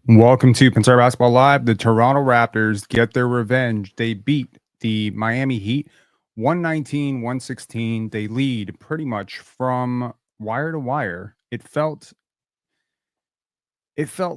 Welcome to Pensare Basketball Live. The Toronto Raptors get their revenge. They beat the Miami Heat 119-116. They lead pretty much from wire to wire. It felt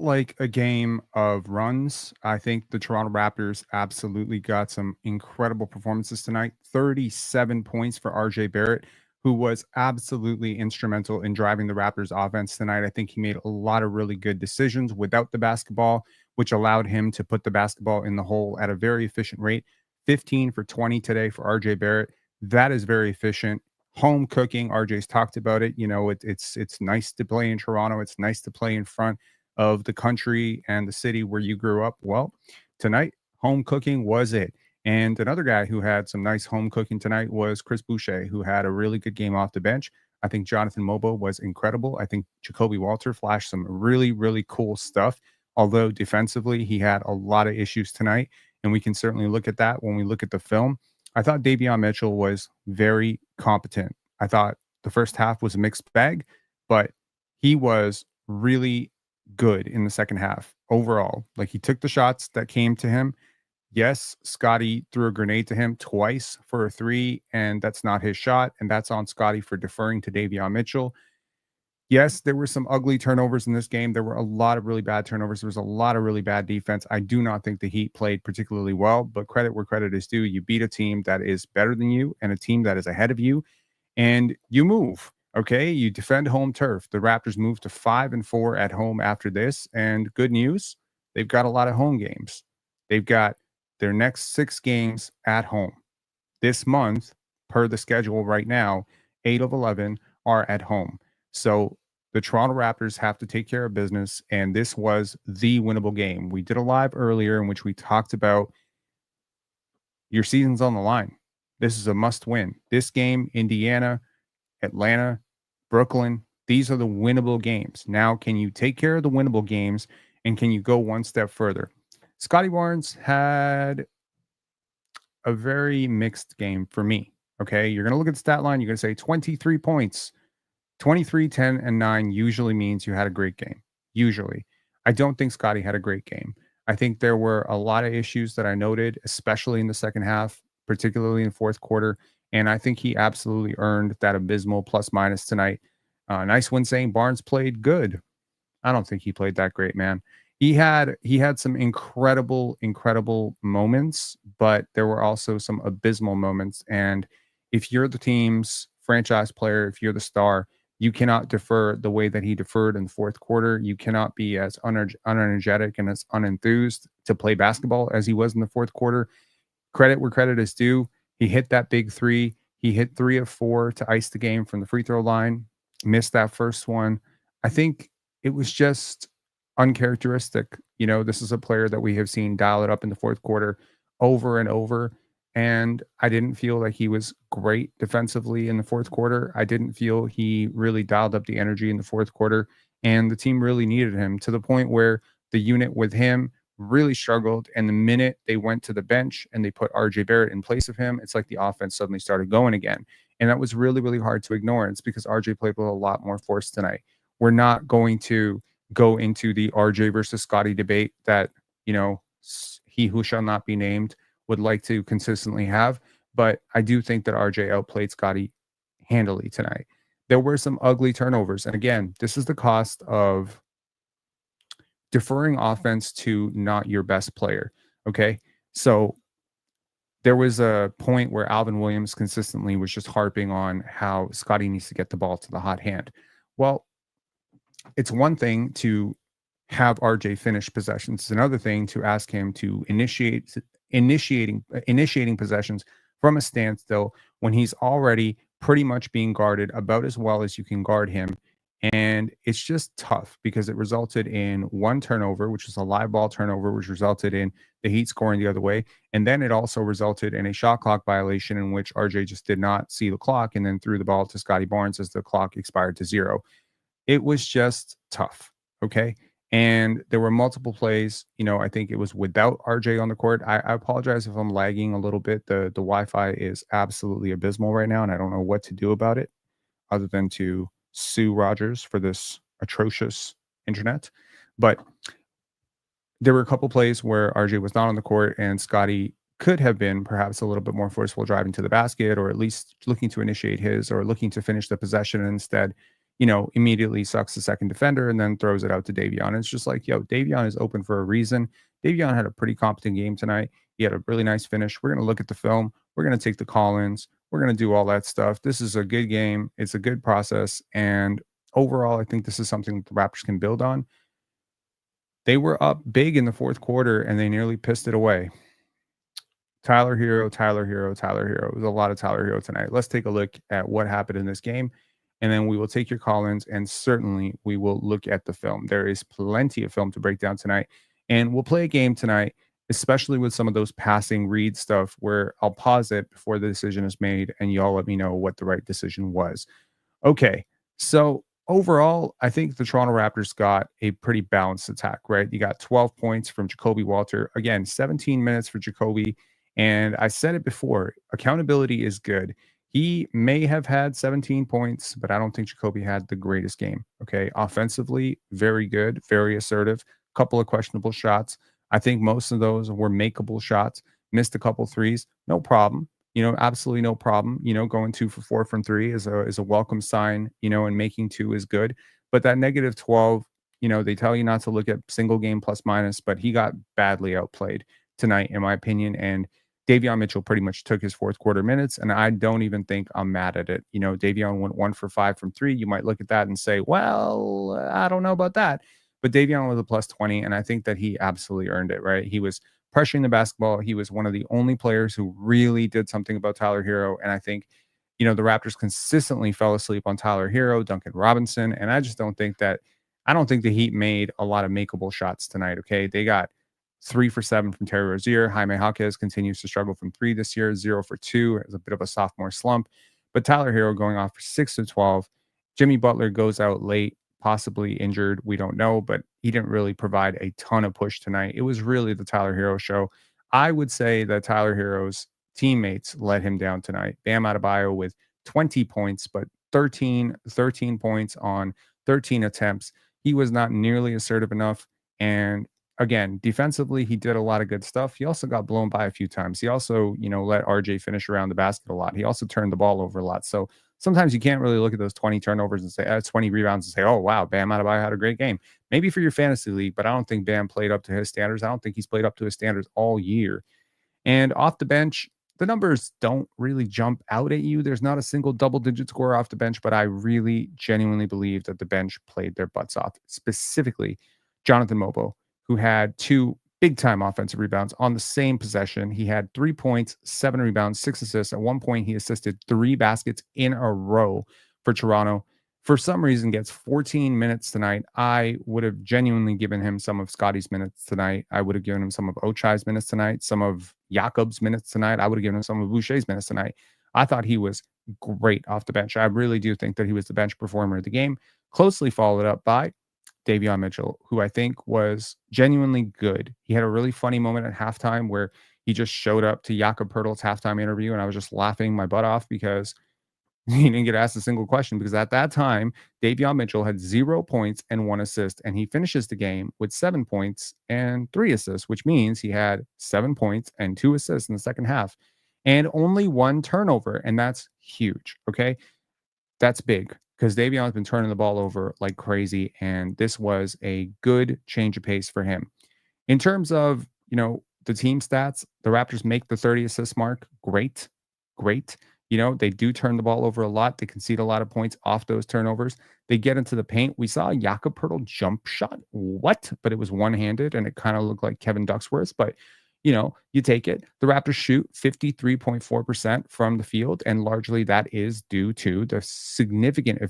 like a game of runs. I think the Toronto Raptors absolutely got some incredible performances tonight. 37 points for RJ Barrett, who was absolutely instrumental in driving the Raptors offense tonight. I think he made a lot of really good decisions without the basketball, which allowed him to put the basketball in the hole at a very efficient rate. 15 for 20 today for RJ Barrett. That is very efficient. Home cooking. RJ's talked about it. You know, it's nice to play in Toronto. It's nice to play in front of the country and the city where you grew up. Well, tonight, home cooking was it. And another guy who had some nice home cooking tonight was Chris Boucher, who had a really good game off the bench. I think Jonathan Mogbo was incredible. I think Jacoby Walter flashed some really, really cool stuff. Although defensively, he had a lot of issues tonight. And we can certainly look at that when we look at the film. I thought Davion Mitchell was very competent. I thought the first half was a mixed bag, but he was really good in the second half overall. Like, he took the shots that came to him. Yes, Scottie threw a grenade to him twice for a three, and that's not his shot. And that's on Scottie for deferring to Davion Mitchell. Yes, there were some ugly turnovers in this game. There were a lot of really bad turnovers. There was a lot of really bad defense. I do not think the Heat played particularly well, but credit where credit is due. You beat a team that is better than you and a team that is ahead of you, and you move. Okay, you defend home turf. The Raptors move to 5-4 at home after this, and good news, they've got a lot of home games. They've got their next 6 games at home. This month, per the schedule right now, 8 of 11 are at home. So the Toronto Raptors have to take care of business, and this was the winnable game. We did a live earlier in which we talked about your season's on the line. This is a must win. This game, Indiana, Atlanta, Brooklyn, these are the winnable games. Now, can you take care of the winnable games, and can you go one step further? Scottie Barnes had a very mixed game for me. Okay, you're going to look at the stat line. You're going to say 23 points. 23, 10, and 9 usually means you had a great game. Usually. I don't think Scottie had a great game. I think there were a lot of issues that I noted, especially in the second half, particularly in the fourth quarter. And I think he absolutely earned that abysmal plus minus tonight. Nice one saying Barnes played good. I don't think he played that great, man. He had some incredible moments, but there were also some abysmal moments. And if you're the team's franchise player, if you're the star, you cannot defer the way that he deferred in the fourth quarter. You cannot be as unenergetic and as unenthused to play basketball as he was in the fourth quarter. Credit where credit is due. He hit that big three. He hit 3 of 4 to ice the game from the free throw line. Missed that first one. I think it was just uncharacteristic. You know, this is a player that we have seen dial it up in the fourth quarter over and over. And I didn't feel like he was great defensively in the fourth quarter. I didn't feel he really dialed up the energy in the fourth quarter. And the team really needed him to the point where the unit with him really struggled. And the minute they went to the bench and they put RJ Barrett in place of him, it's like the offense suddenly started going again. And that was really, really hard to ignore. And it's because RJ played with a lot more force tonight. We're not going to go into the RJ versus Scottie debate that, you know, he who shall not be named would like to consistently have. But I do think that RJ outplayed Scottie handily tonight. There were some ugly turnovers. And again, this is the cost of deferring offense to not your best player. Okay. So there was a point where Alvin Williams consistently was just harping on how Scottie needs to get the ball to the hot hand. Well, it's one thing to have RJ finish possessions. It's another thing to ask him to initiating possessions from a standstill when he's already pretty much being guarded about as well as you can guard him. And it's just tough because it resulted in one turnover, which was a live ball turnover, which resulted in the Heat scoring the other way. And then it also resulted in a shot clock violation in which RJ just did not see the clock and then threw the ball to Scottie Barnes as the clock expired to 0. It was just tough. Okay. And there were multiple plays. You know, I think it was without RJ on the court. I apologize if I'm lagging a little bit. The Wi-Fi is absolutely abysmal right now, and I don't know what to do about it other than to sue Rogers for this atrocious internet. But There were a couple plays where RJ was not on the court and Scottie could have been perhaps a little bit more forceful driving to the basket, or at least looking to initiate his, or looking to finish the possession, and instead, immediately sucks the second defender and then throws it out to Davion. And it's just like, yo, Davion is open for a reason. Davion had a pretty competent game tonight. He had a really nice finish. We're going to look at the film. We're going to take the call-ins. We're going to do all that stuff. This is a good game. It's a good process. And overall, I think this is something that the Raptors can build on. They were up big in the fourth quarter and they nearly pissed it away. Tyler Hero, Tyler Hero, Tyler Hero. It was a lot of Tyler Hero tonight. Let's take a look at what happened in this game, and then we will take your call-ins, and certainly we will look at the film. There is plenty of film to break down tonight, and we'll play a game tonight, especially with some of those passing read stuff where I'll pause it before the decision is made, and y'all let me know what the right decision was. Okay, so overall, I think the Toronto Raptors got a pretty balanced attack, right? You got 12 points from Jacoby Walter. Again, 17 minutes for Jacoby. And I said it before, accountability is good. He may have had 17 points, but I don't think Jacoby had the greatest game. Okay. Offensively, very good, very assertive, couple of questionable shots. I think most of those were makeable shots. Missed a couple threes, no problem. Absolutely no problem. Going 2 for 4 from three is a welcome sign, and making two is good. But that negative 12, they tell you not to look at single game plus minus, but he got badly outplayed tonight, in my opinion. And Davion Mitchell pretty much took his fourth quarter minutes, and I don't even think I'm mad at it. Davion went 1 for 5 from three. You might look at that and say, well, I don't know about that. But Davion was a plus 20, and I think that he absolutely earned it, right? He was pressuring the basketball. He was one of the only players who really did something about Tyler Hero. And I think, the Raptors consistently fell asleep on Tyler Hero, Duncan Robinson. And I don't think the Heat made a lot of makeable shots tonight. Okay. They got 3 for 7 from Terry Rozier. Jaime Jaquez continues to struggle from three this year, 0 for 2 as a bit of a sophomore slump. But Tyler Hero going off for 6 of 12. Jimmy Butler goes out late, possibly injured. We don't know, but he didn't really provide a ton of push tonight. It was really the Tyler Hero show. I would say that Tyler Hero's teammates let him down tonight. Bam Adebayo with 20 points, but 13 points on 13 attempts. He was not nearly assertive enough. And again, defensively, he did a lot of good stuff. He also got blown by a few times. He also, let RJ finish around the basket a lot. He also turned the ball over a lot. So sometimes you can't really look at those 20 turnovers and say 20 rebounds and say, oh, wow, Bam Adebayo had a great game. Maybe for your fantasy league, but I don't think Bam played up to his standards. I don't think he's played up to his standards all year. And off the bench, the numbers don't really jump out at you. There's not a single double-digit score off the bench, but I really genuinely believe that the bench played their butts off, specifically Jonathan Mogbo, who had 2 big-time offensive rebounds on the same possession. He had 3 points, 7 rebounds, 6 assists. At one point, he assisted 3 baskets in a row for Toronto. For some reason, gets 14 minutes tonight. I would have genuinely given him some of Scottie's minutes tonight. I would have given him some of Ochai's minutes tonight, some of Jakob's minutes tonight. I would have given him some of Boucher's minutes tonight. I thought he was great off the bench. I really do think that he was the bench performer of the game, closely followed up by Davion Mitchell, who I think was genuinely good. He had a really funny moment at halftime where he just showed up to Jakob Pertl's halftime interview, and I was just laughing my butt off because he didn't get asked a single question, because at that time, Davion Mitchell had 0 points and 1 assist, and he finishes the game with 7 points and 3 assists, which means he had 7 points and 2 assists in the second half and only 1 turnover. And that's huge. Okay. That's big because Davion's been turning the ball over like crazy. And this was a good change of pace for him. In terms of, the team stats, the Raptors make the 30 assist mark. Great. They do turn the ball over a lot. They concede a lot of points off those turnovers. They get into the paint. We saw a Jakob Pertl jump shot. What? But it was one-handed, and it kind of looked like Kevin Ducksworth. But, you take it. The Raptors shoot 53.4% from the field, and largely that is due to the significant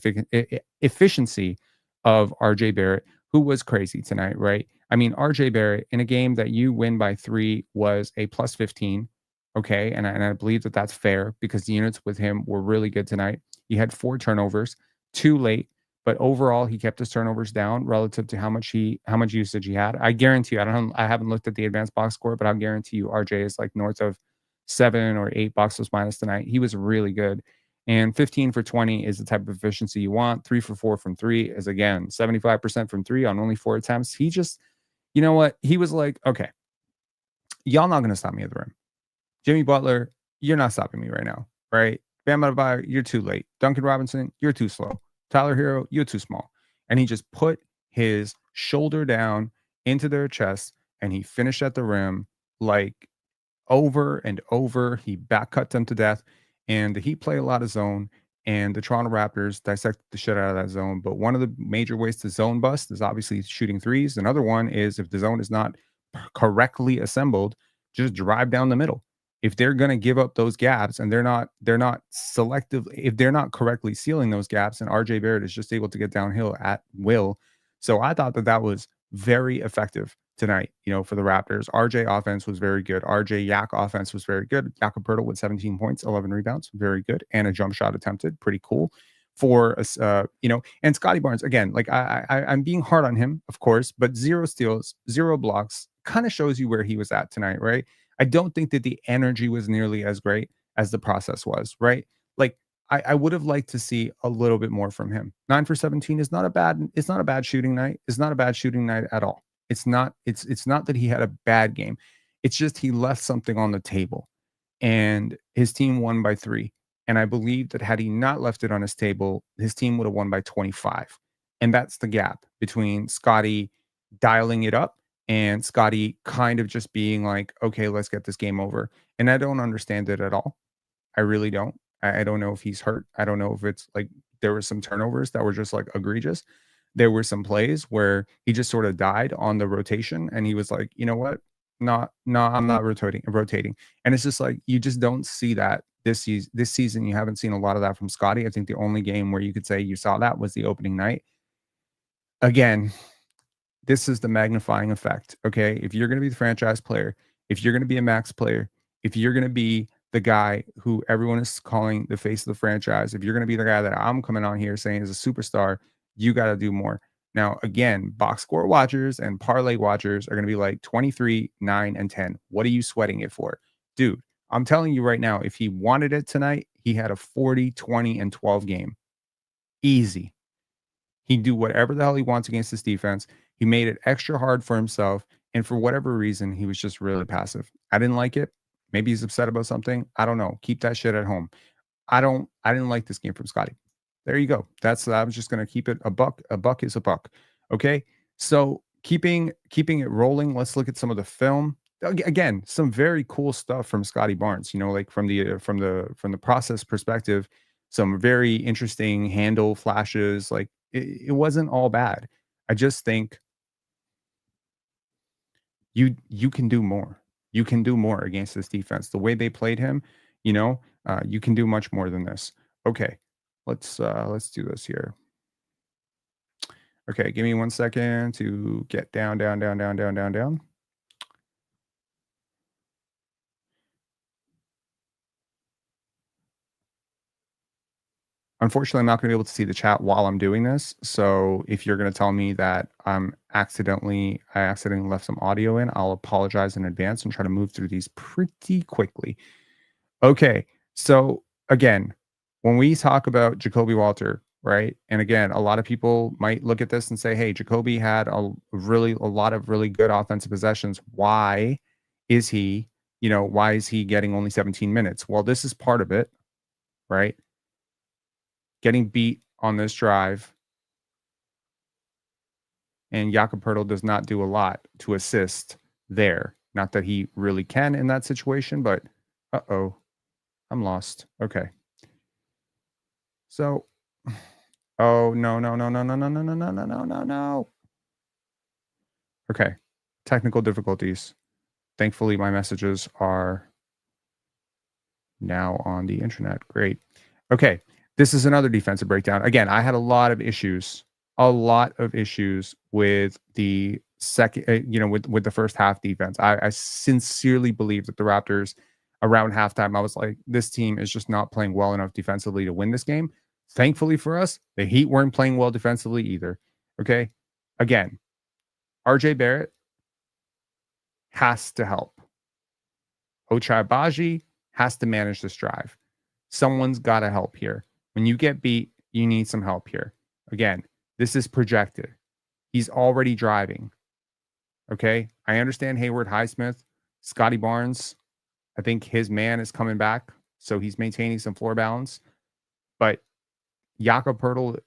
efficiency of RJ Barrett, who was crazy tonight, right? I mean, RJ Barrett, in a game that you win by 3, was a plus 15. Okay. And I believe that that's fair because the units with him were really good tonight. He had 4 turnovers, 2 late, but overall he kept his turnovers down relative to how much usage he had. I guarantee you, I haven't looked at the advanced box score, but I'll guarantee you RJ is like north of 7 or 8 box plus minus tonight. He was really good. And 15 for 20 is the type of efficiency you want. 3 for 4 from 3 is, again, 75% from 3 on only 4 attempts. You know what? He was like, okay, y'all not going to stop me at the rim. Jimmy Butler, you're not stopping me right now, right? Bam Adebayo, you're too late. Duncan Robinson, you're too slow. Tyler Hero, you're too small. And he just put his shoulder down into their chest and he finished at the rim like over and over. He back cut them to death. And the Heat play a lot of zone. And the Toronto Raptors dissected the shit out of that zone. But one of the major ways to zone bust is obviously shooting threes. Another one is if the zone is not correctly assembled, just drive down the middle. If they're going to give up those gaps and they're not selective, if they're not correctly sealing those gaps, and RJ Barrett is just able to get downhill at will. So I thought that that was very effective tonight, for the Raptors. RJ offense was very good. RJ Yak offense was very good. Jakob with 17 points, 11 rebounds, very good, and a jump shot attempted, pretty cool. For us, and Scottie Barnes again. Like I'm being hard on him, of course, but 0 steals, 0 blocks, kind of shows you where he was at tonight, right? I don't think that the energy was nearly as great as the process was, right? Like I would have liked to see a little bit more from him. 9 for 17 is not a bad. It's not a bad shooting night. It's not a bad shooting night at all. It's not. It's not that he had a bad game. It's just he left something on the table, and his team won by 3. And I believe that had he not left it on his table, his team would have won by 25. And that's the gap between Scottie dialing it up and Scottie kind of just being like, okay, let's get this game over. And I don't understand it at all. I really don't. I don't know if he's hurt. I don't know if it's like there were some turnovers that were just like egregious. There were some plays where he just sort of died on the rotation and he was like, you know what? No, I'm not rotating. And it's just like you just don't see that this season. This season, you haven't seen a lot of that from Scottie. I think the only game where you could say you saw that was the opening night. Again, this is the magnifying effect. Okay. If you're going to be the franchise player, if you're going to be a max player, if you're going to be the guy who everyone is calling the face of the franchise, if you're going to be the guy that I'm coming on here saying is a superstar, you got to do more. Now, again, box score watchers and parlay watchers are going to be like 23, 9, and 10. What are you sweating it for? Dude, I'm telling you right now, if he wanted it tonight, he had a 40, 20, and 12 game. Easy. He'd do whatever the hell he wants against this defense. He made it extra hard for himself. And for whatever reason, he was just really passive. I didn't like it. Maybe he's upset about something. I don't know. Keep that shit at home. I didn't like this game from Scottie. There you go. I was just gonna keep it a buck. A buck is a buck. Okay. So keeping it rolling. Let's look at some of the film. Again, some very cool stuff from Scottie Barnes, like from the process perspective, some very interesting handle flashes. Like it wasn't all bad. I just think you can do more. You can do more against this defense. The way they played him, you can do much more than this. Okay, let's do this here. Okay, give me 1 second to get down. Unfortunately, I'm not going to be able to see the chat while I'm doing this. So if you're going to tell me that I accidentally left some audio in, I'll apologize in advance and try to move through these pretty quickly. Okay. So again, when we talk about Jacoby Walter, right? And again, a lot of people might look at this and say, hey, Jacoby had a lot of really good offensive possessions. Why is he getting only 17 minutes? Well, this is part of it, right? Getting beat on this drive, and Jakob does not do a lot to assist there. Not that he really can in that situation, but I'm lost. Okay. So, oh no. Okay. Technical difficulties. Thankfully, my messages are now on the internet. Great. Okay. This is another defensive breakdown. Again, I had a lot of issues with the second, with the first half defense. I sincerely believe that the Raptors around halftime, I was like, this team is just not playing well enough defensively to win this game. Thankfully for us, the Heat weren't playing well defensively either. Okay. Again, RJ Barrett has to help. Ochai Baji has to manage this drive. Someone's got to help here. When you get beat, you need some help here. Again, this is projected. He's already driving. Okay. I understand Hayward Highsmith, Scottie Barnes. I think his man is coming back. So he's maintaining some floor balance. But Jakob Pertl,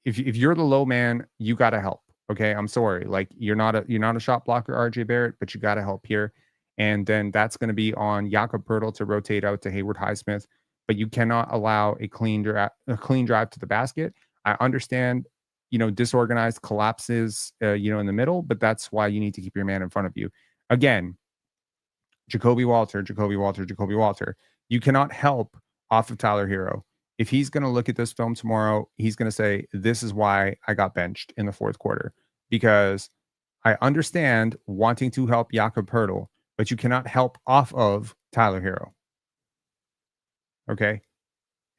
if you're the low man, you got to help. Okay, I'm sorry. Like you're not a shot blocker, RJ Barrett, but you got to help here. And then that's going to be on Jakob Pertl to rotate out to Hayward Highsmith. But you cannot allow a clean drive to the basket. I understand, disorganized collapses, in the middle, but that's why you need to keep your man in front of you. Again, Jacoby Walter, Jacoby Walter, Jacoby Walter. You cannot help off of Tyler Hero. If he's going to look at this film tomorrow, he's going to say, "This is why I got benched in the fourth quarter." Because I understand wanting to help Jakob Pertl, but you cannot help off of Tyler Hero. Okay.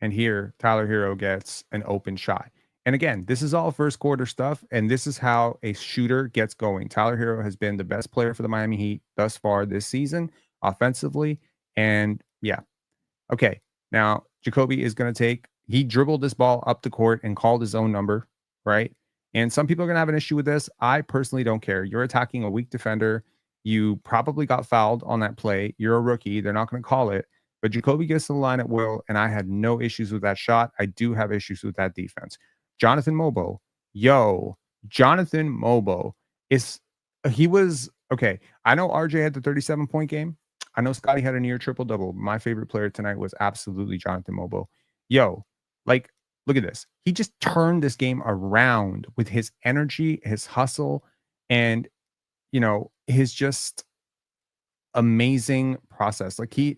And here, Tyler Hero gets an open shot. And again, this is all first quarter stuff. And this is how a shooter gets going. Tyler Hero has been the best player for the Miami Heat thus far this season, offensively. And yeah. Okay. Now, Jacoby is going to he dribbled this ball up the court and called his own number, right? And some people are going to have an issue with this. I personally don't care. You're attacking a weak defender. You probably got fouled on that play. You're a rookie. They're not going to call it. But Jacoby gets to the line at will, and I had no issues with that shot. I do have issues with that defense. Jonathan Mogbo, Jonathan Mogbo he was okay. I know RJ had the 37-point game. I know Scottie had a near triple double. My favorite player tonight was absolutely Jonathan Mogbo. Like, look at this. He just turned this game around with his energy, his hustle, and his just amazing process. Like here,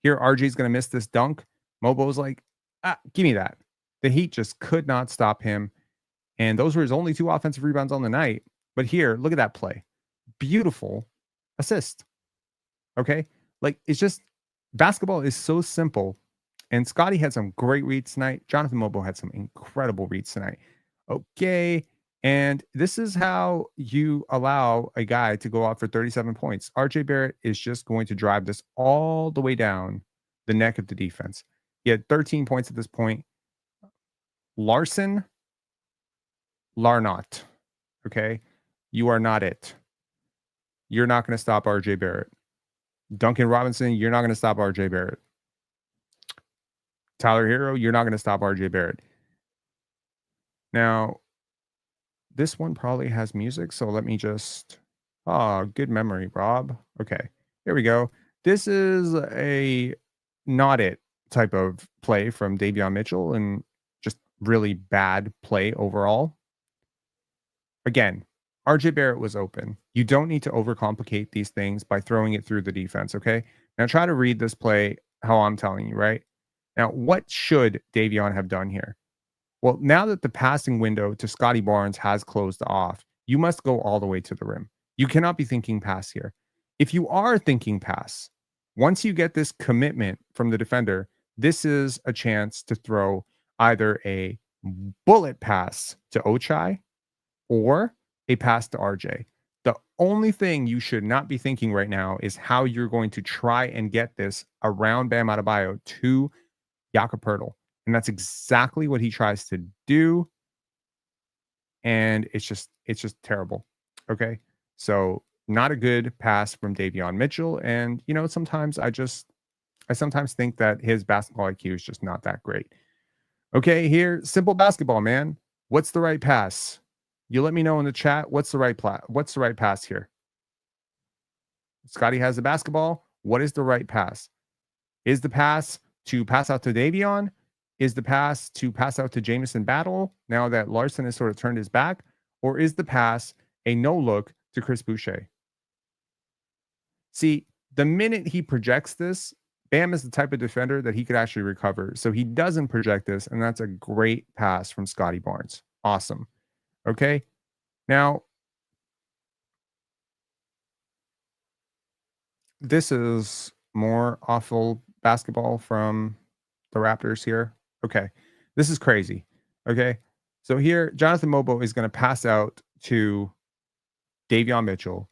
RJ's going to miss this dunk. Mobo's like, give me that. The Heat just could not stop him. And those were his only 2 offensive rebounds on the night. But here, look at that play. Beautiful assist. Okay. Like, it's just, basketball is so simple. And Scottie had some great reads tonight. Jonathan Mogbo had some incredible reads tonight. Okay. And this is how you allow a guy to go out for 37 points. RJ Barrett is just going to drive this all the way down the neck of the defense. He had 13 points at this point. Larson, Larnot. Okay. You are not it. You're not going to stop RJ Barrett. Duncan Robinson, you're not going to stop RJ Barrett. Tyler Hero, you're not going to stop RJ Barrett. Now, this one probably has music, so let me just... good memory, Rob. Okay, here we go. This is a not it type of play from Davion Mitchell, and just really bad play overall. Again, RJ Barrett was open. You don't need to overcomplicate these things by throwing it through the defense, okay? Now try to read this play how I'm telling you, right? Now, what should Davion have done here? Well, now that the passing window to Scottie Barnes has closed off, you must go all the way to the rim. You cannot be thinking pass here. If you are thinking pass, once you get this commitment from the defender, this is a chance to throw either a bullet pass to Ochai or a pass to RJ. The only thing you should not be thinking right now is how you're going to try and get this around Bam Adebayo to Jakob Pertl. And that's exactly what he tries to do. And it's just terrible. Okay. So not a good pass from Davion Mitchell. And, sometimes I sometimes think that his basketball IQ is just not that great. Okay. Here, simple basketball, man. What's the right pass? You let me know in the chat. What's the right pass here? Scottie has the basketball. What is the right pass? Is the pass to pass out to Davion? Is the pass to pass out to Jamison Battle now that Larson has sort of turned his back? Or is the pass a no look to Chris Boucher? See, the minute he projects this, Bam is the type of defender that he could actually recover. So he doesn't project this, and that's a great pass from Scottie Barnes. Awesome. Okay. Now, this is more awful basketball from the Raptors here. Okay. This is crazy. Okay. So here, Jonathan Mogbo is going to pass out to Davion Mitchell.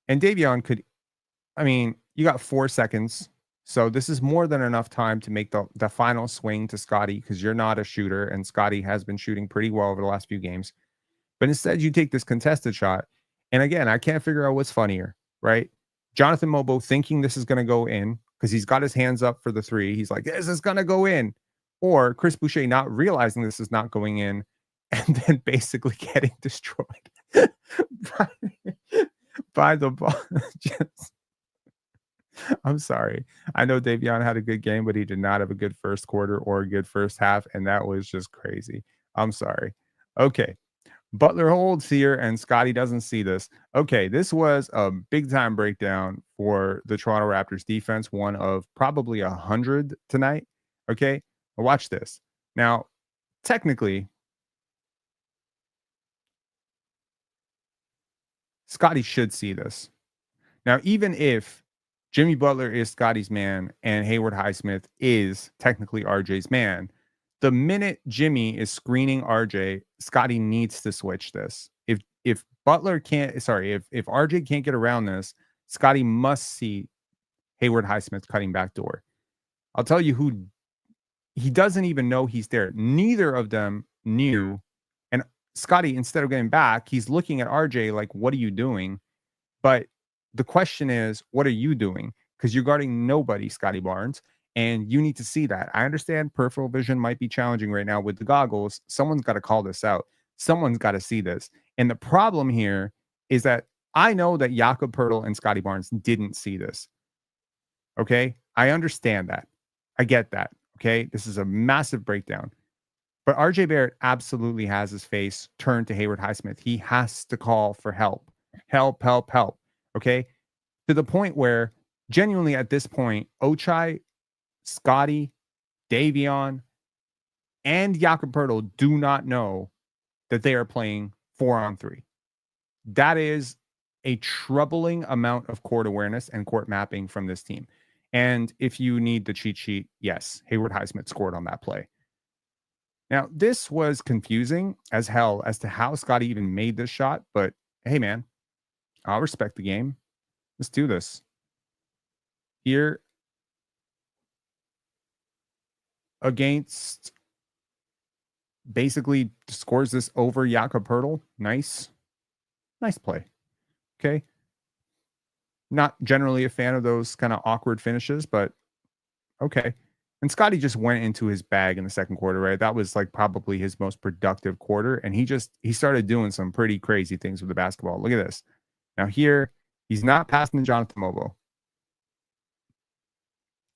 And Davion you got 4 seconds. So this is more than enough time to make the final swing to Scottie, because you're not a shooter, and Scottie has been shooting pretty well over the last few games. But instead, you take this contested shot, And again, I can't figure out what's funnier, right? Jonathan Mogbo thinking this is going to go in because he's got his hands up for the three. He's like, this is going to go in. Or Chris Boucher not realizing this is not going in and then basically getting destroyed by, by the ball. I'm sorry. I know Davion had a good game, but he did not have a good first quarter or a good first half. And that was just crazy. I'm sorry. Okay. Butler holds here, and Scottie doesn't see this. Okay, this was a big time breakdown for the Toronto Raptors defense, one of probably 100 tonight. Okay, watch this. Now, technically, Scottie should see this. Now, even if Jimmy Butler is Scottie's man and Hayward Highsmith is technically RJ's man, the minute Jimmy is screening RJ, Scottie needs to switch this. If Butler can't, sorry, if RJ can't get around this, Scottie must see Hayward Highsmith cutting back door. I'll tell you who he doesn't even know he's there. Neither of them knew. And Scottie, instead of getting back, he's looking at RJ like, what are you doing? But the question is, what are you doing? Because you're guarding nobody, Scottie Barnes, and you need to see that. I understand peripheral vision might be challenging right now with the goggles. Someone's got to call this out. Someone's got to see this. And the problem here is that I know that Jakob Poeltl and Scottie Barnes didn't see this. Okay? I understand that. I get that. Okay? This is a massive breakdown. But RJ Barrett absolutely has his face turned to Hayward Highsmith. He has to call for help. Help, help, help. Okay. To the point where genuinely at this point, Ochai, Scottie, Davion, and Jakob Poeltl do not know that they are playing 4-on-3. That is a troubling amount of court awareness and court mapping from this team. And if you need the cheat sheet, yes, Hayward Highsmith scored on that play. Now, this was confusing as hell as to how Scottie even made this shot, but hey, man, I'll respect the game. Let's do this. Here against basically scores this over Jakob Poeltl. Nice play. Okay. Not generally a fan of those kind of awkward finishes, but okay. And Scottie just went into his bag in the second quarter, right? That was like probably his most productive quarter. And he started doing some pretty crazy things with the basketball. Look at this. Now here, he's not passing to Jonathan Mogbo.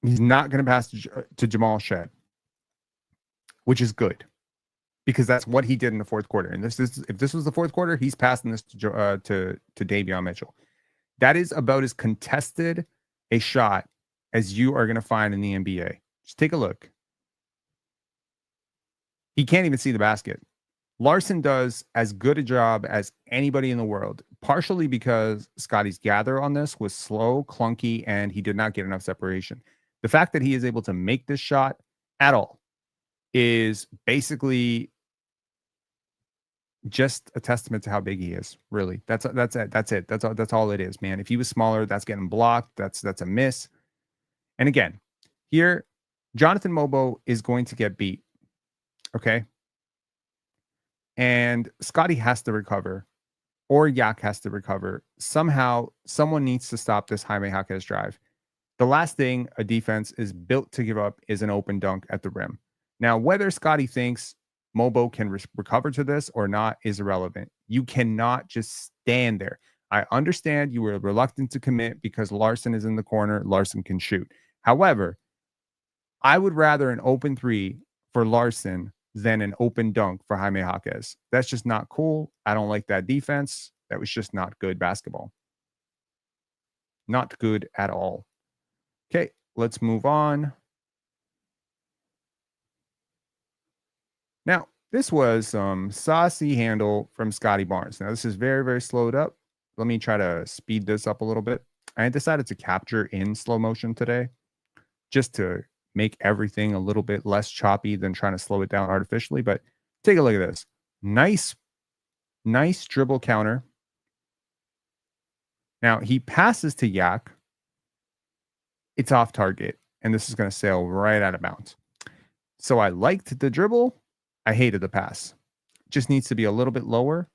He's not going to pass to Jamal Shen, which is good because that's what he did in the fourth quarter. And if this was the fourth quarter, he's passing this to Davion Mitchell. That is about as contested a shot as you are going to find in the NBA. Just take a look. He can't even see the basket. Larson does as good a job as anybody in the world, partially because Scottie's gather on this was slow, clunky, and he did not get enough separation. The fact that he is able to make this shot at all is basically just a testament to how big he is. Really, that's it. That's all it is, man. If he was smaller, that's getting blocked. That's a miss. And again, here, Jonathan Mogbo is going to get beat. Okay. And Scottie has to recover, or Yak has to recover. Somehow, someone needs to stop this Jaime Jaquez drive. The last thing a defense is built to give up is an open dunk at the rim. Now, whether Scottie thinks Mogbo can recover to this or not is irrelevant. You cannot just stand there. I understand you were reluctant to commit because Larson is in the corner. Larson can shoot. However, I would rather an open three for Larson than an open dunk for Jaime Jaquez. That's just not cool. I don't like that defense. That was just not good basketball. Not good at all. Okay, let's move on. Now, this was some saucy handle from Scottie Barnes. Now, this is very, very slowed up. Let me try to speed this up a little bit. I decided to capture in slow motion today just to make everything a little bit less choppy than trying to slow it down artificially. But take a look at this. Nice dribble counter. Now, he passes to Yak. It's off target, and this is going to sail right out of bounds. So I liked the dribble. I hated the pass. Just needs to be a little bit lower.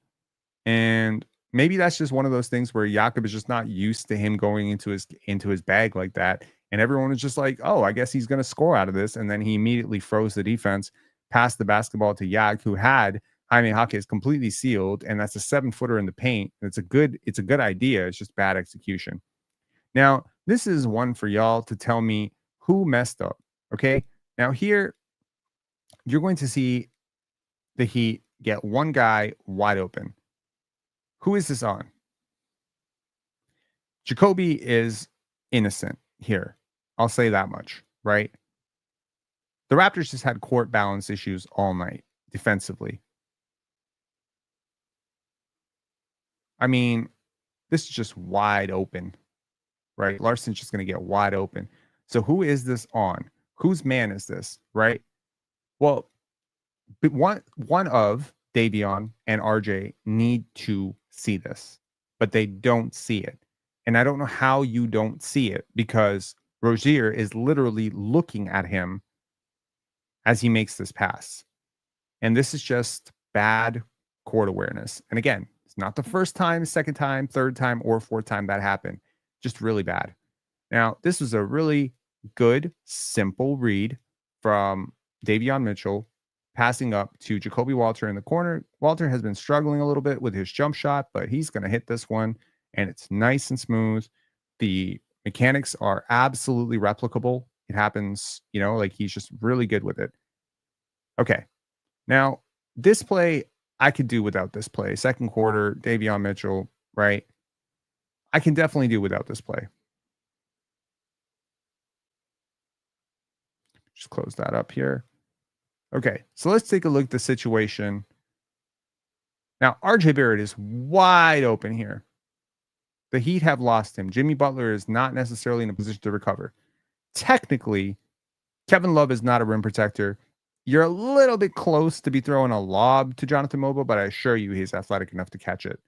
And maybe that's just one of those things where Jakob is just not used to him going into his bag like that. And everyone was just like, oh, I guess he's going to score out of this. And then he immediately froze the defense, passed the basketball to Yak, who had Jaime Jaquez completely sealed. And that's a 7-footer in the paint. It's a good idea. It's just bad execution. Now, this is one for y'all to tell me who messed up. Okay. Now, here you're going to see the Heat get one guy wide open. Who is this on? Jacoby is innocent here. I'll say that much, right? The Raptors just had court balance issues all night defensively. I mean, this is just wide open, right? Larson's just going to get wide open. So who is this on? Whose man is this, right? Well, one of Davion and RJ need to see this, but they don't see it. And I don't know how you don't see it, because Rozier is literally looking at him as he makes this pass. And this is just bad court awareness. And again, it's not the first time, second time, third time, or fourth time that happened. Just really bad. Now, this was a really good, simple read from Davion Mitchell, passing up to Jacoby Walter in the corner. Walter has been struggling a little bit with his jump shot, but he's going to hit this one, and it's nice and smooth. The mechanics are absolutely replicable. It happens, like he's just really good with it. Okay. Now, this play, I could do without this play. Second quarter, Davion Mitchell, right? I can definitely do without this play. Just close that up here. Okay, so let's take a look at the situation. Now, RJ Barrett is wide open here. The Heat have lost him. Jimmy Butler is not necessarily in a position to recover. Technically, Kevin Love is not a rim protector. You're a little bit close to be throwing a lob to Jonathan Mogbo, but I assure you he's athletic enough to catch it.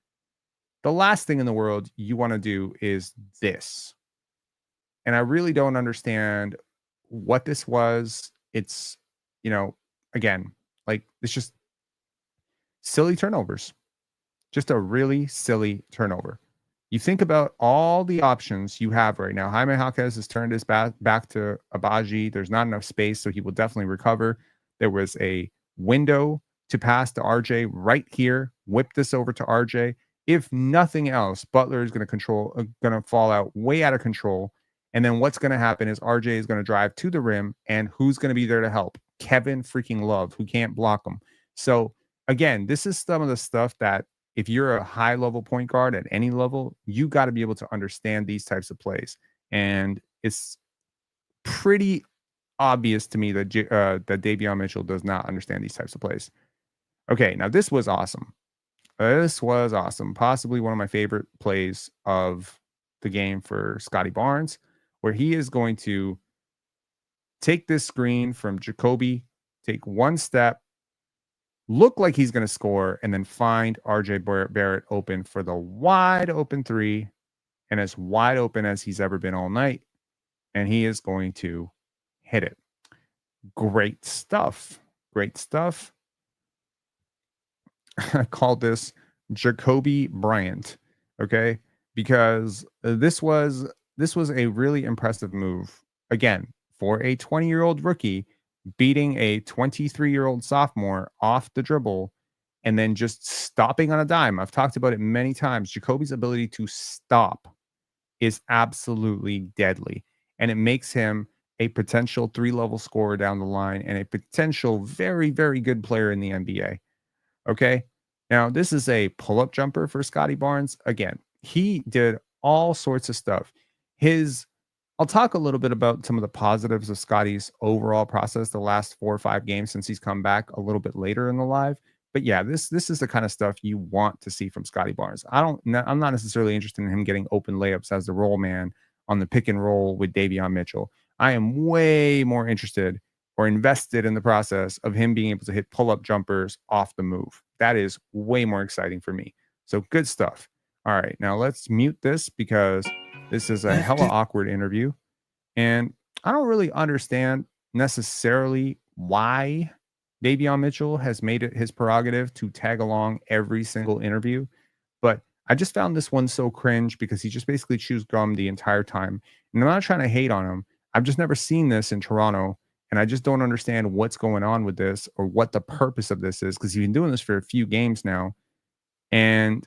The last thing in the world you want to do is this. And I really don't understand what this was. It's, again, like, it's just silly turnovers. Just a really silly turnover. You think about all the options you have right now. Jaime Jaquez has turned his back to Abaji. There's not enough space, so he will definitely recover. There was a window to pass to RJ right here. Whip this over to RJ. If nothing else, Butler is going to fall out way out of control. And then what's going to happen is RJ is going to drive to the rim, and who's going to be there to help? Kevin freaking Love, who can't block him. So again, this is some of the stuff that, if you're a high level point guard at any level, you got to be able to understand these types of plays. And it's pretty obvious to me that that Davion Mitchell does not understand these types of plays. Okay, now this was awesome. This was awesome. Possibly one of my favorite plays of the game for Scottie Barnes, where he is going to take this screen from Jacoby, take one step, look like he's going to score, and then find RJ Barrett open for the wide open three, and as wide open as he's ever been all night. And he is going to hit it. Great stuff. Great stuff. I called this Jacoby Bryant, okay? Because this was a really impressive move. Again, for a 20-year-old rookie, beating a 23-year-old sophomore off the dribble and then just stopping on a dime. I've talked about it many times. Jacoby's ability to stop is absolutely deadly, and it makes him a potential 3-level scorer down the line and a potential very, very good player in the NBA. Okay. Now, this is a pull-up jumper for Scottie Barnes. Again, he did all sorts of stuff. I'll talk a little bit about some of the positives of Scottie's overall process the last 4 or 5 games since he's come back a little bit later in the live. But yeah, this is the kind of stuff you want to see from Scottie Barnes. I'm not necessarily interested in him getting open layups as the roll man on the pick and roll with Davion Mitchell. I am way more interested or invested in the process of him being able to hit pull-up jumpers off the move. That is way more exciting for me. So good stuff. All right, now let's mute this because this is a hella awkward interview. And I don't really understand necessarily why Davion Mitchell has made it his prerogative to tag along every single interview. But I just found this one so cringe because he just basically chews gum the entire time. And I'm not trying to hate on him. I've just never seen this in Toronto. And I just don't understand what's going on with this or what the purpose of this is because he's been doing this for a few games now. And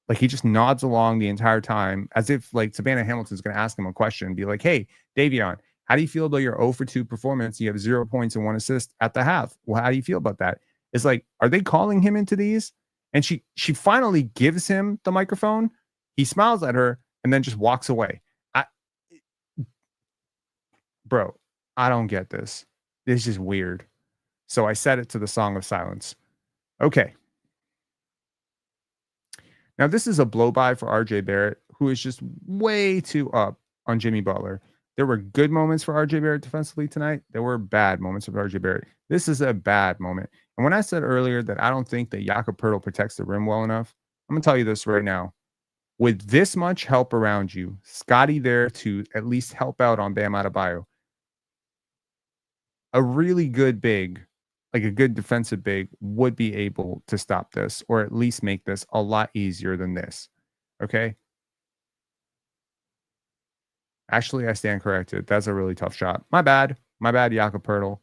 like he just nods along the entire time as if like Savannah Hamilton's going to ask him a question and be like, "Hey, Davion, how do you feel about your 0 for 2 performance? You have 0 points and 1 assist at the half. Well, how do you feel about that?" It's like, are they calling him into these? And she finally gives him the microphone. He smiles at her and then just walks away. I, bro, I don't get this. This is weird. So I set it to the Song of Silence. Okay. Now, this is a blow by for RJ Barrett, who is just way too up on Jimmy Butler. There were good moments for RJ Barrett defensively tonight. There were bad moments for RJ Barrett. This is a bad moment. And when I said earlier that I don't think that Jakob Poeltl protects the rim well enough, I'm going to tell you this right now. With this much help around you, Scottie there to at least help out on Bam Adebayo, a really good big, like a good defensive big, would be able to stop this or at least make this a lot easier than this. Okay. Actually, I stand corrected. That's a really tough shot. My bad. My bad, Jakob Poeltl.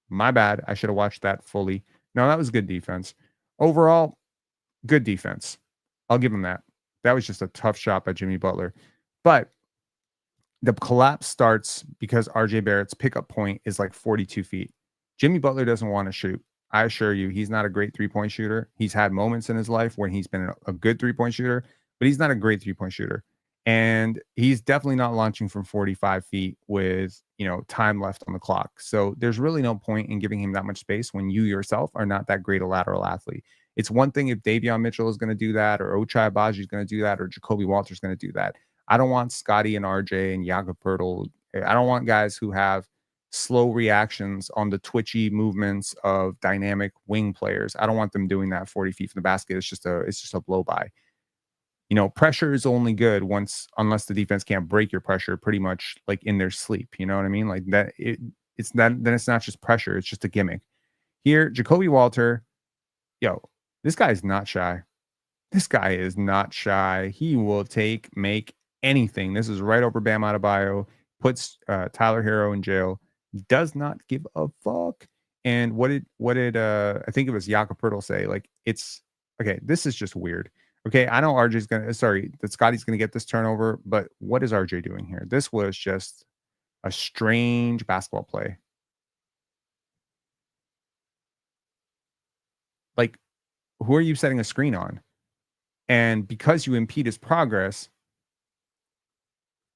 My bad. I should have watched that fully. No, that was good defense. Overall, good defense. I'll give him that. That was just a tough shot by Jimmy Butler. But the collapse starts because RJ Barrett's pickup point is like 42 feet. Jimmy Butler doesn't want to shoot. I assure you, he's not a great 3-point shooter. He's had moments in his life where he's been a good 3-point shooter, but he's not a great 3-point shooter. And he's definitely not launching from 45 feet with, time left on the clock. So there's really no point in giving him that much space when you yourself are not that great a lateral athlete. It's one thing if Davion Mitchell is going to do that, or Ochai Agbaji is going to do that, or Jacoby Walter is going to do that. I don't want Scottie and RJ and Jakob Poeltl. I don't want guys who have slow reactions on the twitchy movements of dynamic wing players. I don't want them doing that 40 feet from the basket. It's just a blow by. Pressure is only good unless the defense can't break your pressure pretty much like in their sleep. You know what I mean? Like that it's that then it's not just pressure, it's just a gimmick. Here, Jacoby Walter, this guy's not shy. This guy is not shy. He will make anything. This is right over Bam Adebayo, puts Tyler Hero in jail, does not give a fuck. And what did I think it was Jakob Poeltl say? Like, it's okay, this is just weird. Okay, I know that Scottie's gonna get this turnover, but what is RJ doing here? This was just a strange basketball play. Like, who are you setting a screen on? And because you impede his progress,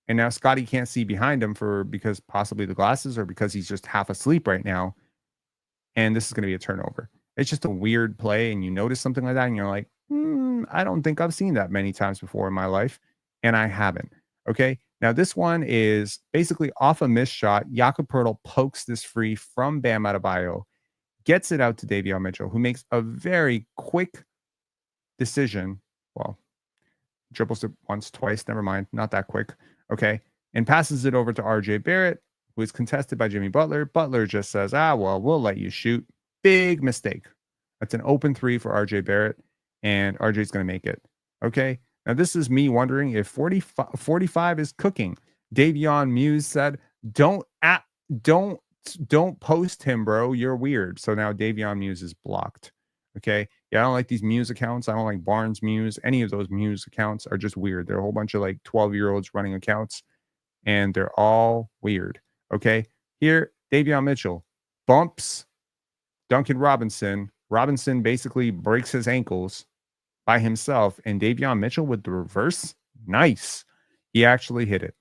and now Scottie can't see behind him because possibly the glasses or because he's just half asleep right now. And this is going to be a turnover. It's just a weird play. And you notice something like that. And you're like, I don't think I've seen that many times before in my life. And I haven't. Okay. Now, this one is basically off a missed shot. Jakob Poeltl pokes this free from Bam Adebayo, gets it out to Davion Mitchell, who makes a very quick decision. Well, dribbles it once, twice. Never mind. Not that quick. Okay. And passes it over to RJ Barrett, who is contested by Jimmy Butler. Butler just says, well, we'll let you shoot. Big mistake. That's an open 3 for RJ Barrett, and RJ's going to make it. Okay. Now, this is me wondering if 45 is cooking. Davion Muse said, don't post him, bro. You're weird. So now Davion Muse is blocked. Okay. Yeah, I don't like these Muse accounts. I don't like Barnes Muse. Any of those Muse accounts are just weird. They're a whole bunch of like 12-year-olds running accounts, and they're all weird. Okay. Here, Davion Mitchell bumps Duncan Robinson. Robinson basically breaks his ankles by himself, and Davion Mitchell with the reverse. Nice. He actually hit it.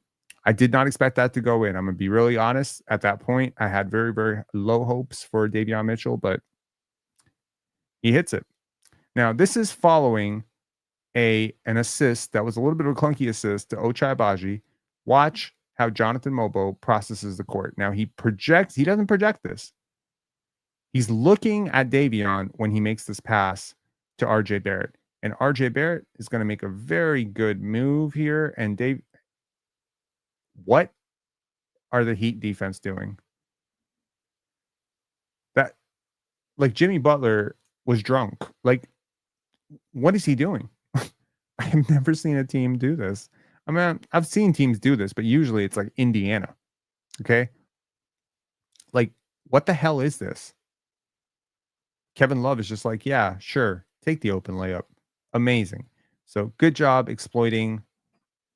I did not expect that to go in. I'm going to be really honest. At that point, I had very, very low hopes for Davion Mitchell, but he hits it. Now, this is following an assist that was a little bit of a clunky assist to Ochai Agbaji. Watch how Jonathan Mogbo processes the court. Now, he doesn't project this. He's looking at Davion when he makes this pass to RJ Barrett. And RJ Barrett is going to make a very good move here. And what are the Heat defense doing? That, like, Jimmy Butler was drunk. Like, what is he doing? I've never seen a team do this. I mean, I've seen teams do this, but usually it's like Indiana. Okay. Like, what the hell is this? Kevin Love is just like, yeah, sure. Take the open layup. Amazing. So good job exploiting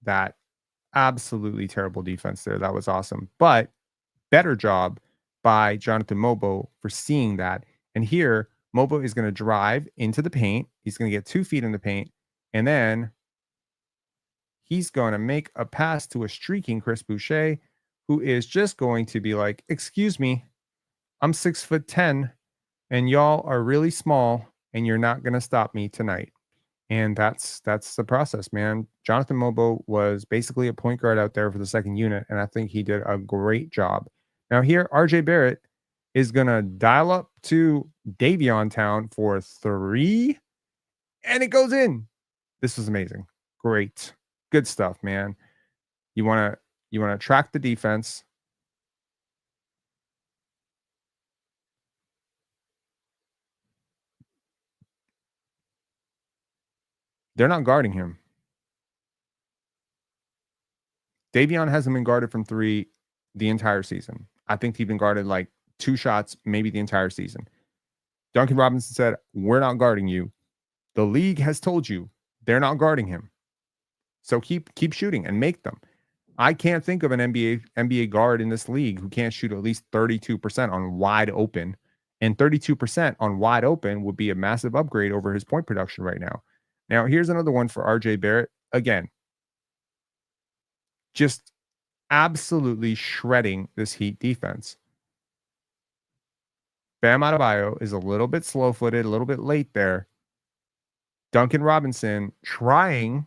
that absolutely terrible defense there. That was awesome. But better job by Jonathan Mogbo for seeing that. And here, Mogbo is going to drive into the paint. He's going to get 2 feet in the paint. And then he's going to make a pass to a streaking Chris Boucher, who is just going to be like, excuse me, I'm 6'10", and y'all are really small, and you're not going to stop me tonight. And that's the process, man. Jonathan Mogbo was basically a point guard out there for the second unit, and I think he did a great job. Now here, RJ Barrett is gonna dial up to Davion Town for 3, and it goes in. This was amazing. Great. Good stuff, man. You wanna track the defense. They're not guarding him. Davion hasn't been guarded from 3 the entire season. I think he's been guarded like 2 shots, maybe the entire season. Duncan Robinson said, "We're not guarding you. The league has told you they're not guarding him. So keep shooting and make them." I can't think of an NBA guard in this league who can't shoot at least 32% on wide open. And 32% on wide open would be a massive upgrade over his point production right now. Now, here's another one for RJ Barrett. Again, just absolutely shredding this Heat defense. Bam Adebayo is a little bit slow-footed, a little bit late there. Duncan Robinson trying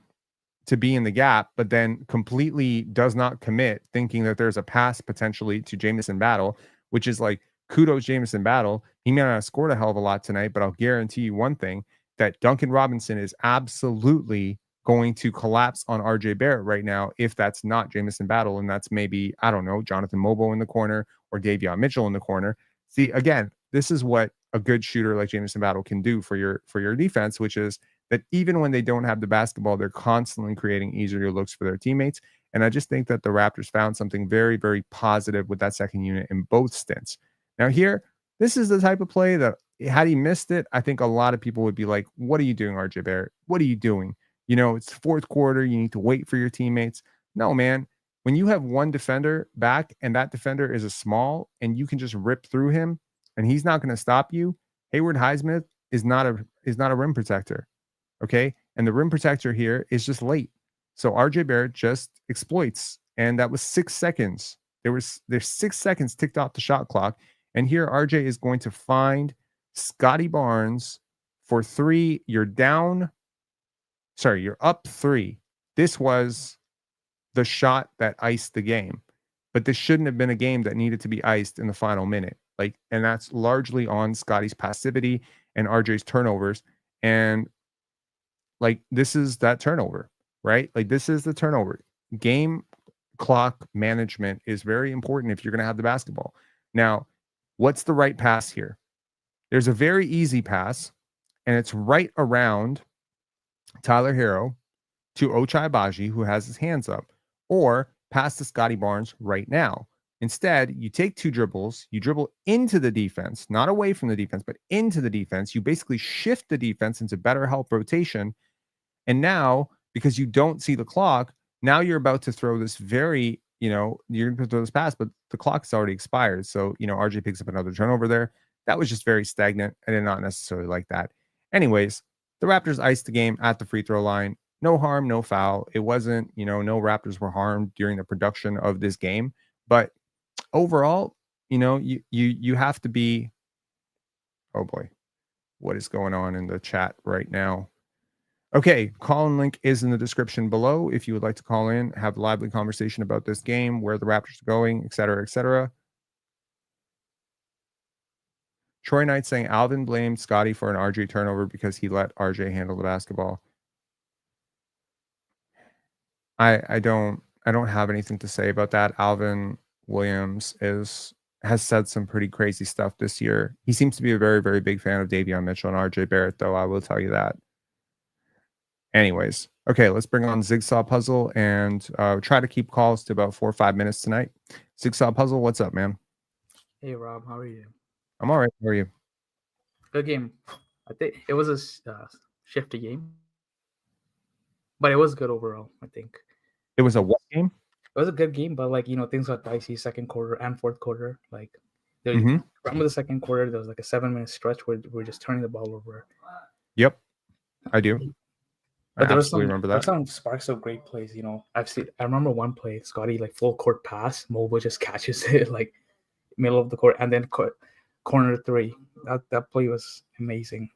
to be in the gap, but then completely does not commit, thinking that there's a pass potentially to Jamison Battle, which is like, kudos Jamison Battle. He may not have scored a hell of a lot tonight, but I'll guarantee you one thing, that Duncan Robinson is absolutely going to collapse on RJ Barrett right now if that's not Jamison Battle, and that's maybe, I don't know, Jonathan Mogbo in the corner or Davion Mitchell in the corner. See, again, this is what a good shooter like Jamison Battle can do for your defense, which is that even when they don't have the basketball, they're constantly creating easier looks for their teammates. And I just think that the Raptors found something very, very positive with that second unit in both stints. Now, here, this is the type of play that had he missed it, I think a lot of people would be like, what are you doing, RJ Barrett? What are you doing? You know, it's fourth quarter. You need to wait for your teammates. No, man. When you have one defender back and that defender is a small and you can just rip through him and he's not going to stop you, Hayward Highsmith is not a rim protector. Okay. And the rim protector here is just late. So RJ Barrett just exploits. And that was 6 seconds. There's 6 seconds ticked off the shot clock. And here RJ is going to find Scottie Barnes for 3. You're up 3. This was the shot that iced the game. But this shouldn't have been a game that needed to be iced in the final minute. And that's largely on Scottie's passivity and RJ's turnovers. And this is that turnover, right? This is the turnover. Game clock management is very important if you're going to have the basketball. Now, what's the right pass here? There's a very easy pass, and it's right around Tyler Hero to Ochai Baji, who has his hands up, or pass to Scottie Barnes right now. Instead, you take 2 dribbles, you dribble into the defense, not away from the defense, but into the defense. You basically shift the defense into better help rotation. And now, because you don't see the clock, now you're about to throw this you're going to throw this pass, but the clock's already expired. So, RJ picks up another turnover there. That was just very stagnant. I did not necessarily like that. Anyways, the Raptors iced the game at the free throw line. No harm, no foul. It wasn't, no Raptors were harmed during the production of this game. But overall, you have to be, oh boy, what is going on in the chat right now? Okay, call-in link is in the description below. If you would like to call in, have a lively conversation about this game, where the Raptors are going, et cetera, et cetera. Troy Knight saying Alvin blamed Scottie for an RJ turnover because he let RJ handle the basketball. I don't have anything to say about that. Alvin Williams has said some pretty crazy stuff this year. He seems to be a very, very big fan of Davion Mitchell and RJ Barrett, though. I will tell you that. Anyways, okay, let's bring on Ziggsaw Puzzle and try to keep calls to about 4 or 5 minutes tonight. Ziggsaw Puzzle, what's up, man? Hey Rob, how are you? I'm all right. How are you? Good game. I think it was a shifty game, but it was good overall. I think It was a it what game? was a good game, but like things got dicey second quarter and fourth quarter. Like, Mm-hmm. remember the second quarter? There was like a 7 minute stretch where we're just turning the ball over. Yep, I do. I But absolutely remember there were that. some sparks of great plays. I remember one play, Scottie like full court pass, Mogbo just catches it like middle of the court, and then corner three. That play was amazing.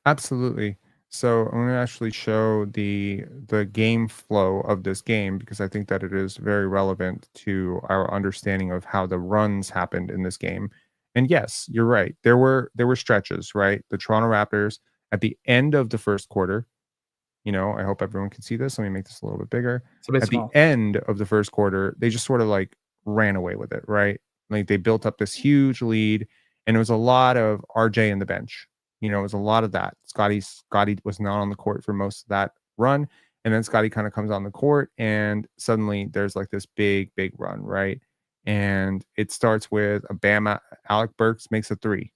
Absolutely. So I'm going to actually show the game flow of this game because I think that it is very relevant to our understanding of how the runs happened in this game. And yes, you're right. There were stretches, right? The Toronto Raptors at the end of the first quarter, I hope everyone can see this. Let me make this a little bit bigger. It's a bit At the small. end of the first quarter, they just sort of like ran away with it, right? Like they built up this huge lead, and it was a lot of RJ in the bench. It was a lot of that. Scottie was not on the court for most of that run, and then Scottie kind of comes on the court, and suddenly there's like this big, big run, right? And it starts with a Alec Burks makes a three.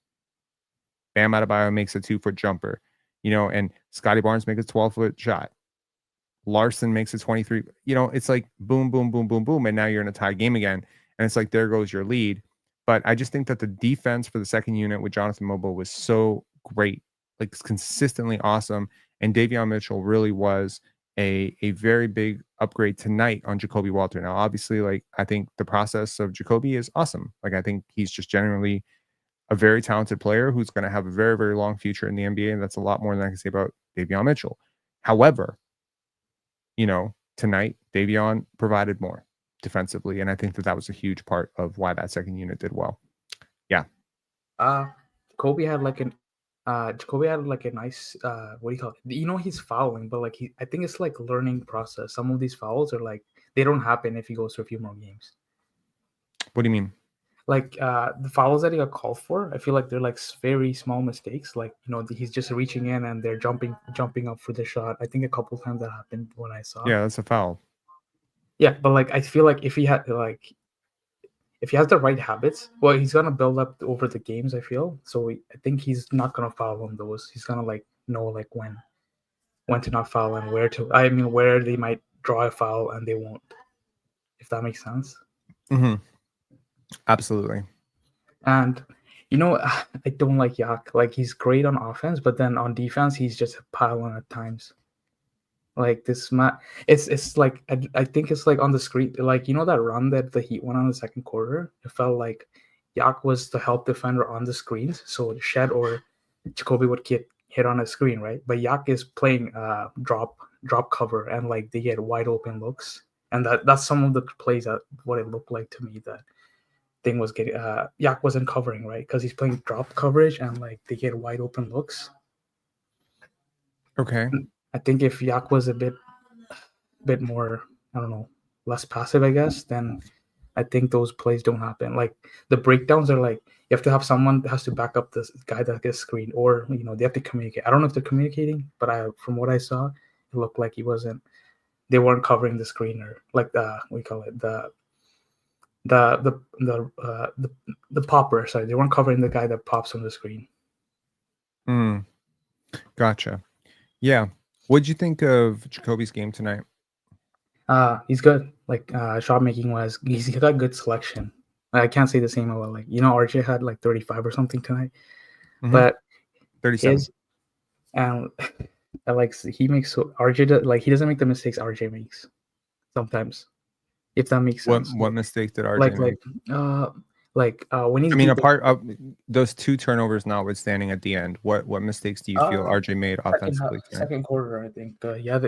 Bam Adebayo makes a 2-foot jumper, and Scottie Barnes makes a 12-foot shot. Larson makes a 23. It's like boom, boom, boom, boom, boom. And now you're in a tie game again. And it's like, there goes your lead. But I just think that the defense for the second unit with Jonathan Mogbo was so great, like consistently awesome. And Davion Mitchell really was a very big upgrade tonight on Jacoby Walter. Now, obviously, like I think the process of Jacoby is awesome. Like I think he's just generally a very talented player who's going to have a very, very long future in the NBA. And that's a lot more than I can say about Davion Mitchell. However, tonight, Davion provided more defensively. And I think that was a huge part of why that second unit did well. Yeah. Uh Kobe had like an Jacoby had like a nice what do you call it? He's fouling, but like I think it's like learning process. Some of these fouls are like they don't happen if he goes through a few more games. What do you mean? Like the fouls that he got called for, I feel like they're like very small mistakes. Like he's just reaching in and they're jumping up for the shot. I think a couple times that happened when I saw. Yeah, that's a foul. Yeah, but like I feel like if he has the right habits, well, he's gonna build up over the games. I feel so. I think he's not gonna foul on those. He's gonna like know like when to not foul and where to. I mean, where they might draw a foul and they won't. If that makes sense. Mm-hmm. Absolutely. And I don't like Yak. Like he's great on offense, but then on defense, he's just a pile on at times. Like this it's like I think it's like on the screen, like that run that the Heat went on the second quarter. It felt like Yak was the help defender on the screens, so Shed or Jacoby would get hit on a screen, right? But Yak is playing drop cover, and like they get wide open looks, and that's some of the plays that what it looked like to me that thing was getting Yak wasn't covering, right? Because he's playing drop coverage and like they get wide open looks. Okay. I think if Yak was a bit more, I don't know, less passive, I guess, then I think those plays don't happen. Like the breakdowns are like you have to have someone that has to back up this guy that gets screened, or they have to communicate. I don't know if they're communicating, but from what I saw, it looked like he wasn't. They weren't covering the screener, like the we call it the popper. Sorry, they weren't covering the guy that pops on the screen. Gotcha. Yeah. What'd you think of Jacoby's game tonight? He's good. Like shot making wise, he's got good selection. I can't say the same about like RJ had like 35 or something tonight, but 37. his and like he makes RJ like he doesn't make the mistakes RJ makes sometimes, if that makes sense. What mistake did RJ Like make? when he's I mean, apart of those 2 turnovers notwithstanding at the end, what mistakes do you feel RJ made offensively tonight? second quarter, I think.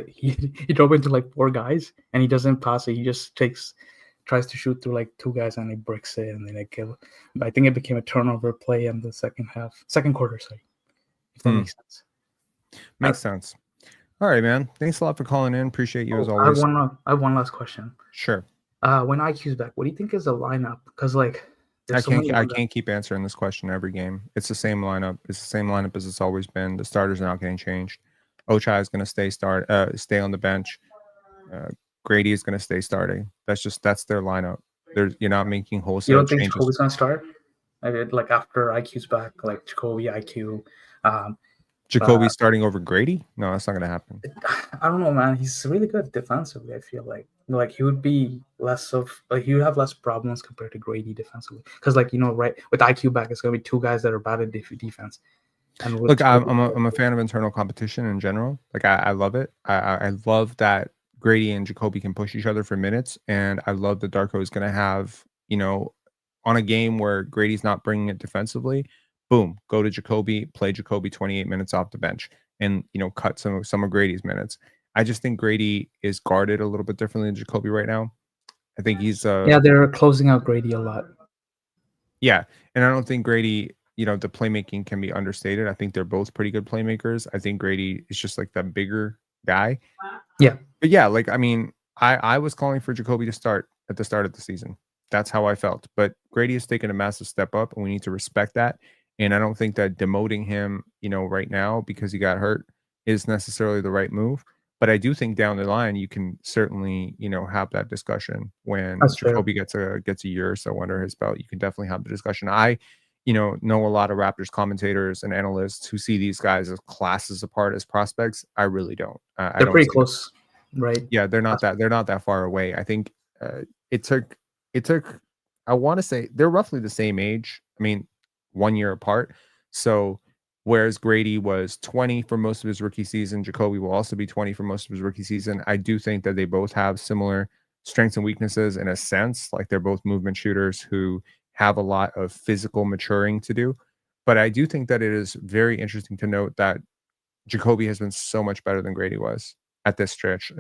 He drove into like 4 guys and he doesn't pass it. He just tries to shoot through like 2 guys and he bricks it and then they kill. But I think it became a turnover play in the second quarter. Sorry, if that makes sense. Makes sense. All right, man. Thanks a lot for calling in. Appreciate you as always. I have one last question. Sure. When IQ's back, what do you think is the lineup? Because like I can't keep answering this question every game. It's the same lineup. It's the same lineup as it's always been. The starters are not getting changed. Ochai is going to stay on the bench. Grady is going to stay starting. That's their lineup. You're not making You wholesale don't think changes. Jacoby's gonna start? Like after IQ's back, like Jacoby, IQ. Jacoby starting over Grady? No, that's not going to happen. I don't know, man. He's really good defensively. I feel like he would be less of like he would have less problems compared to Grady defensively. Because like right with IQ back, it's gonna be two guys that are bad at defense. And Look, I'm a fan of internal competition in general. Like I love it. I love that Grady and Jacoby can push each other for minutes, and I love that Darko is going to have on a game where Grady's not bringing it defensively. Boom, go to Jacoby, play Jacoby 28 minutes off the bench, and cut some of Grady's minutes. I just think Grady is guarded a little bit differently than Jacoby right now. I think he's they're closing out Grady a lot. Yeah, and I don't think Grady, the playmaking can be understated. I think they're both pretty good playmakers. I think Grady is just like that bigger guy. Yeah. But yeah, like I mean, I was calling for Jacoby to start at the start of the season. That's how I felt. But Grady has taken a massive step up, and we need to respect that. And I don't think that demoting him, right now because he got hurt is necessarily the right move. But I do think down the line you can certainly, have that discussion when That's Jacoby gets a year or so under his belt. You can definitely have the discussion. I, know a lot of Raptors commentators and analysts who see these guys as classes apart as prospects. I really don't. I They're don't pretty see close, right? Yeah, they're not that far away. I think it took I want to say they're roughly the same age. I mean, 1 year apart. So whereas Grady was 20 for most of his rookie season, Jacoby will also be 20 for most of his rookie season. I do think that they both have similar strengths and weaknesses in a sense. Like they're both movement shooters who have a lot of physical maturing to do. But I do think that it is very interesting to note that Jacoby has been so much better than Grady was at this stretch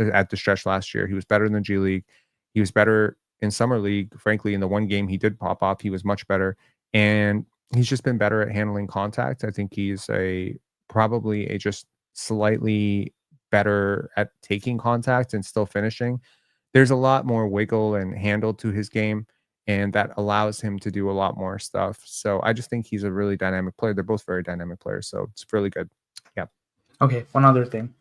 last year. He was better than G League. He was better in summer league. Frankly, in the one game he did pop off, he was much better, and he's just been better at handling contact. I think he's probably a just slightly better at taking contact and still finishing. There's a lot more wiggle and handle to his game, and that allows him to do a lot more stuff. So I just think he's a really dynamic player. They're both very dynamic players, so it's really good. Yeah. Okay, one other thing.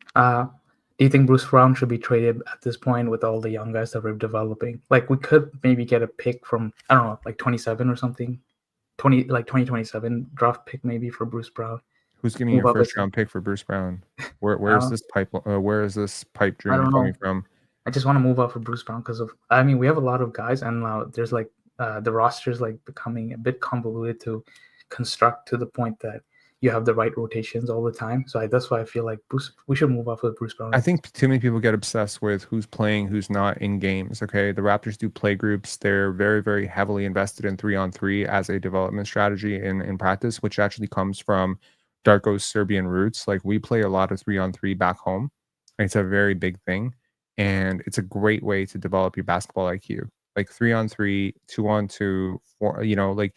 Do you think Bruce Brown should be traded at this point with all the young guys that we're developing? Like we could maybe get a pick from I don't know, like 27 or something, 2027 draft pick maybe for Bruce Brown. Who's giving you a first round pick for Bruce Brown? Where is this pipe I dream don't coming know. from? I just want to move up for Bruce Brown because we have a lot of guys, and there's like the roster's like becoming a bit convoluted to construct to the point that you have the right rotations all the time. So that's why I feel like we should move up with Bruce Brown. I think too many people get obsessed with who's playing, who's not in games. Okay, the Raptors do play groups. They're very, very heavily invested in 3-on-3 as a development strategy in practice, which actually comes from Darko's Serbian roots. Like we play a lot of 3-on-3 back home. It's a very big thing, and it's a great way to develop your basketball IQ. Like 3-on-3, 2-on-2, like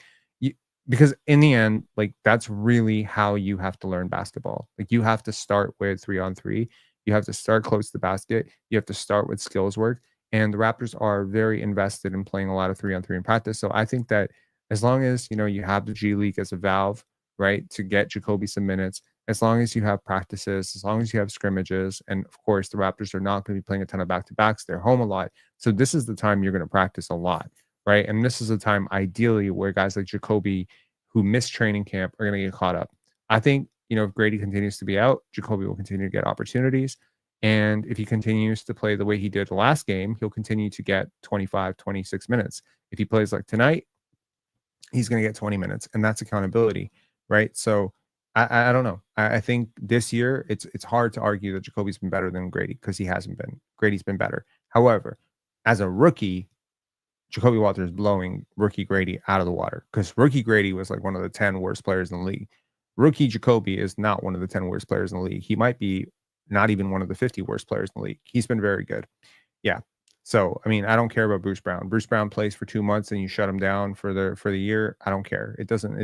because in the end, like that's really how you have to learn basketball. Like you have to start with 3-on-3. You have to start close to the basket. You have to start with skills work. And the Raptors are very invested in playing a lot of 3-on-3 in practice. So I think that as long as you have the G League as a valve, right, to get Jacoby some minutes, as long as you have practices, as long as you have scrimmages, and of course the Raptors are not going to be playing a ton of back-to-backs. They're home a lot. So this is the time you're going to practice a lot. Right. And this is a time ideally where guys like Jacoby who missed training camp are going to get caught up. I think, if Grady continues to be out, Jacoby will continue to get opportunities. And if he continues to play the way he did the last game, he'll continue to get 25, 26 minutes. If he plays like tonight, he's going to get 20 minutes, and that's accountability. Right. So I don't know. I think this year it's hard to argue that Jacoby's been better than Grady because he hasn't been. Grady's been better. However, as a rookie, Jacoby Walters blowing rookie Grady out of the water because rookie Grady was like one of the 10 worst players in the league. Rookie Jacoby is not one of the 10 worst players in the league. He might be not even one of the 50 worst players in the league. He's been very good. Yeah. So, I mean, I don't care about Bruce Brown. Bruce Brown plays for 2 months and you shut him down for the year. I don't care. It doesn't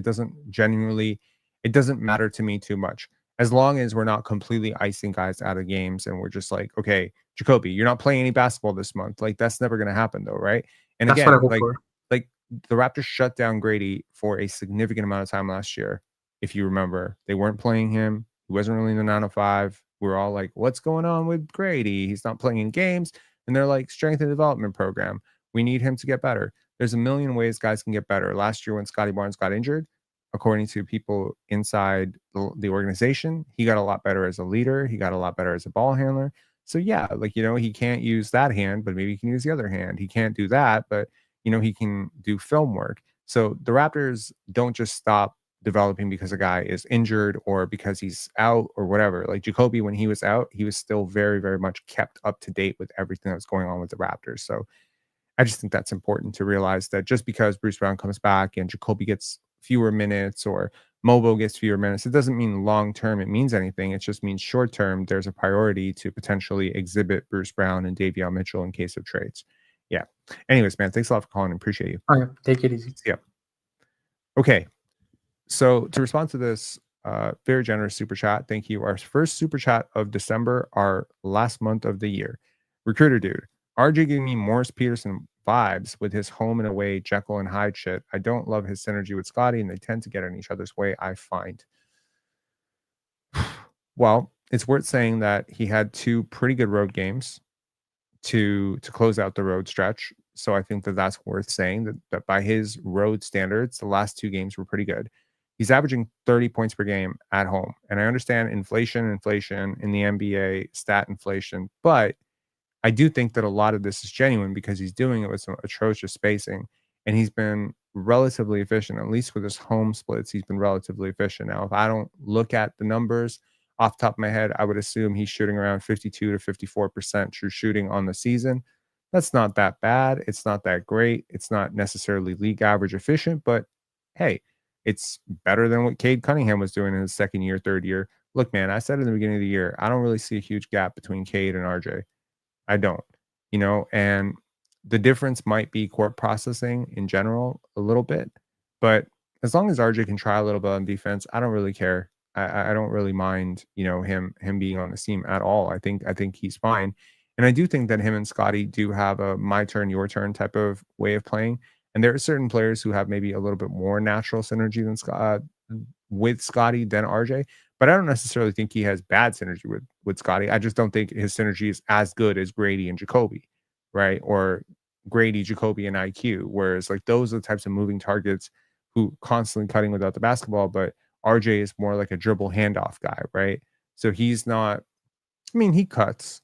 matter to me too much. As long as we're not completely icing guys out of games and we're just like, okay, Jacoby, you're not playing any basketball this month. Like that's never going to happen though, right? And That's again, what I hope for. like the Raptors shut down Grady for a significant amount of time last year. If you remember, they weren't playing him. He wasn't really in the 905. we're all like, what's going on with Grady? He's not playing in games. And they're like, strength and development program. We need him to get better. There's a million ways guys can get better. Last year when Scottie Barnes got injured, according to people inside the organization, he got a lot better as a leader. He got a lot better as a ball handler. So yeah, like, he can't use that hand, but maybe he can use the other hand. He can't do that, but he can do film work. So the Raptors don't just stop developing because a guy is injured or because he's out or whatever. Like Jacoby, when he was out, he was still very, very much kept up to date with everything that was going on with the Raptors. So I just think that's important to realize that just because Bruce Brown comes back and Jacoby gets fewer minutes or Mogbo gets fewer minutes, it doesn't mean long term it means anything. It just means short term there's a priority to potentially exhibit Bruce Brown and Davion Mitchell in case of trades. Yeah. Anyways, man, thanks a lot for calling. Appreciate you. Okay, take it easy. Yeah. Okay. So to respond to this very generous super chat, thank you. Our first super chat of December, our last month of the year. Recruiter dude, RJ giving me Morris Peterson vibes with his home and away Jekyll and Hyde shit. I don't love his synergy with Scottie, and they tend to get in each other's way, I find. Well, it's worth saying that he had 2 pretty good road games to close out the road stretch. So I think that that's worth saying that by his road standards, the last 2 games were pretty good. He's averaging 30 points per game at home. And I understand inflation in the NBA, stat inflation, but I do think that a lot of this is genuine because he's doing it with some atrocious spacing and he's been relatively efficient, at least with his home splits. He's been relatively efficient. Now, if I don't look at the numbers off the top of my head, I would assume he's shooting around 52 to 54% true shooting on the season. That's not that bad. It's not that great. It's not necessarily league average efficient, but hey, it's better than what Cade Cunningham was doing in his second year, third year. Look, man, I said in the beginning of the year, I don't really see a huge gap between Cade and RJ. I don't, and the difference might be court processing in general a little bit, but as long as RJ can try a little bit on defense, I don't really care. I don't really mind, him being on the team at all. I think he's fine. And I do think that him and Scottie do have a my turn, your turn type of way of playing. And there are certain players who have maybe a little bit more natural synergy than with Scottie than RJ. But I don't necessarily think he has bad synergy with Scottie. I just don't think his synergy is as good as Grady and Jacoby, right? Or Grady, Jacoby, and IQ. Whereas like those are the types of moving targets who constantly cutting without the basketball. But RJ is more like a dribble handoff guy, right? So he's not. I mean, he cuts.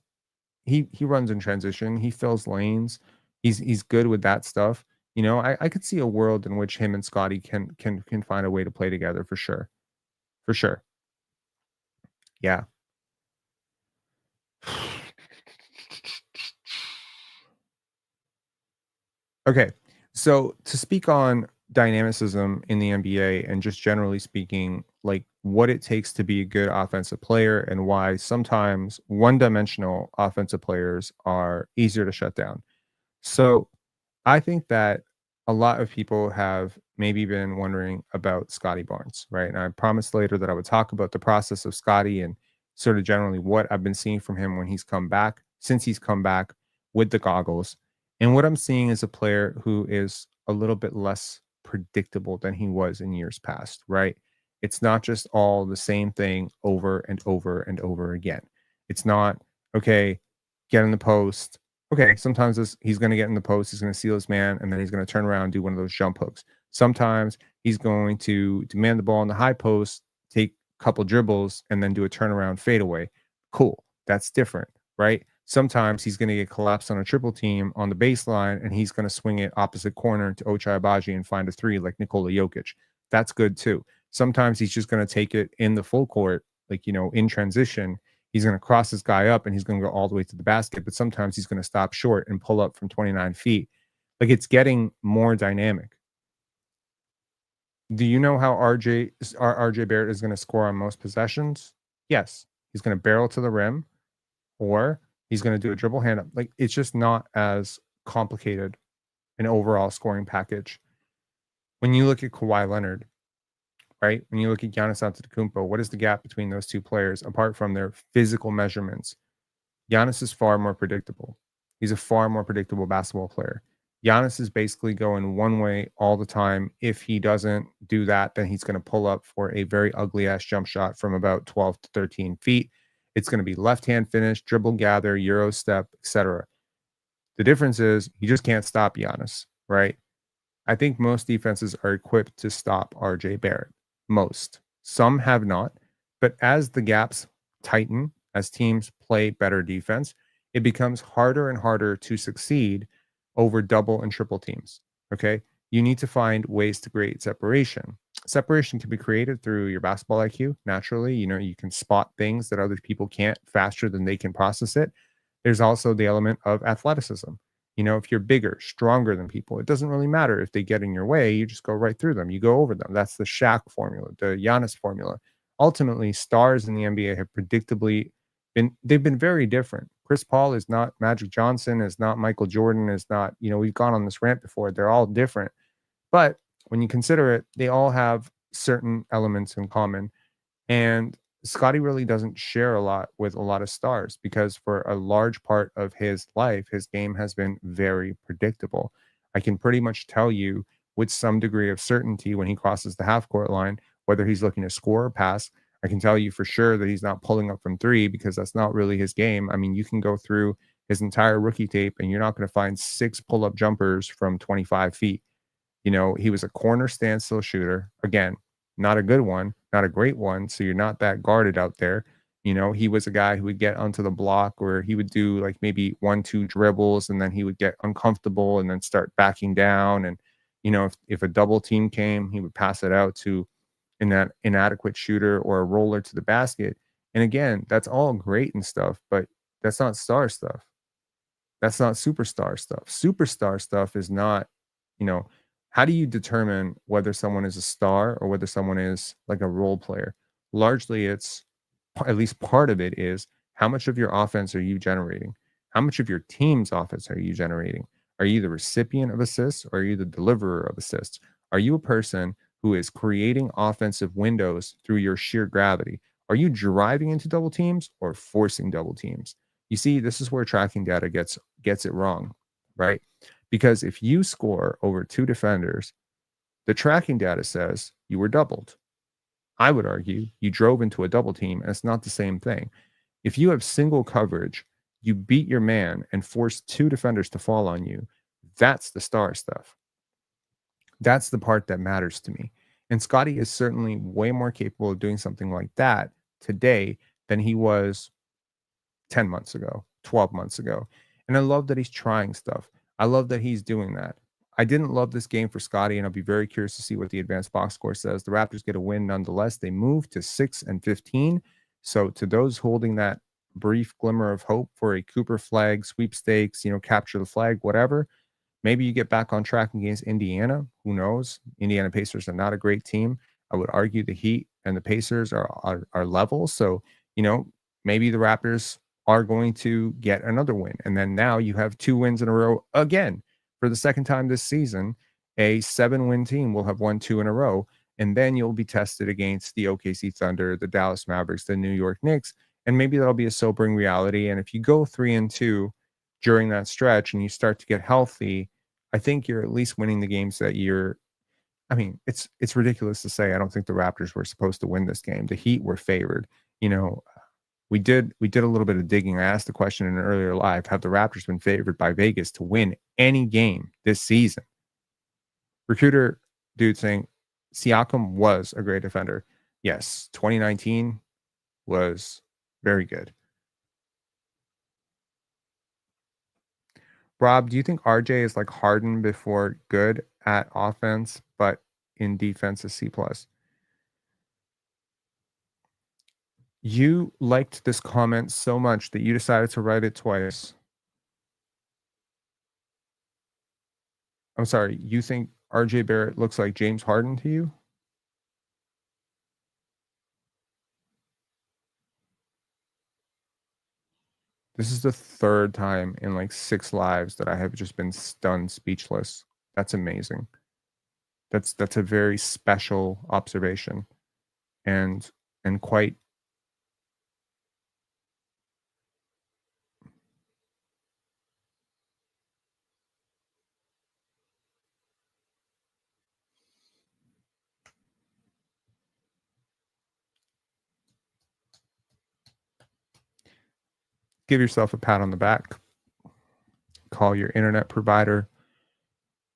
He runs in transition. He fills lanes. He's good with that stuff. I could see a world in which him and Scottie can find a way to play together for sure. For sure. Yeah. Okay. So to speak on dynamicism in the NBA and just generally speaking, like what it takes to be a good offensive player and why sometimes one-dimensional offensive players are easier to shut down. So I think that a lot of people have maybe been wondering about Scottie Barnes, right? And I promised later that I would talk about the process of Scottie and sort of generally what I've been seeing from him when he's come back, since he's come back with the goggles. And what I'm seeing is a player who is a little bit less predictable than he was in years past, right? It's not just all the same thing over and over and over again. It's not, okay, get in the post. Okay, sometimes he's going to get in the post, he's going to seal his man, and then he's going to turn around and do one of those jump hooks. Sometimes he's going to demand the ball in the high post, take a couple dribbles, and then do a turnaround fadeaway. Cool. That's different, right? Sometimes he's going to get collapsed on a triple team on the baseline, and he's going to swing it opposite corner to Ochai Agbaji and find a three like Nikola Jokic. That's good too. Sometimes he's just going to take it in the full court, like, in transition. He's going to cross this guy up and he's going to go all the way to the basket. But sometimes he's going to stop short and pull up from 29 feet. Like it's getting more dynamic. Do you know how RJ Barrett is going to score on most possessions? Yes. He's going to barrel to the rim or he's going to do a dribble hand up. Like it's just not as complicated an overall scoring package. When you look at Kawhi Leonard, right? When you look at Giannis Antetokounmpo, what is the gap between those two players apart from their physical measurements? Giannis is far more predictable. He's a far more predictable basketball player. Giannis is basically going one way all the time. If he doesn't do that, then he's going to pull up for a very ugly ass jump shot from about 12 to 13 feet. It's going to be left-hand finish, dribble gather, Euro step, etc. The difference is you just can't stop Giannis, right? I think most defenses are equipped to stop RJ Barrett. Most. Some have not. But as the gaps tighten, as teams play better defense, it becomes harder and harder to succeed over double and triple teams. Okay. You need to find ways to create separation. Separation can be created through your basketball IQ naturally. You can spot things that other people can't faster than they can process it. There's also the element of athleticism. If you're bigger, stronger than people, it doesn't really matter if they get in your way. You just go right through them. You go over them. That's the Shaq formula, the Giannis formula. Ultimately, stars in the NBA have predictably they've been very different. Chris Paul is not Magic Johnson, is not Michael Jordan, is not, we've gone on this rant before. They're all different. But when you consider it, they all have certain elements in common. And Scottie really doesn't share a lot with a lot of stars because for a large part of his life, his game has been very predictable. I can pretty much tell you with some degree of certainty when he crosses the half court line, whether he's looking to score or pass. I can tell you for sure that he's not pulling up from three because that's not really his game. I mean, you can go through his entire rookie tape and you're not going to find 6 pull up jumpers from 25 feet. He was a corner standstill shooter. Again, not a good one, not a great one. So you're not that guarded out there. He was a guy who would get onto the block where he would do like maybe 1-2 dribbles and then he would get uncomfortable and then start backing down. And, if a double team came, he would pass it out to an inadequate shooter or a roller to the basket. And again, that's all great and stuff, but that's not star stuff. That's not superstar stuff. Superstar stuff is not, you know, how do you determine whether someone is a star or whether someone is like a role player? Largely, it's at least part of it is how much of your offense are you generating? How much of your team's offense are you generating? Are you the recipient of assists or are you the deliverer of assists? Are you a person who is creating offensive windows through your sheer gravity? Are you driving into double teams or forcing double teams? You see, this is where tracking data gets it wrong, right? Because if you score over 2 defenders, the tracking data says you were doubled. I would argue you drove into a double team, and it's not the same thing. If you have single coverage, you beat your man and force 2 defenders to fall on you. That's the star stuff. That's the part that matters to me. And Scottie is certainly way more capable of doing something like that today than he was 10 months ago, 12 months ago. And I love that he's trying stuff. I love that he's doing that. I didn't love this game for Scottie, and I'll be very curious to see what the advanced box score says. The Raptors get a win nonetheless. They move to 6-15. So to those holding that brief glimmer of hope for a Cooper flag sweepstakes, capture the flag, whatever, maybe you get back on track against Indiana. Who knows? Indiana Pacers are not a great team. I would argue the Heat and the Pacers are level. So, maybe the Raptors are going to get another win. And then now you have 2 wins in a row again. For the second time this season, a 7-win team will have won 2 in a row. And then you'll be tested against the OKC Thunder, the Dallas Mavericks, the New York Knicks. And maybe that'll be a sobering reality. And if you go 3-2 during that stretch and you start to get healthy, I think you're at least winning the games that it's ridiculous to say I don't think the Raptors were supposed to win this game. The Heat were favored. We did a little bit of digging. I asked the question in an earlier live, have the Raptors been favored by Vegas to win any game this season? Recruiter dude saying Siakam was a great defender. Yes, 2019 was very good. Rob, do you think RJ is like Harden before good at offense, but in defense is C+? You liked this comment so much that you decided to write it twice. I'm sorry, you think RJ Barrett looks like James Harden to you? This is the 3rd time in like 6 lives that I have just been stunned speechless. That's amazing. That's a very special observation and quite. give yourself a pat on the back. Call your internet provider.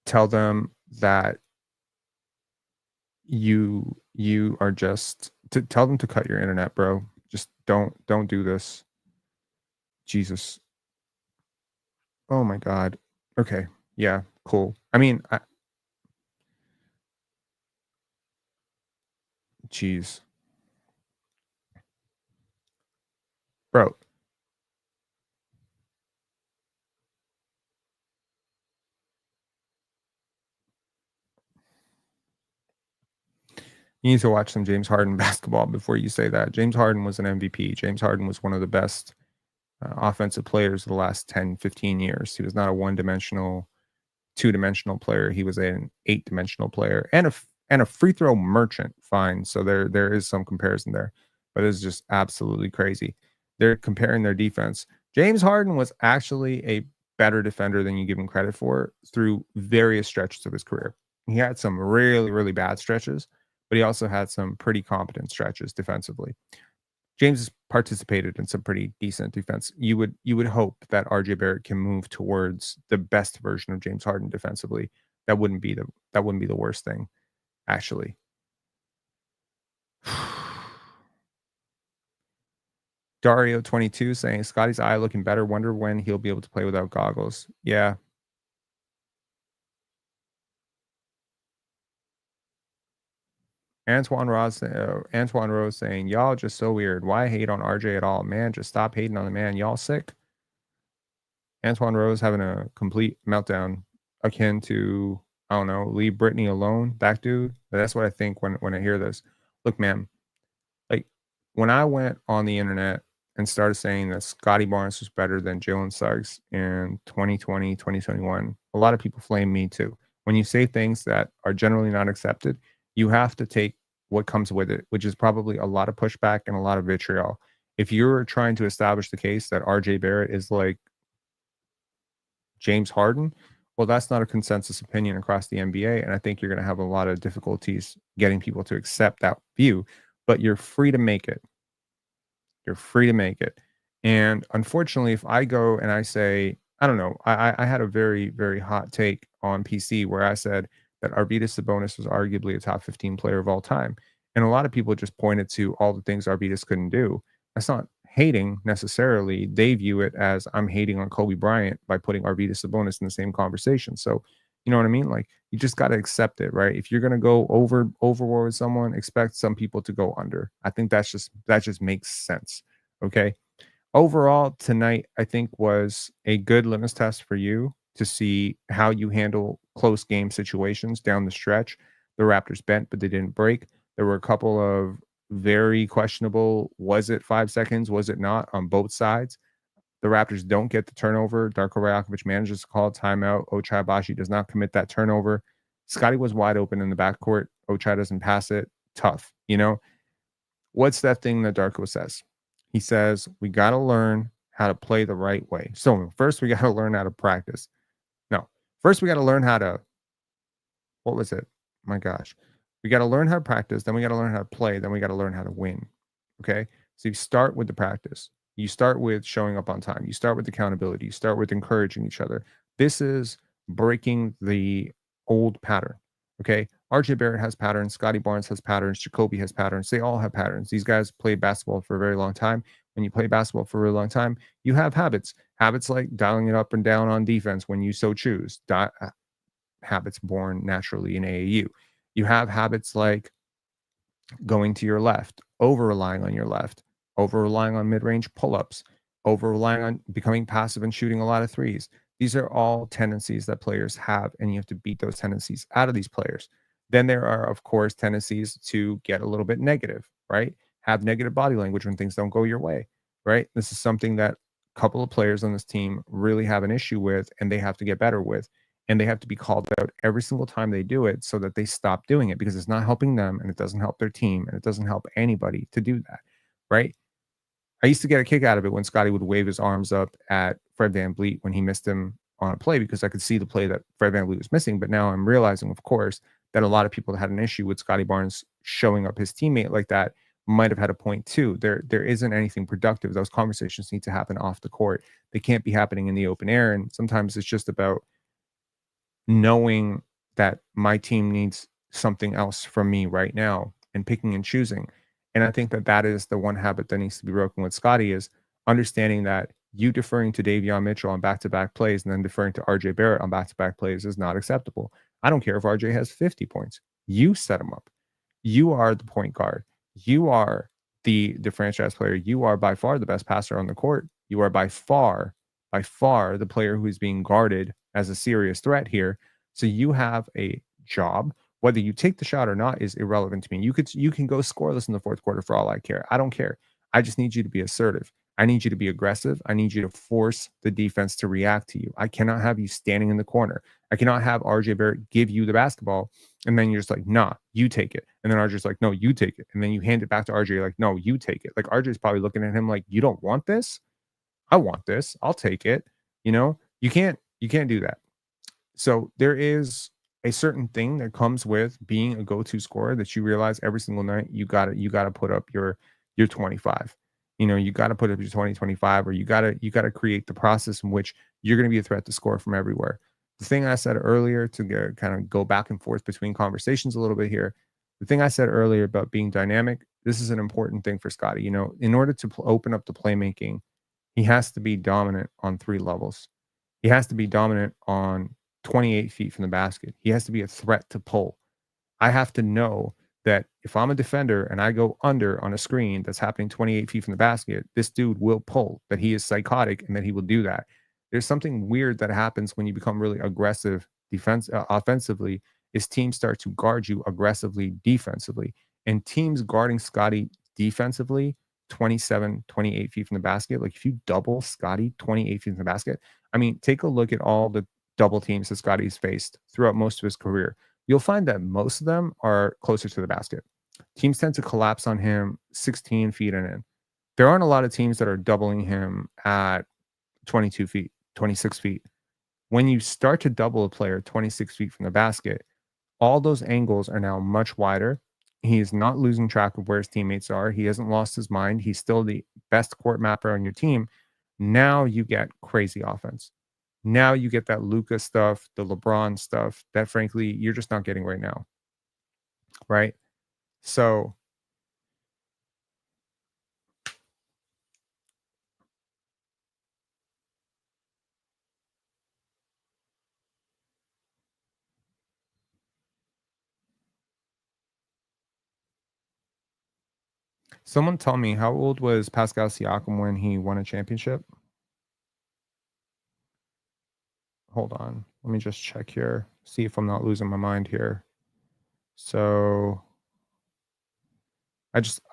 Tell them that you are just to tell them to cut your internet, bro. Just don't do this. Jesus. Oh my God. Okay. Yeah. Cool. I mean, jeez, bro. You need to watch some James Harden basketball before you say that. James Harden was an MVP. James Harden was one of the best offensive players of the last 10, 15 years. He was not a one-dimensional, two-dimensional player. He was an eight-dimensional player and a free throw merchant. Fine. So there is some comparison there, but it's just absolutely crazy. They're comparing their defense. James Harden was actually a better defender than you give him credit for through various stretches of his career. He had some really, really bad stretches, but he also had some pretty competent stretches defensively. James has participated in some pretty decent defense. You would hope that RJ Barrett can move towards the best version of James Harden defensively. That wouldn't be the worst thing, actually. Dario 22 saying Scottie's eye looking better. Wonder when he'll be able to play without goggles. Yeah. Antoine Rose saying, y'all just so weird. Why hate on RJ at all? Man, just stop hating on the man. Y'all sick? Antoine Rose having a complete meltdown akin to, I don't know, leave Brittany alone. That dude. That's what I think when I hear this. Look, man, like when I went on the internet and started saying that Scottie Barnes was better than Jalen Suggs in 2020, 2021, a lot of people flame me too. When you say things that are generally not accepted, you have to take what comes with it, which is probably a lot of pushback and a lot of vitriol. If you're trying to establish the case that RJ Barrett is like James Harden, well, that's not a consensus opinion across the NBA. And I think you're going to have a lot of difficulties getting people to accept that view, but you're free to make it. You're free to make it. And unfortunately, if I go and I say, I don't know, I had a very, very hot take on PC where I said that Arvydas Sabonis was arguably a top 15 player of all time. And a lot of people just pointed to all the things Arvydas couldn't do. That's not hating necessarily. They view it as I'm hating on Kobe Bryant by putting Arvydas Sabonis in the same conversation. So, you know what I mean? Like, you just got to accept it, right? If you're going to go overboard with someone, expect some people to go under. I think that just makes sense. Okay. Overall, tonight, I think was a good litmus test for you to see how you handle close game situations down the stretch. The Raptors bent, but they didn't break. There were a couple of very questionable, was it 5 seconds? Was it not on both sides? The Raptors don't get the turnover. Darko Rajakovic manages to call a timeout. Ochai Agbaji does not commit that turnover. Scottie was wide open in the backcourt. Ochai doesn't pass it. Tough. You know, what's that thing that Darko says? He says, we got to learn how to play the right way. So first we got to learn how to practice. No, first we got to learn how to, what was it? My gosh. We got to learn how to practice. Then we got to learn how to play. Then we got to learn how to win. Okay. So you start with the practice. You start with showing up on time. You start with accountability. You start with encouraging each other. This is breaking the old pattern. Okay. RJ Barrett has patterns. Scottie Barnes has patterns. Jacoby has patterns. They all have patterns. These guys played basketball for a very long time. When you play basketball for a really long time, you have habits. Habits like dialing it up and down on defense when you so choose. Habits born naturally in AAU. You have habits like going to your left, over relying on your left, over relying on mid-range pull-ups, over relying on becoming passive and shooting a lot of threes. These are all tendencies that players have, and you have to beat those tendencies out of these players. Then there are, of course, tendencies to get a little bit negative, right? Have negative body language when things don't go your way, right? This is something that a couple of players on this team really have an issue with, and they have to get better with. And they have to be called out every single time they do it so that they stop doing it, because it's not helping them and it doesn't help their team and it doesn't help anybody to do that, right? I used to get a kick out of it when Scottie would wave his arms up at Fred VanVleet when he missed him on a play, because I could see the play that Fred VanVleet was missing. But now I'm realizing, of course, that a lot of people had an issue with Scottie Barnes showing up his teammate like that might have had a point too. There isn't anything productive. Those conversations need to happen off the court. They can't be happening in the open air. And sometimes it's just about knowing that my team needs something else from me right now and picking and choosing. And I think that that is the one habit that needs to be broken with Scottie is understanding that you deferring to Davion Mitchell on back-to-back plays and then deferring to RJ Barrett on back-to-back plays is not acceptable. I don't care if RJ has 50 points. You set him up. You are the point guard. You are the franchise player. You are by far the best passer on the court. You are by far the player who is being guarded as a serious threat here. So you have a job. Whether you take the shot or not is irrelevant to me. You can go scoreless in the fourth quarter for all I care. I don't care. I just need you to be assertive. I need you to be aggressive. I need you to force the defense to react to you. I cannot have you standing in the corner. I cannot have RJ Barrett give you the basketball and then you're just like, nah, you take it. And then RJ's like, no, you take it. And then you hand it back to RJ, like, no, you take it. Like RJ's probably looking at him like, you don't want this? I want this. I'll take it. You can't do that. So there is a certain thing that comes with being a go-to scorer that you realize every single night you gotta put up your 25. You gotta put up your 2025, or you gotta create the process in which you're gonna be a threat to score from everywhere. The thing I said earlier to kind of go back and forth between conversations a little bit here, the thing I said earlier about being dynamic, this is an important thing for Scottie. In order to open up the playmaking, he has to be dominant on 3 levels. He has to be dominant on 28 feet from the basket. He has to be a threat to pull. I have to know that if I'm a defender and I go under on a screen that's happening 28 feet from the basket, this dude will pull, that he is psychotic and that he will do that. There's something weird that happens when you become really aggressive offensively is teams start to guard you aggressively defensively. And teams guarding Scottie defensively 27, 28 feet from the basket, like if you double Scottie 28 feet from the basket, I mean, take a look at all the double teams that Scottie's faced throughout most of his career. You'll find that most of them are closer to the basket. Teams tend to collapse on him 16 feet and in. There aren't a lot of teams that are doubling him at 22 feet, 26 feet. When you start to double a player 26 feet from the basket, all those angles are now much wider. He is not losing track of where his teammates are. He hasn't lost his mind. He's still the best court mapper on your team. Now you get crazy offense. Now you get that Luka stuff, the LeBron stuff that frankly you're just not getting right now. Right? So someone tell me, how old was Pascal Siakam when he won a championship? Hold on. Let me just check here. See if I'm not losing my mind here. So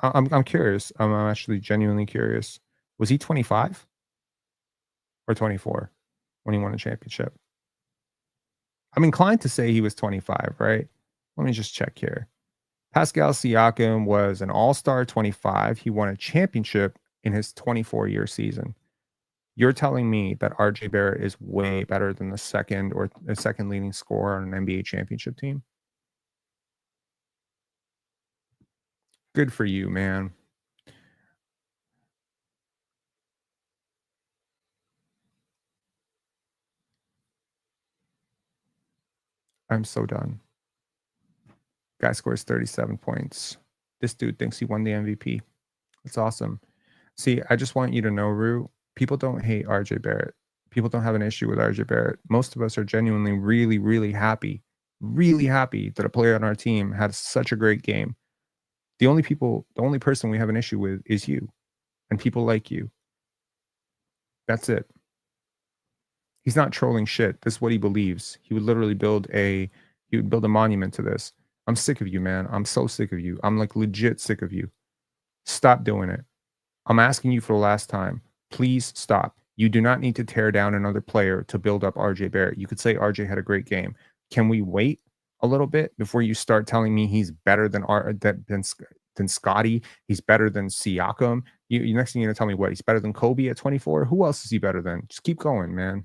I'm curious. I'm actually genuinely curious. Was he 25 or 24 when he won a championship? I'm inclined to say he was 25, right? Let me just check here. Pascal Siakam was an all-star 25. He won a championship in his 24-year season. You're telling me that RJ Barrett is way better than the second leading scorer on an NBA championship team? Good for you, man. I'm so done. Guy scores 37 points. This dude thinks he won the MVP. That's awesome. See, I just want you to know, Rue, people don't hate RJ Barrett. People don't have an issue with RJ Barrett. Most of us are genuinely really, really happy that a player on our team had such a great game. The only person we have an issue with is you and people like you. That's it. He's not trolling shit. This is what he believes. He would literally build a monument to this. I'm sick of you, man. I'm so sick of you. I'm like legit sick of you. Stop doing it. I'm asking you for the last time. Please stop. You do not need to tear down another player to build up RJ Barrett. You could say RJ had a great game. Can we wait a little bit before you start telling me he's better than Scottie? He's better than Siakam. You next thing you're gonna tell me what? He's better than Kobe at 24. Who else is he better than? Just keep going, man.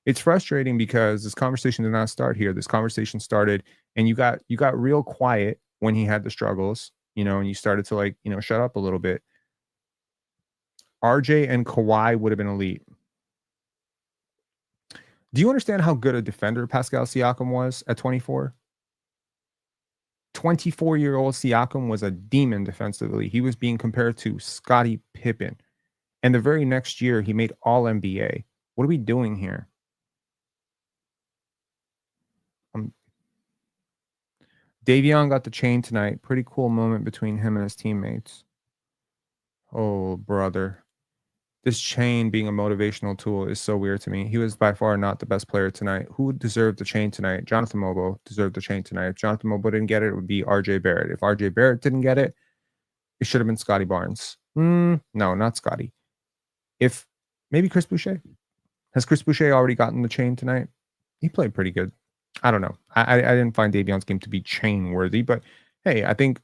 It's frustrating because this conversation did not start here. This conversation started, and you got real quiet when he had the struggles. and you started to like, shut up a little bit. RJ and Kawhi would have been elite. Do you understand how good a defender Pascal Siakam was at 24? 24-year-old Siakam was a demon defensively. He was being compared to Scottie Pippen. And the very next year, he made All NBA. What are we doing here? Davion got the chain tonight. Pretty cool moment between him and his teammates. Oh, brother. This chain being a motivational tool is so weird to me. He was by far not the best player tonight. Who deserved the chain tonight? Jonathan Mogbo deserved the chain tonight. If Jonathan Mogbo didn't get it, it would be RJ Barrett. If RJ Barrett didn't get it, it should have been Scottie Barnes. No, not Scottie. If maybe Chris Boucher. Has Chris Boucher already gotten the chain tonight? He played pretty good. I don't know. I didn't find Davion's game to be chain worthy, but hey, I think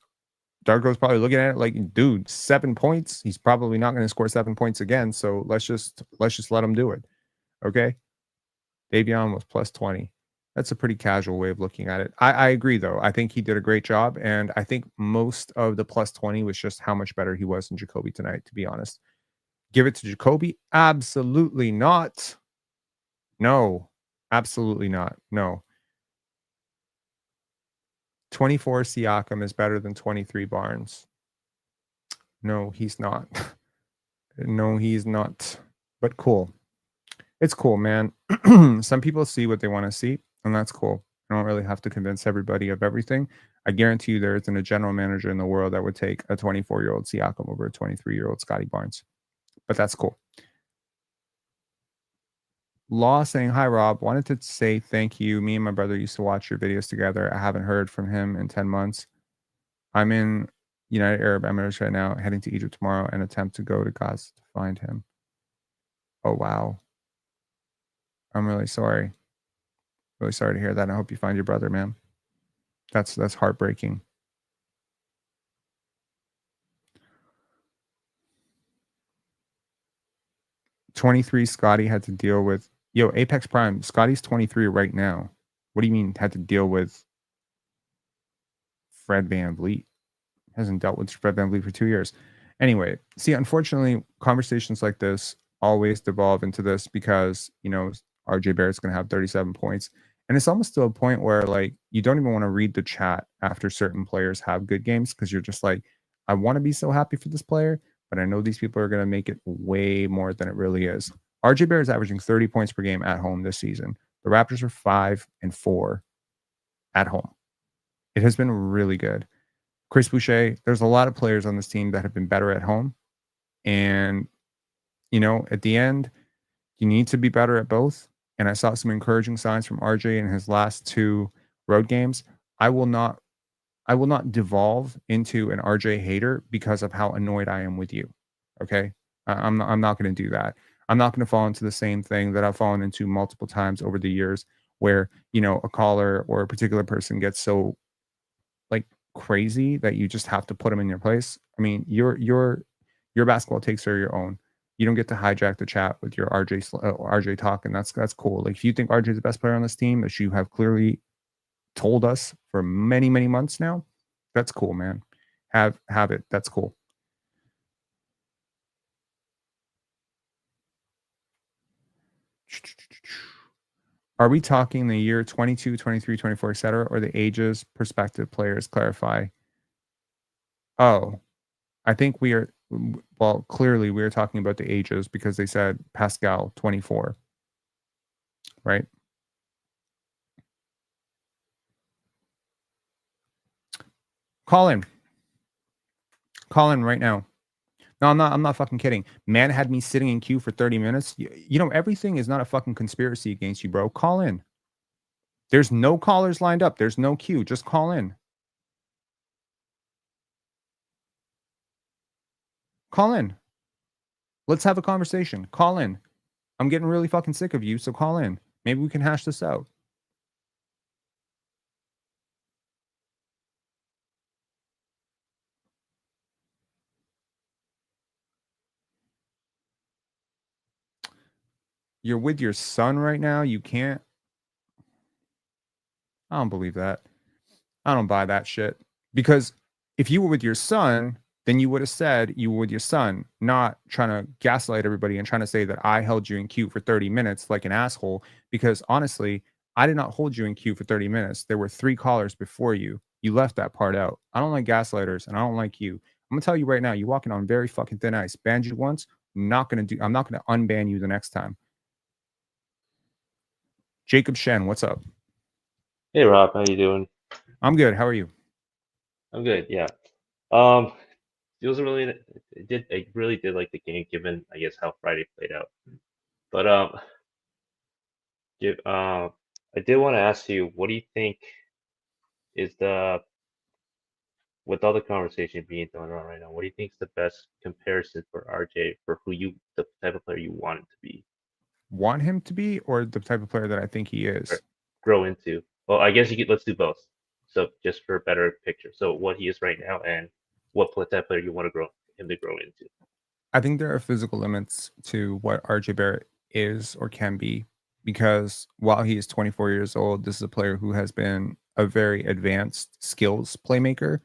Darko's probably looking at it like, dude, 7 points. He's probably not going to score 7 points again. So let's just let him do it. Okay. Davion was plus 20. That's a pretty casual way of looking at it. I agree though. I think he did a great job. And I think most of the plus 20 was just how much better he was than Jacoby tonight, to be honest. Give it to Jacoby? Absolutely not. No, absolutely not. No. 24 Siakam is better than 23 Barnes. No, he's not. No, he's not. But cool. It's cool, man. Some people see what they want to see, and that's cool. I don't really have to convince everybody of everything. I guarantee you there isn't a general manager in the world that would take a 24-year-old Siakam over a 23-year-old Scottie Barnes. But that's cool. Law saying, hi, Rob. Wanted to say thank you. Me and my brother used to watch your videos together. I haven't heard from him in 10 months. I'm in United Arab Emirates right now, heading to Egypt tomorrow and attempt to go to Gaza to find him. Oh, wow. I'm really sorry. Really sorry to hear that. I hope you find your brother, man. That's heartbreaking. '23 Scottie had to deal with Apex Prime. Scottie's 23 right now. What do you mean had to deal with Fred VanVleet? Hasn't dealt with Fred VanVleet for 2 years. Anyway, see, unfortunately, conversations like this always devolve into this because, RJ Barrett's going to have 37 points. And it's almost to a point where, like, you don't even want to read the chat after certain players have good games because you're just like, I want to be so happy for this player, but I know these people are going to make it way more than it really is. RJ Barrett is averaging 30 points per game at home this season. The Raptors are 5-4 at home. It has been really good. Chris Boucher, there's a lot of players on this team that have been better at home. And, at the end, you need to be better at both. And I saw some encouraging signs from RJ in his last 2 road games. I will not devolve into an RJ hater because of how annoyed I am with you. Okay? I'm not going to do that. I'm not going to fall into the same thing that I've fallen into multiple times over the years where, a caller or a particular person gets so like crazy that you just have to put them in your place. I mean, your basketball takes are your own. You don't get to hijack the chat with your RJ talk, and that's cool. Like if you think RJ is the best player on this team, as you have clearly told us for many months now, that's cool, man. Have it. That's cool. Are we talking the year 22, 23, 24, etc., or the ages, perspective, players? Clarify. Oh, I think we are. Well, clearly we are talking about the ages because they said Pascal 24, right? Call in right now. No, I'm not fucking kidding. Man had me sitting in queue for 30 minutes. Everything is not a fucking conspiracy against you, bro. Call in. There's no callers lined up. There's no queue. Just call in. Call in. Let's have a conversation. Call in. I'm getting really fucking sick of you, so call in. Maybe we can hash this out. You're with your son right now. You can't. I don't believe that. I don't buy that shit because If you were with your son, then you would have said you were with your son, not trying to gaslight everybody and trying to say that I held you in queue for 30 minutes like an asshole. Because honestly, I did not hold you in queue for 30 minutes. There were 3 callers before you. You left that part out. I don't like gaslighters and I don't like you. I'm gonna tell you right now, you're walking on very fucking thin ice. Banned you once, I'm not gonna unban you the next time. Jacob Shen, what's up? Hey Rob, how you doing? I'm good. How are you? I'm good, yeah. Um, it was really, I really did like the game given, I guess, how Friday played out. But give, I did want to ask you, what do you think is with all the conversation being going on right now, what do you think is the best comparison for RJ for the type of player you want him to be, Want him to be, or the type of player that I think he or is? grow into? Well, I guess let's do both. So just for a better picture. So what he is right now and type of player you want to grow him to grow into. I think there are physical limits to what RJ Barrett is or can be, because while he is 24 years old, this is a player who has been a very advanced skills playmaker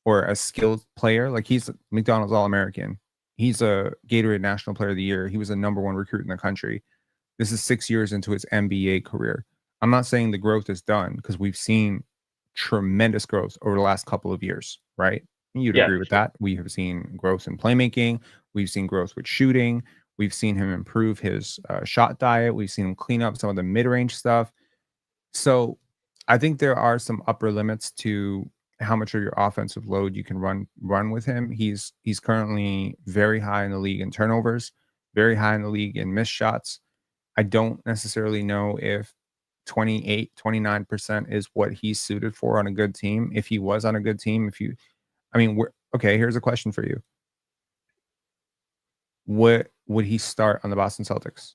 or a skilled player. Like, he's a McDonald's All American. He's a Gatorade National Player of the Year. He was a #1 recruit in the country. This is 6 years into his NBA career. I'm not saying the growth is done, because we've seen tremendous growth over the last couple of years, right? You'd Yeah, agree for with sure. that. We have seen growth in playmaking. We've seen growth with shooting. We've seen him improve his shot diet. We've seen him clean up some of the mid range stuff. So I think there are some upper limits to how much of your offensive load you can run with him. He's currently very high in the league in turnovers, very high in the league in missed shots. I don't necessarily know if 28, 29% is what he's suited for on a good team. If he was on a good team, I mean, okay, here's a question for you. What would he start on the Boston Celtics?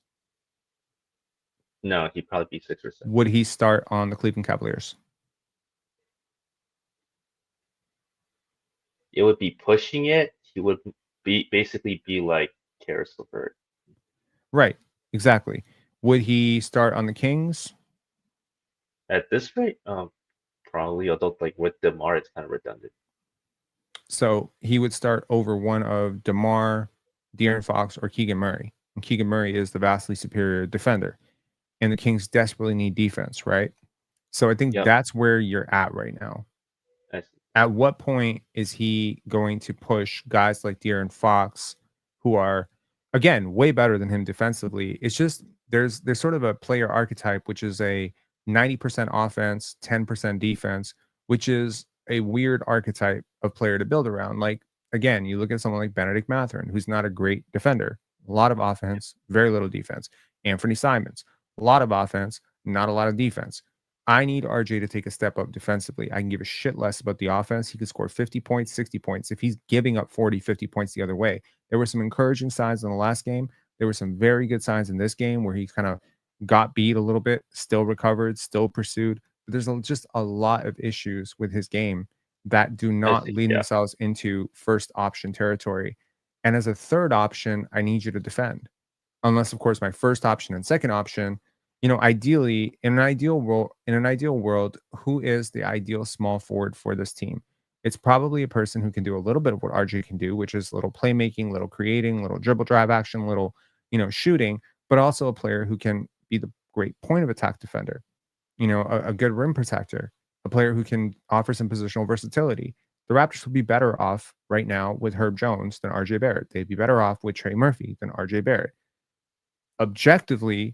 No, he'd probably be 6 or 7. Would he start on the Cleveland Cavaliers? It would be pushing it. He would basically be like Karis LeVert. Right, exactly. Would he start on the Kings? At this rate, probably. Although like with DeMar, it's kind of redundant. So he would start over one of DeMar, De'Aaron Fox, or Keegan Murray. And Keegan Murray is the vastly superior defender. And the Kings desperately need defense, right? So I think Yep, that's where you're at right now. I see. At what point is he going to push guys like De'Aaron Fox, who are, again, way better than him defensively? It's just there's sort of a player archetype, which is a 90% offense, 10% defense, which is a weird archetype of player to build around. Like, again, you look at someone like Benedict Mathurin, who's not a great defender, a lot of offense, very little defense. Anthony Simons, a lot of offense, not a lot of defense. I need RJ to take a step up defensively. I can give a shit less about the offense. He could score 50 points, 60 points if he's giving up 40, 50 points the other way. There were some encouraging signs in the last game. There were some very good signs in this game where he kind of got beat a little bit, still recovered, still pursued. But there's just a lot of issues with his game that do I not see. lead Yeah, themselves into first option territory. And as a third option, I need you to defend. Unless, of course, my first option and second option, ideally, in an ideal world, who is the ideal small forward for this team? It's probably a person who can do a little bit of what RJ can do, which is little playmaking, little creating, little dribble drive action, little, shooting, but also a player who can be the great point of attack defender, a good rim protector, a player who can offer some positional versatility. The Raptors would be better off right now with Herb Jones than RJ Barrett. They'd be better off with Trey Murphy than RJ Barrett. Objectively,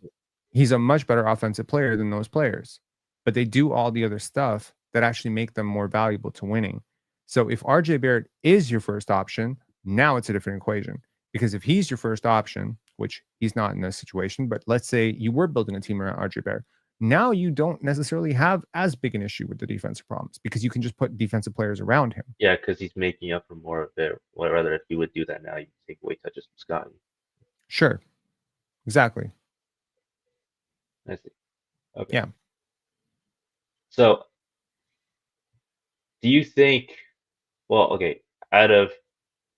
he's a much better offensive player than those players, but they do all the other stuff that actually make them more valuable to winning. So if RJ Barrett is your first option, now it's a different equation, because if he's your first option, which he's not in this situation, but let's say you were building a team around RJ Barrett, now you don't necessarily have as big an issue with the defensive problems because you can just put defensive players around him. yeah, because he's making up for more of it. Or rather, if he would do that now, you take away touches from Scottie. Sure, exactly. I see. Okay. Yeah. So, do you think? Well, okay. Out of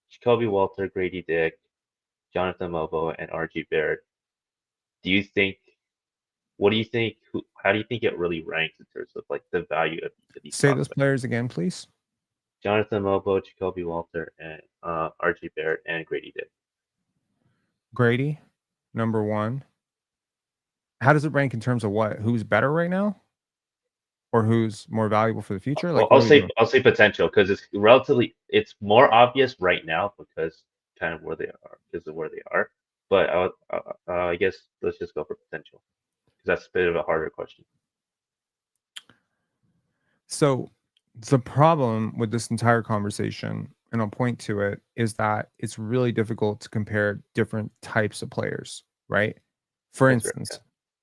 Jacoby Walter, Grady Dick, Jonathan Mogbo, and RG Barrett, do you think? What do you think? How do you think it really ranks in terms of like the value of each of these Say those prospects? players again, please. Jonathan Mogbo, Jacoby Walter, and RJ Barrett, and Grady Dick. Grady, number 1. How does it rank in terms of what? Who's better right now? Or who's more valuable for the future? Well, Like, what are we doing? I'll say potential because it's more obvious right now because kind of where they are because of where they are. But I guess let's just go for potential because that's a bit of a harder question. So the problem with this entire conversation, and I'll point to it, is that it's really difficult to compare different types of players, right? For That's right. instance,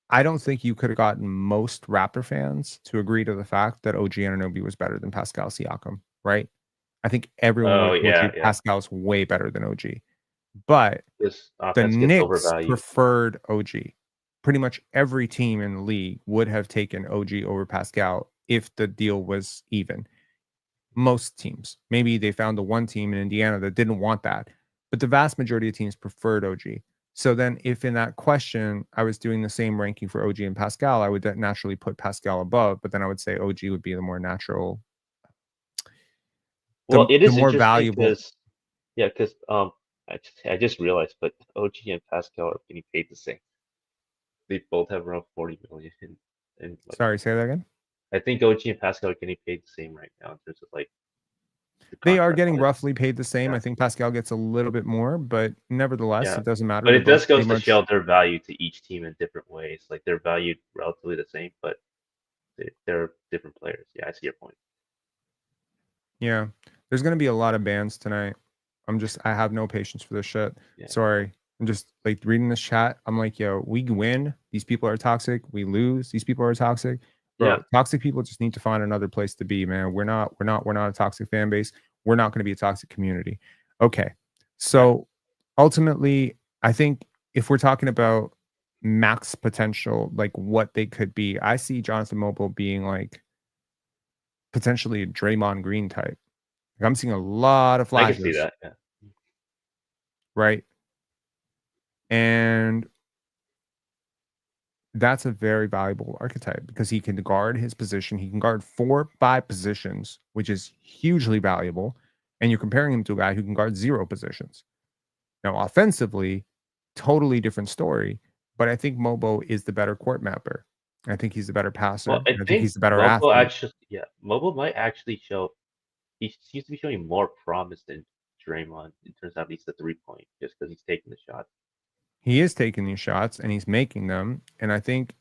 I don't think you could have gotten most Raptor fans to agree to the fact that OG Anunoby was better than Pascal Siakam, right? I think everyone would Oh have told yeah, you yeah. Pascal's way better than OG. But This the offense gets Knicks overvalued. preferred OG. Pretty much every team in the league would have taken OG over Pascal if the deal was even. Most teams. Maybe they found the one team in Indiana that didn't want that, but the vast majority of teams preferred OG. So then, if in that question I was doing the same ranking for OG and Pascal, I would naturally put Pascal above, but then I would say OG would be the more natural, Well, it the is more interesting valuable. because I just realized, but OG and Pascal are getting paid the same. They both have around 40 million. And like, Sorry, say that again. I think OG and Pascal are getting paid the same right now in terms of like the They are contract getting value. roughly paid the same. Yeah. I think Pascal gets a little bit more, but nevertheless, Yeah. it doesn't matter. But They're it does both pretty goes to much. show their value to each team in different ways. Like they're valued relatively the same, but they're different players. Yeah, I see your point. Yeah, there's gonna be a lot of bans tonight. I have no patience for this shit. Yeah. Sorry. I'm just like reading this chat. I'm like, yo, we win. These people are toxic. We lose. These people are toxic. Bro, Yeah. toxic people just need to find another place to be, man. We're not a toxic fan base. We're not going to be a toxic community. Okay. So ultimately, I think if we're talking about max potential, like what they could be, I see Jonathan Mobile being like potentially a Draymond Green type. Like, I'm seeing a lot of I can see flashes, that. Yeah. right? And that's a very valuable archetype because he can guard his position. He can guard 4-5 positions, which is hugely valuable. And you're comparing him to a guy who can guard 0 positions. Now, offensively, totally different story. But I think Mobo is the better court mapper. I think he's the better passer. Well, I I think think he's the better Mogul athlete. Mogul might actually show. He seems to be showing more promise than Draymond in terms of at least the 3-point, just because he's taking the shot. He is taking these shots and he's making them. And I think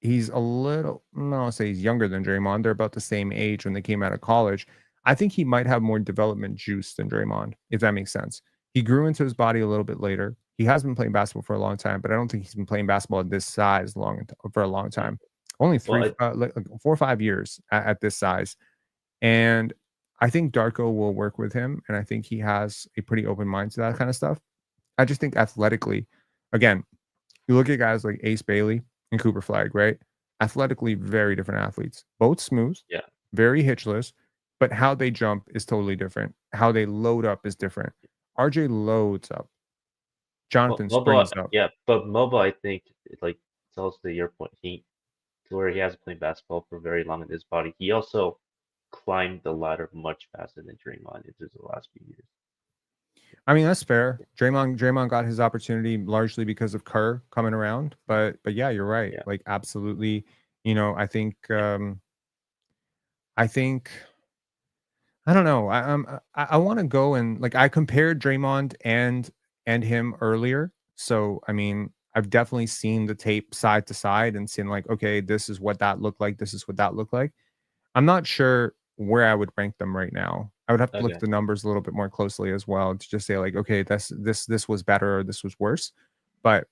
he's a little, no, I'll say he's younger than Draymond. They're about the same age when they came out of college. I think he might have more development juice than Draymond, if that makes sense. He grew into his body a little bit later. He has been playing basketball for a long time, but I don't think he's been playing basketball at this size for a long time. Only Well, 4 or 5 years at this size. And I think Darko will work with him. And I think he has a pretty open mind to that kind of stuff. I just think athletically, again, you look at guys like Ace Bailey and Cooper Flag, right? Athletically, very different athletes. Both smooth, yeah. very hitchless, but how they jump is totally different. How they load up is different. RJ loads up. Well, Jonathan Mobile, springs up. yeah, but Mobile, I think, like, it's also to your point, to where he hasn't played basketball for very long in his body. He also climbed the ladder much faster than Draymond in the last few years. I mean, that's fair. Draymond got his opportunity largely because of Kerr coming around, but yeah, you're right. Yeah. Like absolutely, I think I don't know. I want to go and like I compared Draymond and him earlier. So I mean, I've definitely seen the tape side to side and seen like, okay, this is what that looked like. This is what that looked like. I'm not sure where I would rank them right now. I would have to look Okay. at the numbers a little bit more closely as well to just say like, okay, this was better or this was worse. But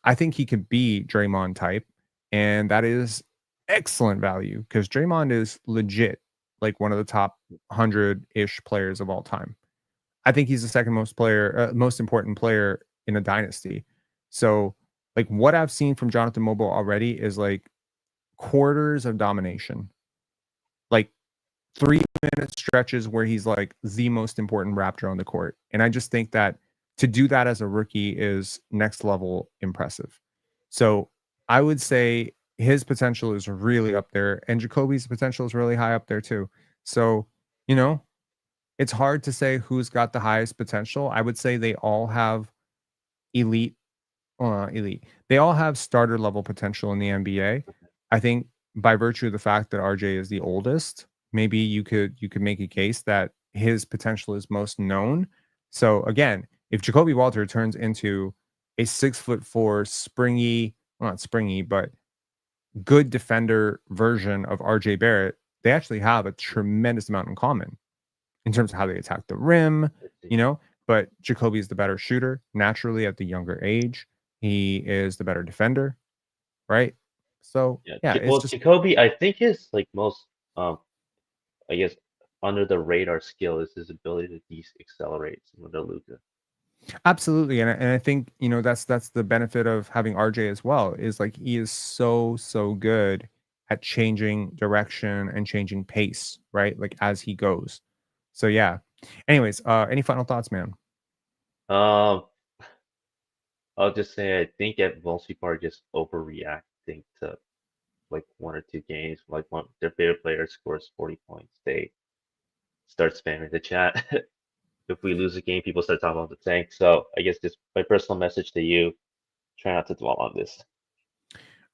I think he could be Draymond type, and that is excellent value because Draymond is legit like one of the top 100-ish players of all time. I think he's the second most important player in a dynasty. So, like what I've seen from Jonathan Mobile already is like quarters of domination, like 3-minute stretches where he's like the most important Raptor on the court. And I just think that to do that as a rookie is next level impressive. So I would say his potential is really up there, and Jacoby's potential is really high up there too. So, you know, it's hard to say who's got the highest potential. I would say they all have elite elite. They all have starter level potential in the NBA. I think by virtue of the fact that RJ is the oldest, maybe you could make a case that his potential is most known. So again, if Jacoby Walter turns into a 6'4" springy, well, not springy, but good defender version of RJ Barrett, they actually have a tremendous amount in common in terms of how they attack the rim, Let's see. you know. But Jacoby is the better shooter naturally at the younger age. He is the better defender, right? So Yeah. yeah, it's Well, just Jacoby, I think his like most I guess under the radar skill is his ability to accelerate similar to Luca. absolutely, and I think that's the benefit of having RJ as well. Is like he is so good at changing direction and changing pace, right? Like as he goes. So yeah. Anyways, any final thoughts, man? Um, I'll just say I think that most people are just overreacting to like 1 or 2 games. Like one their favorite player scores 40 points, they start spamming the chat. If we lose a game, people start talking about the tank. So I guess just my personal message to you, try not to dwell on this.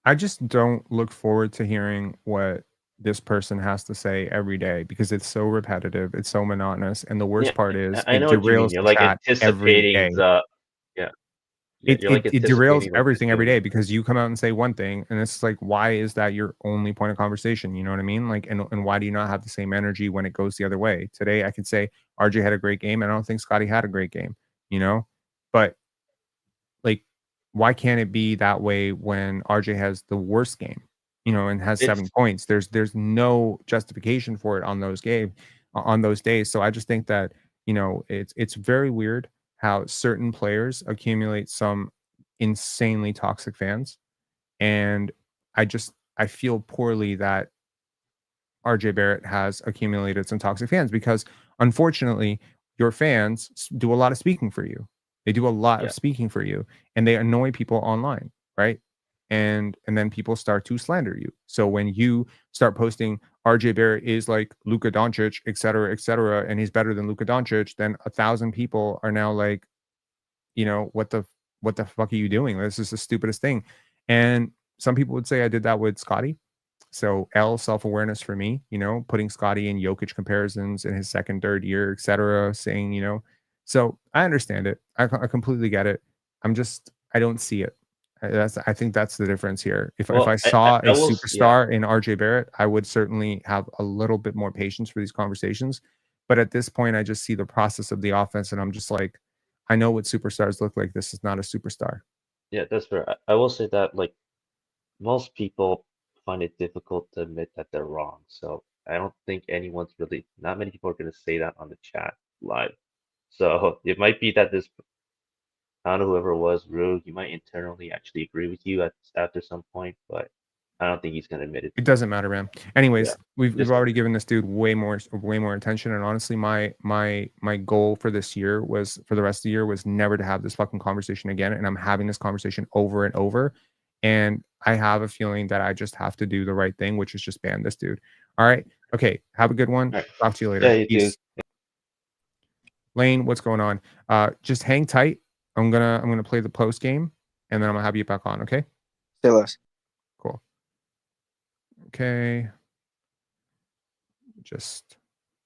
I just don't look forward to hearing what this person has to say every day because it's so repetitive, it's so monotonous, and the Yeah, worst part is I it know what you mean. derails You're the like chat every anticipating day. the yeah, yeah, It you're it like it derails anticipating like there's everything gonna every be day because you come out and say one thing, and it's like, why is that your only point of conversation? You know what I mean? Like, and why do you not have the same energy when it goes the other way? Today, I could say RJ had a great game, and I don't think Scottie had a great game. You know, but like, why can't it be that way when RJ has the worst game, and has it's 7 points? There's no justification for it on those days. So I just think that, it's very weird how certain players accumulate some insanely toxic fans. And I feel poorly that RJ Barrett has accumulated some toxic fans because unfortunately, your fans do a lot of speaking for you. They do a lot of yeah, speaking for you and they annoy people online, right? And then people start to slander you. So when you start posting RJ Barrett is like Luka Doncic, et cetera, and he's better than Luka Doncic, then 1,000 people are now like, what the fuck are you doing? This is the stupidest thing. And some people would say I did that with Scottie. So self-awareness for me, putting Scottie in Jokic comparisons in his second, third year, etc. Saying, so I understand it. I completely get it. I don't see it. I think that's the difference here. If I well, saw I a will, yeah, superstar in RJ Barrett, I would certainly have a little bit more patience for these conversations. But at this point, I just see the process of the offense, and I'm just like, I know what superstars look like. This is not a superstar. yeah, that's fair. I will say that like most people find it difficult to admit that they're wrong. So I don't think not many people are going to say that on the chat live. So it might be that this, I don't know, whoever it was, Rue, he might internally actually agree with you after some point, but I don't think he's going to admit it. It doesn't matter, man. Yeah, Anyways, we've just already given this dude way more attention. And honestly, my goal for this year was for the rest of the year was never to have this fucking conversation again. And I'm having this conversation over and over. And I have a feeling that I just have to do the right thing, which is just ban this dude. All right. Okay. Have a good one. all right. Talk to you Yeah, later. you too. Peace. Layne, what's going on? Just hang tight. I'm gonna play the post game and then I'm gonna have you back on. Okay. Say less. Cool. Okay. Just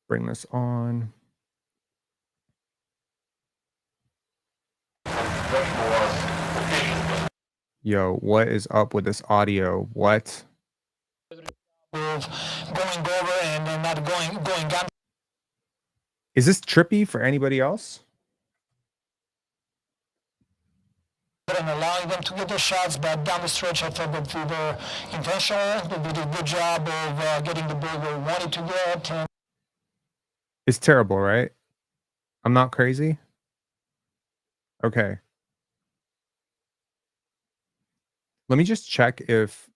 bring this on. Yo, what is up with this audio? What? Of going over and not going down. Is this trippy for anybody else? And allowing them to get their shots, but down the stretch, I thought that we were intentional. That we did a good job of getting the ball where we wanted to get. And It's terrible, right? I'm not crazy. Okay. Let me just check if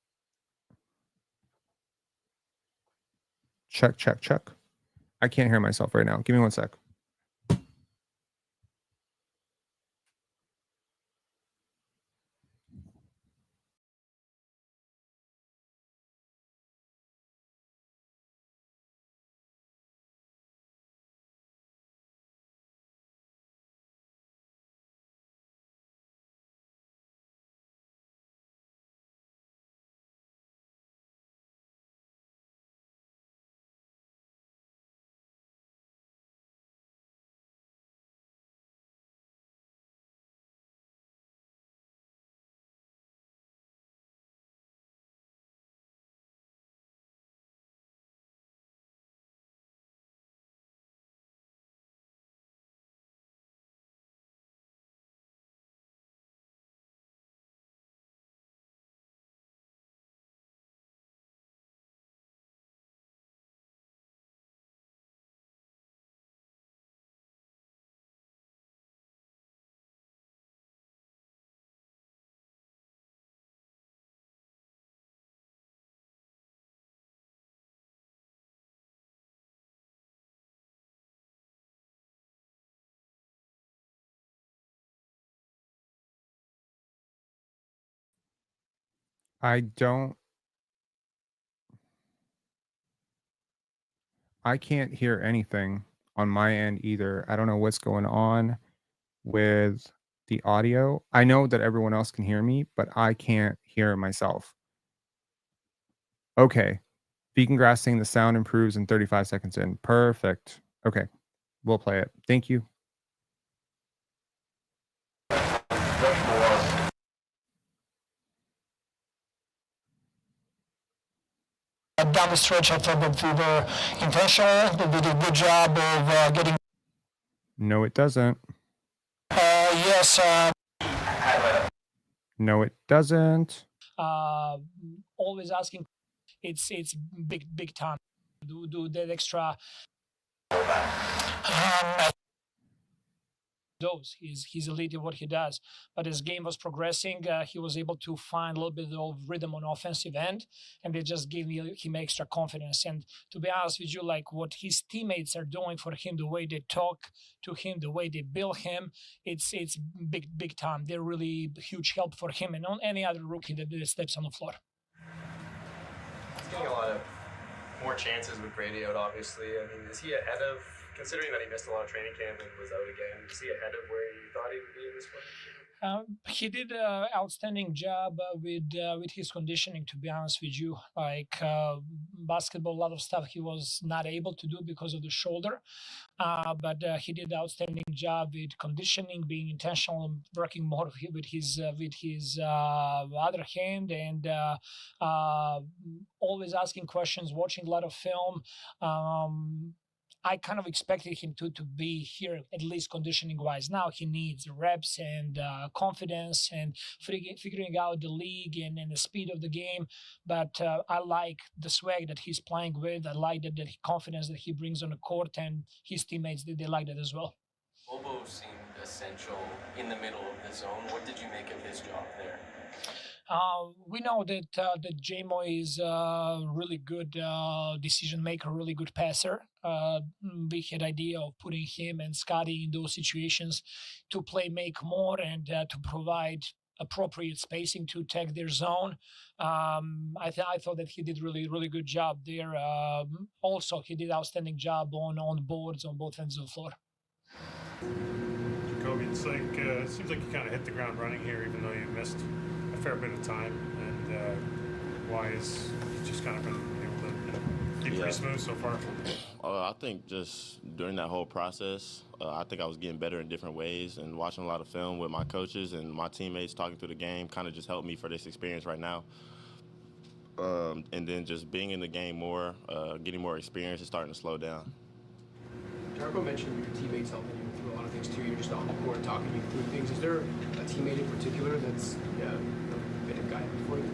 check. I can't hear myself right now. Give me one sec. I can't hear anything on my end either. I don't know what's going on with the audio. I know that everyone else can hear me, but I can't hear myself. Okay. Vegan Grass saying the sound improves in 35 seconds in. Perfect. Okay. We'll play it. Thank you. Down the stretch, I thought that we were intentional, that we did a good job of getting. No, it doesn't. Yes. No, it doesn't. Always asking. It's big time. Do that extra. He's elite in what he does, but as game was progressing, he was able to find a little bit of rhythm on offensive end, and it just gave him extra confidence. And to be honest with you, like what his teammates are doing for him, the way they talk to him, the way they build him, it's big time. They're really huge help for him and on any other rookie that steps on the floor. He's getting a lot of more chances with Grady out, obviously. I mean, is he ahead of, considering that he missed a lot of training camp and was out again, is he ahead of where you thought he would be in this point? He did an outstanding job with his conditioning, to be honest with you. Like basketball, a lot of stuff he was not able to do because of the shoulder. But he did an outstanding job with conditioning, being intentional, working more with his other hand, and always asking questions, watching a lot of film. I kind of expected him to be here, at least conditioning wise. Now he needs reps and confidence and figuring out the league and the speed of the game. But I like the swag that he's playing with. I like that confidence that he brings on the court, and his teammates, they like that as well. Mogbo seemed essential in the middle of the zone. What did you make of his job there? We know that J-Mo is a really good decision maker, really good passer. We had idea of putting him and Scottie in those situations to make more and to provide appropriate spacing to tag their zone. I thought that he did really good job there. Also, he did outstanding job on boards on both ends of the floor. Jacoby, it's like it seems like you kind of hit the ground running here, even though you missed a fair bit of time. And why is just kind of been able to keep pretty smooth so far? I think just during that whole process, I think I was getting better in different ways, and watching a lot of film with my coaches and my teammates talking through the game kind of just helped me for this experience right now. And then just being in the game more, getting more experience is starting to slow down. Darko mentioned your teammates helping you through a lot of things too. You're just on the court talking you through things. Is there a teammate in particular that's been a guide for you?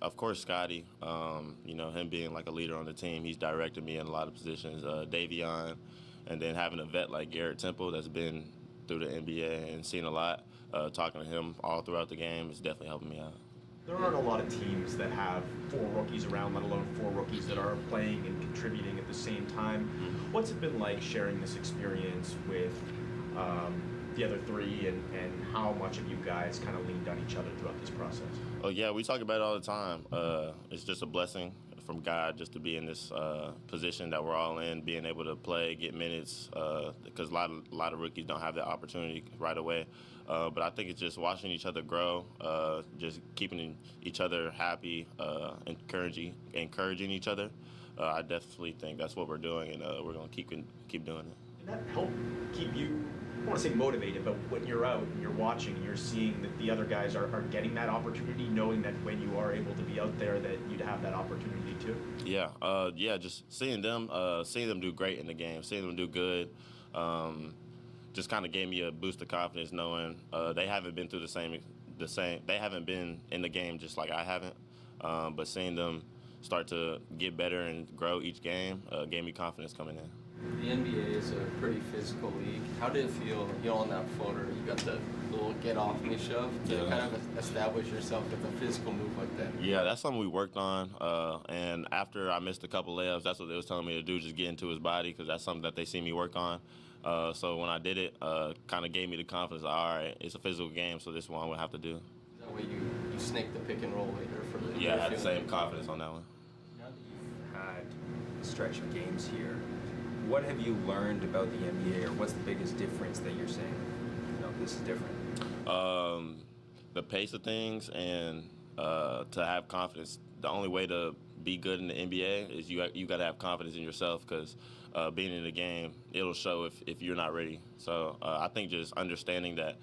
Of course, Scottie. You know, him being like a leader on the team, he's directed me in a lot of positions. Davion, and then having a vet like Garrett Temple that's been through the NBA and seen a lot. Talking to him all throughout the game is definitely helping me out. There aren't a lot of teams that have 4 rookies around, let alone 4 rookies that are playing and contributing at the same time. What's it been like sharing this experience with the other 3, and how much have you guys kind of leaned on each other throughout this process? Oh yeah, we talk about it all the time. It's just a blessing from God just to be in this position that we're all in, being able to play, get minutes, because a lot of rookies don't have that opportunity right away. But I think it's just watching each other grow, just keeping each other happy, encouraging each other. I definitely think that's what we're doing, and we're going to keep doing it. Did that help keep you, I don't want to say motivated, but when you're out and you're watching and you're seeing that the other guys are getting that opportunity, knowing that when you are able to be out there that you'd have that opportunity too? Yeah, just seeing them do great in the game, seeing them do good, just kind of gave me a boost of confidence, knowing they haven't been through the same. They haven't been in the game just like I haven't, but seeing them start to get better and grow each game gave me confidence coming in. The NBA is a pretty physical league. How did it feel, on that floater? You got the little get off me shove to kind of establish yourself with a physical move like that. Yeah, that's something we worked on. And after I missed a couple layups, that's what they was telling me to do, just get into his body, because that's something that they see me work on. So when I did it, kind of gave me the confidence, all right, it's a physical game, so this is what I'm going to have to do. That way you you snake the pick and roll later for the. Yeah, I had the same confidence on that one. Now that you've had a stretch of games here, what have you learned about the NBA, or what's the biggest difference that you're saying, this is different? The pace of things and to have confidence. The only way to be good in the NBA is you got to have confidence in yourself, because being in the game, it'll show if you're not ready. So I think just understanding that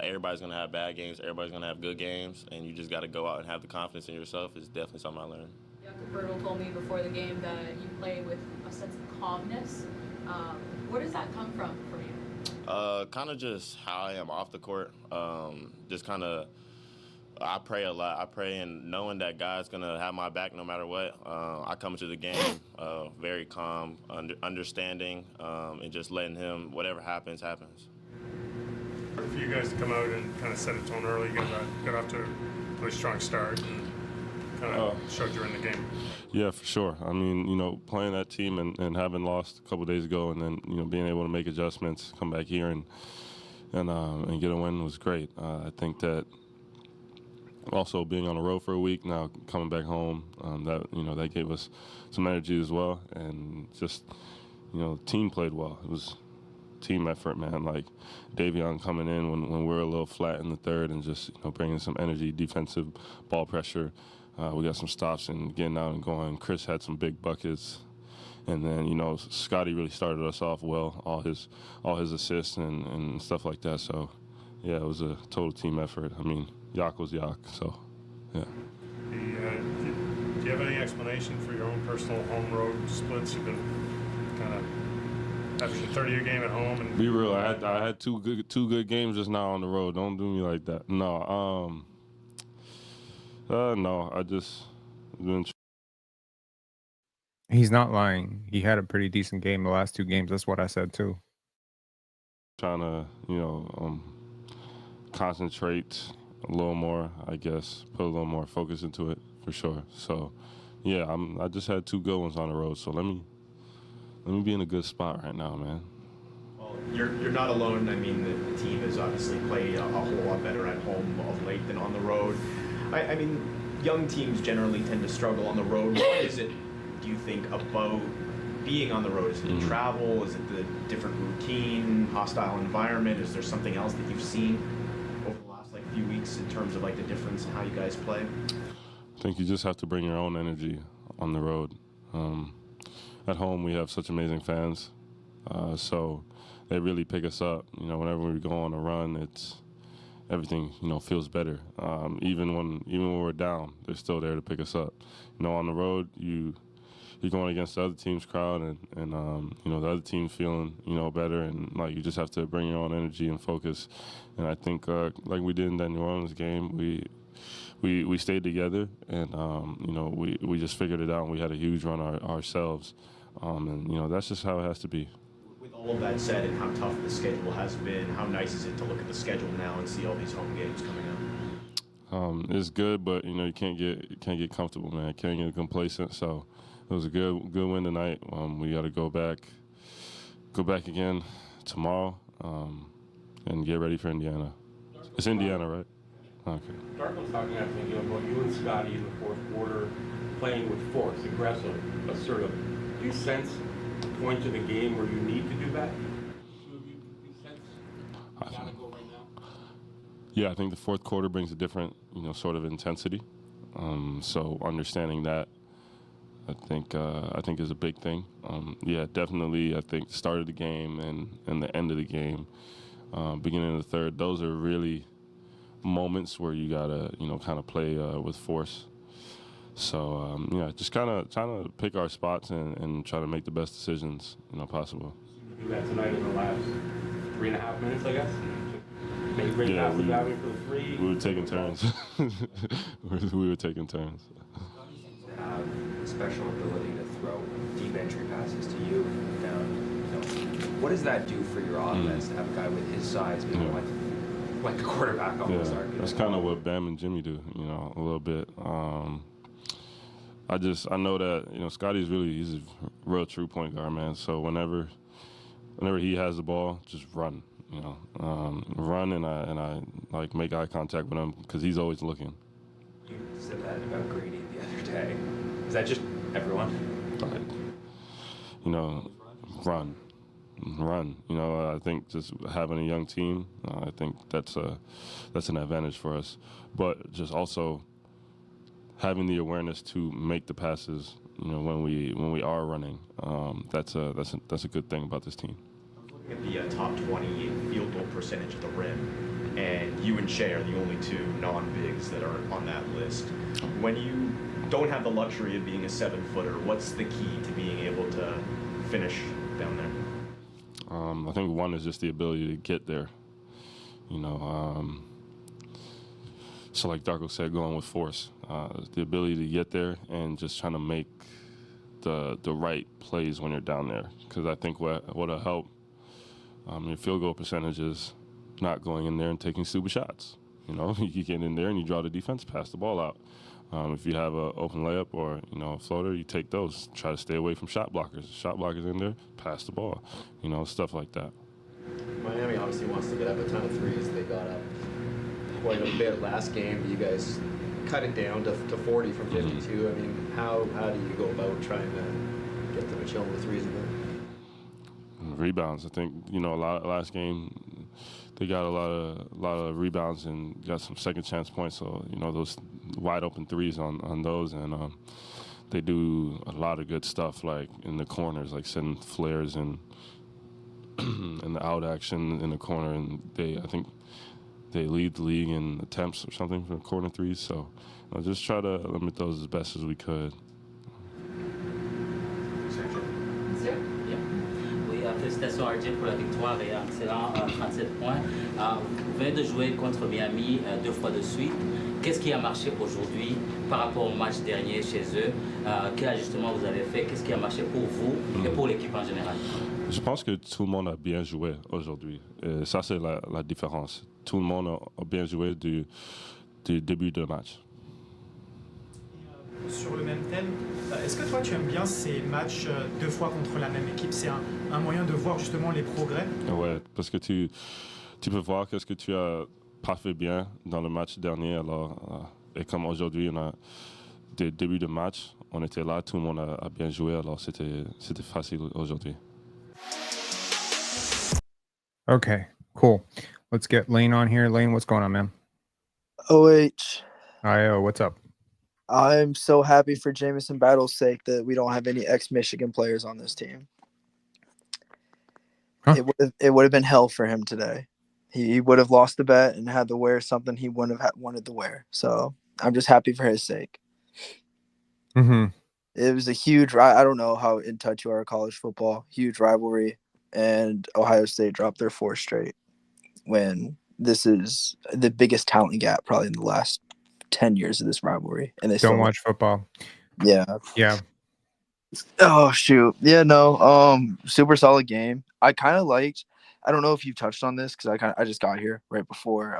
everybody's going to have bad games, everybody's going to have good games, and you just got to go out and have the confidence in yourself is definitely something I learned. Darko told me before the game that you play with a sense of calmness. Where does that come from for you? Kind of just how I am off the court. Just kind of, I pray a lot. I pray, and knowing that God's gonna have my back no matter what. I come into the game very calm, understanding, and just letting Him, whatever happens, happens. For you guys to come out and kind of set a tone early, you guys got off to a really strong start and kind of showed you're in the game. Yeah, for sure. I mean, playing that team and having lost a couple days ago, and then being able to make adjustments, come back here and get a win was great. I think that also being on the road for a week, now coming back home, that gave us some energy as well, and just the team played well. It was team effort, man. Like Davion coming in when we were a little flat in the third, and just bringing some energy, defensive ball pressure. We got some stops and getting out and going. Chris had some big buckets, and then Scottie really started us off well. All his assists and stuff like that. So yeah, it was a total team effort. I mean, Yak was Yak. So yeah. Do you have any explanation for your own personal home road splits? You've been kind of having a 30-year game at home. And be real, I had two good games just now on the road. Don't do me like that. No. No, I just been. He's not lying. He had a pretty decent game the last two games. That's what I said too. Trying to, concentrate a little more, I guess, put a little more focus into it for sure. So, yeah, I just had two good ones on the road. So let me be in a good spot right now, man. Well, you're not alone. I mean, the team has obviously played a whole lot better at home of late than on the road. I mean, young teams generally tend to struggle on the road. What is it, do you think, about being on the road? Is it the travel? Is it the different routine, hostile environment? Is there something else that you've seen over the last few weeks in terms of the difference in how you guys play? I think you just have to bring your own energy on the road. At home, we have such amazing fans, so they really pick us up. Whenever we go on a run, it's everything feels better. Even when we're down, they're still there to pick us up. On the road, you're going against the other team's crowd, and the other team's feeling better, and you just have to bring your own energy and focus. And I think like we did in that New Orleans game, we stayed together, and we just figured it out, and we had a huge run ourselves, and that's just how it has to be. With all of that said, and how tough the schedule has been, how nice is it to look at the schedule now and see all these home games coming up? It's good, but you can't get comfortable, man. Can't get complacent. So it was a good win tonight. We got to go back again tomorrow, and get ready for Indiana. It's Indiana, right? Okay. Darko's talking, I think, about you and Scottie in the fourth quarter playing with force, aggressive, assertive. Do you sense a point in the game where you need to do that? Do you sense you gotta go right now? Yeah, I think the fourth quarter brings a different, sort of intensity. So understanding that, I think is a big thing. Yeah, definitely. I think the start of the game and the end of the game, beginning of the third, those are really moments where you gotta, kind of play with force. So yeah, just kind of trying to pick our spots and try to make the best decisions, possible. You do that tonight in the last 3.5 minutes, I guess. Maybe bring past the Davion for the three. We were taking turns. we were taking turns. Have a special ability to throw deep entry passes to you down. What does that do for your offense to have a guy with his size being like a quarterback almost? Yeah, that's kind of what Bam and Jimmy do, a little bit. I know that Scottie's he's a real true point guard, man. So whenever he has the ball, just run, run, and I make eye contact with him because he's always looking. You said that about Grady the other day. Is that just everyone? You know, run. You know, I think just having a young team, I think that's an advantage for us. But just also having the awareness to make the passes, you know, when we are running, that's a good thing about this team. At the top 20 field goal percentage at the rim, and you and Shea are the only two non-bigs that are on that list. When you don't have the luxury of being a 7-footer, what's the key to being able to finish down there? I think one is just the ability to get there. You know, so like Darko said, going with force, the ability to get there and just trying to make the right plays when you're down there. Because I think what'll help your field goal percentage is not going in there and taking stupid shots. You know, you get in there and you draw the defense, pass the ball out. If you have an open layup or, you know, a floater, you take those. Try to stay away from shot blockers. Shot blockers in there, pass the ball. You know, stuff like that. Miami obviously wants to get up a ton of threes. They got up quite a bit last game. You guys cut it down to 40 from 52. I mean, how do you go about trying to get them to chill with threes a bit? Rebounds. I think, you know, last game they got a lot of rebounds and got some second chance points. So, you know, those wide open threes on those, and they do a lot of good stuff like in the corners, like setting flares and and the out action in the corner. And I think they lead the league in attempts or something for corner threes. So, you know, just try to limit those as best as we could. Félicitations RJ pour la victoire et excellent 37 points. Vous venez de jouer contre Miami 2 fois de suite. Qu'est-ce qui a marché aujourd'hui par rapport au match dernier chez eux? Quel ajustement vous avez fait? Qu'est-ce qui a marché pour vous et pour l'équipe en général? Je pense que tout le monde a bien joué aujourd'hui. Ça, c'est la différence. Tout le monde a bien joué du début de match. Sur le même thème, est-ce que toi tu aimes bien ces matchs 2 fois contre la même équipe? C'est un moyen de voir justement les progrès? Ouais, parce que tu peux voir qu'est-ce que tu as pas fait bien dans le match dernier. Alors, et comme aujourd'hui, on a des débuts de match, on était là, tout le monde a bien joué, alors c'était facile aujourd'hui. Okay, cool. Let's get Layne on here. Layne, what's going on, man? OH. IO, what's up? I'm so happy for Jamison Battle's sake that we don't have any ex-Michigan players on this team. Huh? It would have been hell for him today. He would have lost the bet and had to wear something he wouldn't have wanted to wear. So I'm just happy for his sake. Mm-hmm. It was a huge. I don't know how in touch you are with college football. Huge rivalry, and Ohio State dropped their 4th straight. When this is the biggest talent gap probably in the last 10 years of this rivalry, and they don't watch football. Yeah. Oh shoot. Yeah, no. Super solid game. I kind of liked. I don't know if you've touched on this because I just got here right before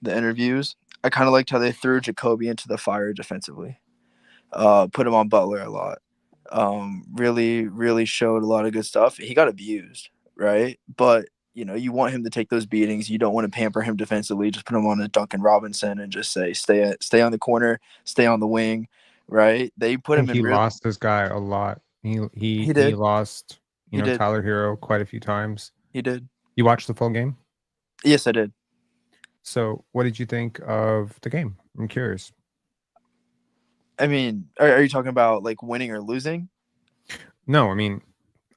the interviews. I kind of liked how they threw Jacoby into the fire defensively. Put him on Butler a lot. Really showed a lot of good stuff. He got abused, right? But you know, you want him to take those beatings. You don't want to pamper him defensively. Just put him on a Duncan Robinson and just say, stay on the corner, stay on the wing, right? They put him in. He lost this guy a lot. He lost, Tyler Hero quite a few times. He did. You watched the full game? Yes, I did. So, what did you think of the game? I'm curious. I mean, are you talking about like winning or losing? No, I mean,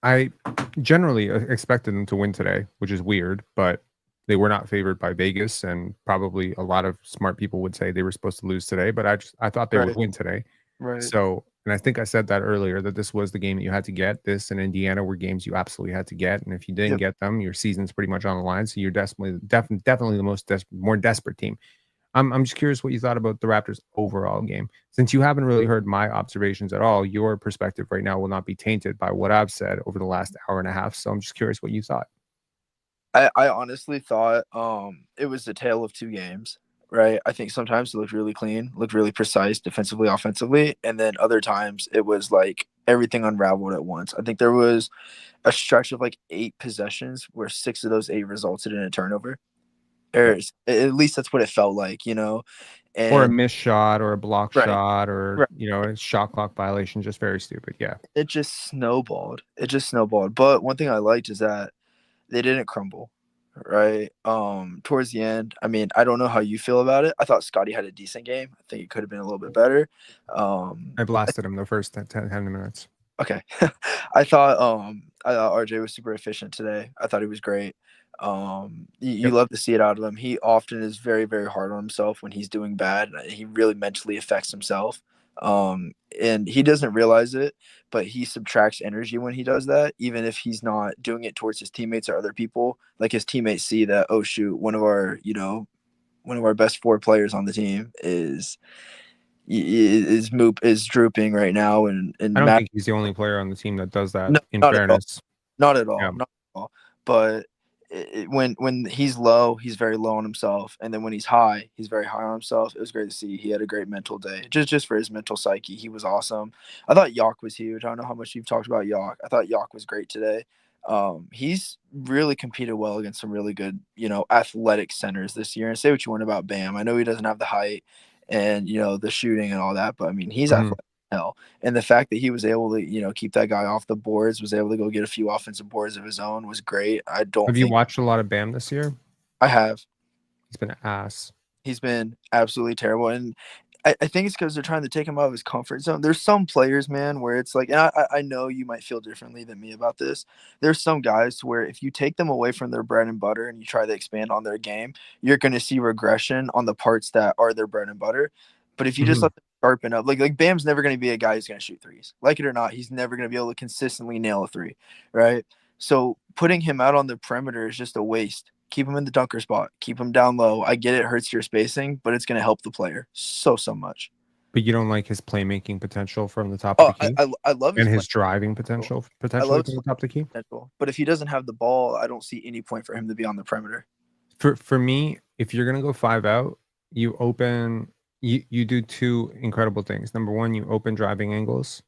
I generally expected them to win today, which is weird, but they were not favored by Vegas, and probably a lot of smart people would say they were supposed to lose today, but I thought they would win today. Right. So, and I think I said that earlier, that this was the game that you had to get. This and Indiana were games you absolutely had to get, and if you didn't get them, your season's pretty much on the line. So you're definitely the more desperate team. I'm just curious what you thought about the Raptors' overall game. Since you haven't really heard my observations at all, your perspective right now will not be tainted by what I've said over the last hour and a half. So I'm just curious what you thought. I honestly thought it was a tale of 2 games, right? I think sometimes it looked really clean, looked really precise defensively, offensively, and then other times it was like everything unraveled at once. I think there was a stretch of like 8 possessions where 6 of those 8 resulted in a turnover. Or at least that's what it felt like, you know. or a And missed shot or a block right, shot or right. a shot clock violation, just very stupid. Yeah. It just snowballed. But one thing I liked is that they didn't crumble. Right. Towards the end, I mean, I don't know how you feel about it. I thought Scottie had a decent game. I think it could have been a little bit better. I blasted him the first 10 minutes. Okay. I thought RJ was super efficient today. I thought he was great. You love to see it out of him. He often is very, very hard on himself when he's doing bad. He really mentally affects himself. And he doesn't realize it, but he subtracts energy when he does that, even if he's not doing it towards his teammates or other people. Like his teammates see that, oh shoot, one of our best 4 players on the team is drooping right now, and I don't think he's the only player on the team that does that. No, in not fairness, not at all, Yeah. not at all. But when he's low, he's very low on himself, and then when he's high, he's very high on himself. It was great to see. He had a great mental day, just for his mental psyche. He was awesome. I thought Yak was huge. I don't know how much you've talked about Yak. I thought Yak was great today. He's really competed well against some really good, athletic centers this year. And say what you want about Bam, I know he doesn't have the height and the shooting and all that, but I mean he's athletic as hell. And the fact that he was able to keep that guy off the boards, was able to go get a few offensive boards of his own, was great. Have you watched a lot of Bam this year? I have. He's been an ass. He's been absolutely terrible, and I think it's because they're trying to take him out of his comfort zone. There's some players, man, where it's like, and I know you might feel differently than me about this. There's some guys where if you take them away from their bread and butter and you try to expand on their game, you're going to see regression on the parts that are their bread and butter. But if you just let them sharpen up, like Bam's never going to be a guy who's going to shoot threes. Like it or not, he's never going to be able to consistently nail a three, right? So putting him out on the perimeter is just a waste. Keep him in the dunker spot. Keep him down low. I get it hurts your spacing, but it's going to help the player so much. But you don't like his playmaking potential from the top of the key? I love his driving potential potentially from the top of the key? But if he doesn't have the ball, I don't see any point for him to be on the perimeter. For me, if you're going to go 5 out, you do 2 incredible things. Number 1, you open driving angles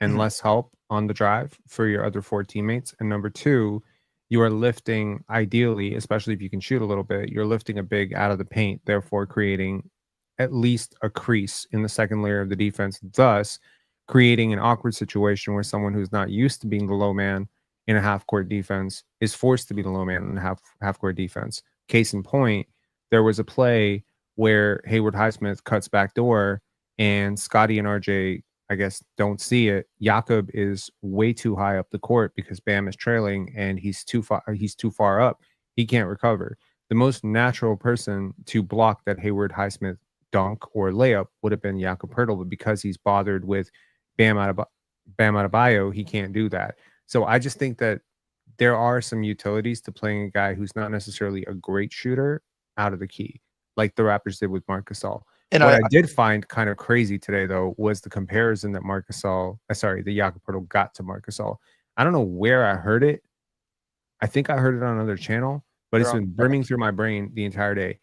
and less help on the drive for your other 4 teammates. And number 2, you are lifting, ideally, especially if you can shoot a little bit, you're lifting a big out of the paint, therefore creating at least a crease in the second layer of the defense, thus creating an awkward situation where someone who's not used to being the low man in a half-court defense is forced to be the low man in a half-court defense. Case in point, there was a play where Haywood Highsmith cuts back door and Scottie and RJ, I guess, don't see it. Jakob is way too high up the court because Bam is trailing and he's too far up. He can't recover. The most natural person to block that Haywood Highsmith dunk or layup would have been Jakob Poeltl, but because he's bothered with Bam Adebayo, he can't do that. So I just think that there are some utilities to playing a guy who's not necessarily a great shooter out of the key, like the Raptors did with Marc Gasol. And what I did find kind of crazy today, though, was the comparison that the Jakob Poeltl got to Marc Gasol. I don't know where I heard it. I think I heard it on another channel, but it's been brimming through my brain the entire day.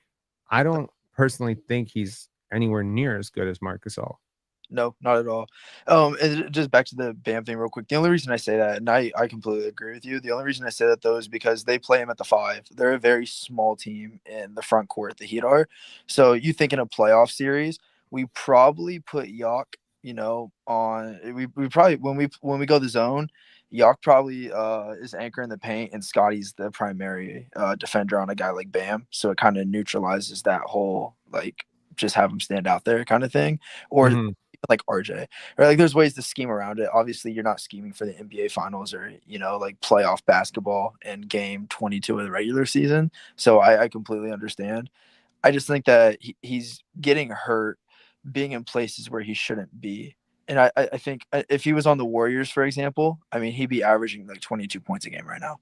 I don't personally think he's anywhere near as good as Marc Gasol. No, not at all. And just back to the Bam thing real quick. The only reason I say that, and I completely agree with you, the only reason I say that, though, is because they play him at the 5. They're a very small team in the front court, the Heat are. So you think in a playoff series, we probably put Yak, on – we probably – when we go the zone, Yak probably is anchoring the paint, and Scottie's the primary defender on a guy like Bam. So it kind of neutralizes that whole, like, just have him stand out there kind of thing. Or like RJ, right? Like there's ways to scheme around it. Obviously, you're not scheming for the NBA finals or, like playoff basketball and game 22 of the regular season. So I completely understand. I just think that he's getting hurt being in places where he shouldn't be. And I think if he was on the Warriors, for example, I mean, he'd be averaging like 22 points a game right now.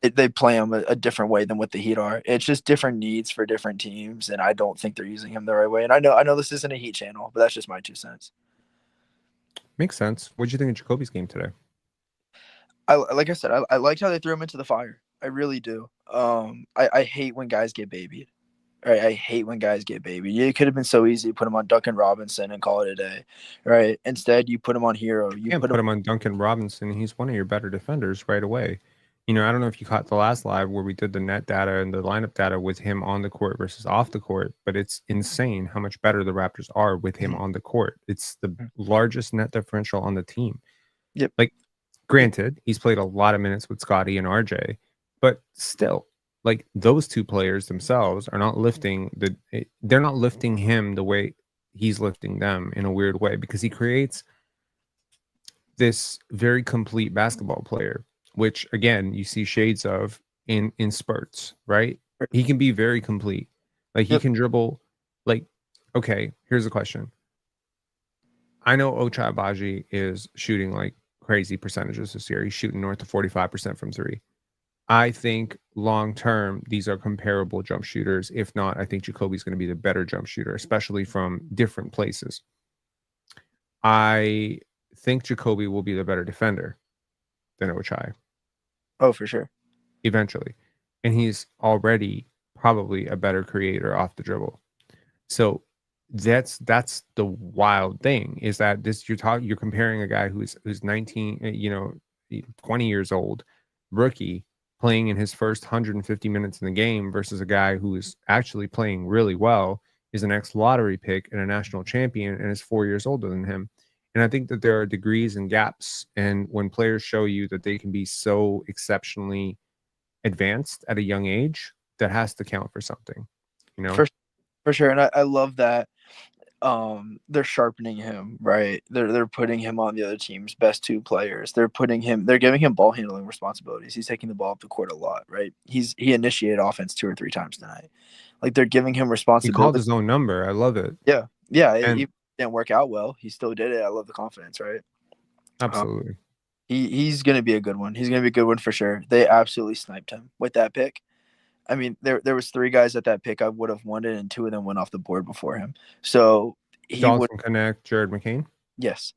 They play him a different way than what the Heat are. It's just different needs for different teams, and I don't think they're using him the right way. And I know this isn't a Heat channel, but that's just my 2 cents. Makes sense. What did you think of Jacoby's game today? Like I said, I liked how they threw him into the fire. I really do. I hate when guys get babied. Right? I hate when guys get babied. It could have been so easy to put him on Duncan Robinson and call it a day, right? Instead, you put him on Hero. You can't put him on Duncan Robinson. He's one of your better defenders right away. You know, I don't know if you caught the last live where we did the net data and the lineup data with him on the court versus off the court, but it's insane how much better the Raptors are with him on the court. It's the largest net differential on the team. Yep. Like, granted, he's played a lot of minutes with Scottie and RJ, but still, like, those two players themselves are not lifting they're not lifting him the way he's lifting them in a weird way, because he creates this very complete basketball player, which again you see shades of in spurts, right? He can be very complete. Like, he can dribble. Like, okay, here's a question. I know Ochai Agbaji is shooting like crazy percentages this year. He's shooting north of 45% from three. I think long term, these are comparable jump shooters. If not, I think Jacoby's going to be the better jump shooter, especially from different places. I think Jacoby will be the better defender than Ochai. Oh, for sure. Eventually. And he's already probably a better creator off the dribble. So that's the wild thing, is that you're comparing a guy who's 19, 20 years old, rookie, playing in his first 150 minutes in the game versus a guy who is actually playing really well, is an ex-lottery pick and a national champion, and is 4 years older than him. And I think that there are degrees and gaps. And when players show you that they can be so exceptionally advanced at a young age, that has to count for something, you know? For sure. And I love that they're sharpening him, right? They're putting him on the other team's best two players. They're giving him ball handling responsibilities. He's taking the ball up the court a lot, right? He initiated offense 2 or 3 times tonight. Like, they're giving him responsibility. He called his own number. I love it. Yeah. And It didn't work out well. He still did it. I love the confidence, right? Absolutely. He's gonna be a good one. He's gonna be a good one for sure. They absolutely sniped him with that pick. I mean, there was 3 guys at that pick I would have wanted, and 2 of them went off the board before him. So he would connect Jared McCain. Yes,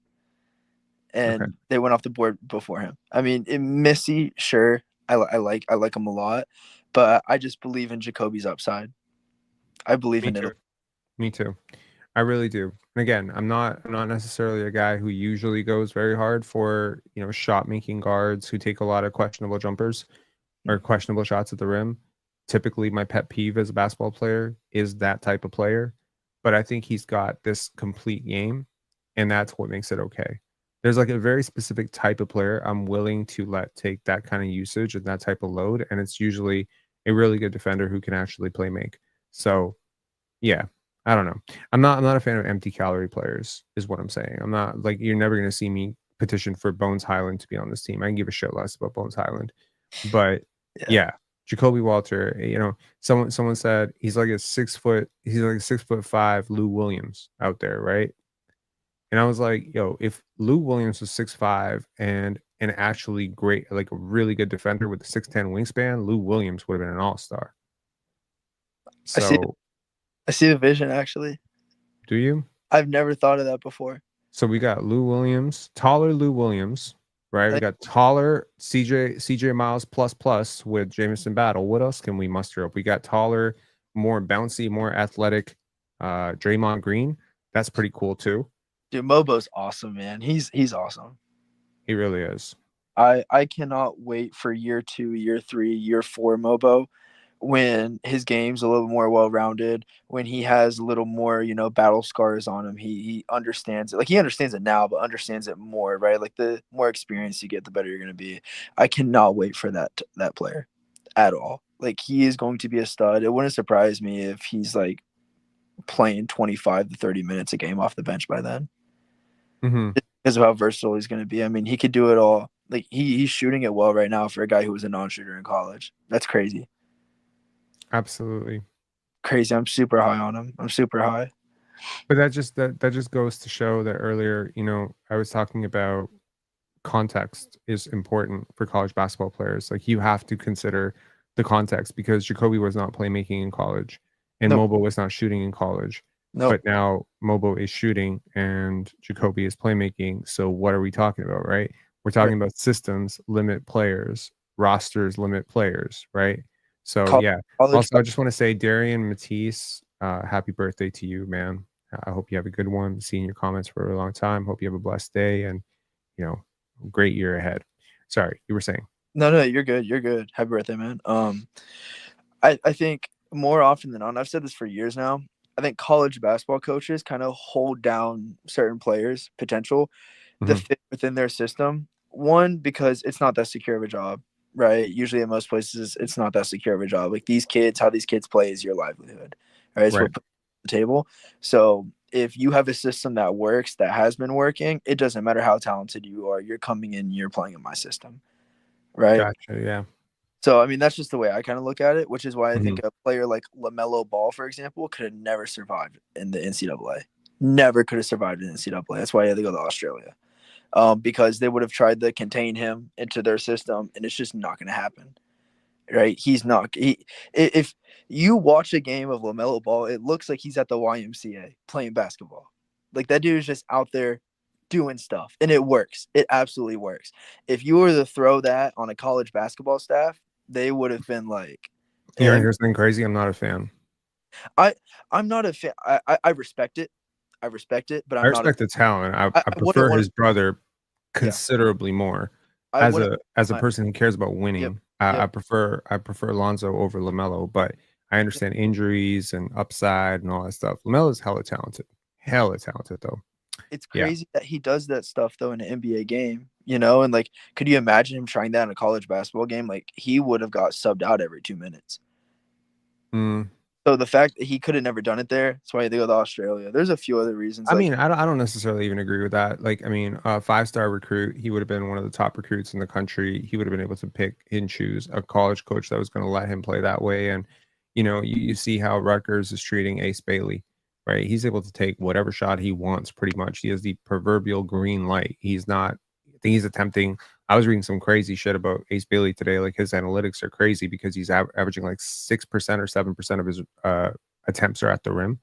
and they went off the board before him. I mean, Missy, sure, I like him a lot, but I just believe in Jacoby's upside. I believe in it. Me too. I really do. And again, I'm not necessarily a guy who usually goes very hard for, shot making guards who take a lot of questionable jumpers or questionable shots at the rim. Typically, my pet peeve as a basketball player is that type of player. But I think he's got this complete game, and that's what makes it okay. There's like a very specific type of player I'm willing to let take that kind of usage and that type of load, and it's usually a really good defender who can actually play make. So, yeah, I don't know. I'm not a fan of empty calorie players, is what I'm saying. I'm not, like, you're never going to see me petition for Bones Highland to be on this team. I can give a shit less about Bones Highland, but yeah. Jacoby Walter, someone said he's like a 6'5" Lou Williams out there, right? And I was like, yo, if Lou Williams was 6'5" and actually great, like a really good defender with a 6'10" wingspan, Lou Williams would have been an all-star. So I see the vision, actually. Do you? I've never thought of that before. So we got Lou Williams, taller Lou Williams. Right, we got taller CJ Miles plus with Jamison Battle. What else can we muster up? We got taller, more bouncy, more athletic Draymond Green. That's pretty cool too. Dude, Mobo's awesome, man. He's awesome. He really is. I cannot wait for year 2, year 3, year 4 Mobo, when his game's a little more well-rounded, when he has a little more, battle scars on him. He understands it. Like, he understands it now, but understands it more, right? Like, the more experience you get, the better you're going to be. I cannot wait for that player at all. Like, he is going to be a stud. It wouldn't surprise me if he's, like, playing 25 to 30 minutes a game off the bench by then. Mm-hmm. Because of how versatile he's going to be. I mean, he could do it all. Like, he's shooting it well right now for a guy who was a non-shooter in college. That's crazy. Absolutely crazy. I'm super high on him. I'm super high. But that just goes to show that earlier, I was talking about context is important for college basketball players. Like, you have to consider the context, because Jacoby was not playmaking in college and Mobo was not shooting in college. But now Mobo is shooting and Jacoby is playmaking. So what are we talking about, right? We're talking about systems limit players, rosters limit players, right? So yeah. Also, I just want to say, Darian Matisse, happy birthday to you, man. I hope you have a good one. Seeing your comments for a long time. Hope you have a blessed day and, great year ahead. Sorry, you were saying. No, you're good. You're good. Happy birthday, man. I think more often than not, and I've said this for years now, I think college basketball coaches kind of hold down certain players' potential to Mhm. fit within their system. One, because it's not that secure of a job, right? Usually in most places, it's not that secure of a job. Like these kids, how these kids play is your livelihood, right? It's Right. what puts on the table. So if you have a system that works, that has been working, it doesn't matter how talented you are. You're coming in, you're playing in my system, right? Gotcha. Yeah. So I mean, that's just the way I kind of look at it, which is why I think Mhm. a player like LaMelo Ball, for example, could have never survived in the NCAA. Never could have survived in the NCAA. That's why he had to go to Australia, because they would have tried to contain him into their system, and it's just not going to happen. Right? He's not. If you watch a game of LaMelo Ball, it looks like he's at the YMCA playing basketball. Like that dude is just out there doing stuff, and it works. It absolutely works. If you were to throw that on a college basketball staff, they would have been like, You want to and hear something crazy? I'm not a fan. I'm not a fan. I respect it. I respect it, but I I'm not a respect the talent. I wouldn't prefer want his brother yeah. considerably more. I As wouldn't a my person who cares about winning, yep. I Yep. prefer Alonzo over LaMelo, but I understand injuries and upside and all that stuff. LaMelo is hella talented though. It's Yeah. crazy that he does that stuff though in an NBA game, you know, and like could you imagine him trying that in a college basketball game? Like he would have got subbed out every 2 minutes. Mm. So the fact that he could have never done it there, that's why they go to Australia. There's a few other reasons. I Like mean, I don't necessarily even agree with that. Like, I mean, a 5-star recruit, he would have been one of the top recruits in the country. He would have been able to pick and choose a college coach that was going to let him play that way. And, you see how Rutgers is treating Ace Bailey, right? He's able to take whatever shot he wants, pretty much. He has the proverbial green light. He's not, I think he's attempting. I was reading some crazy shit about Ace Bailey today. Like, his analytics are crazy because he's averaging like 6% or 7% of his attempts are at the rim.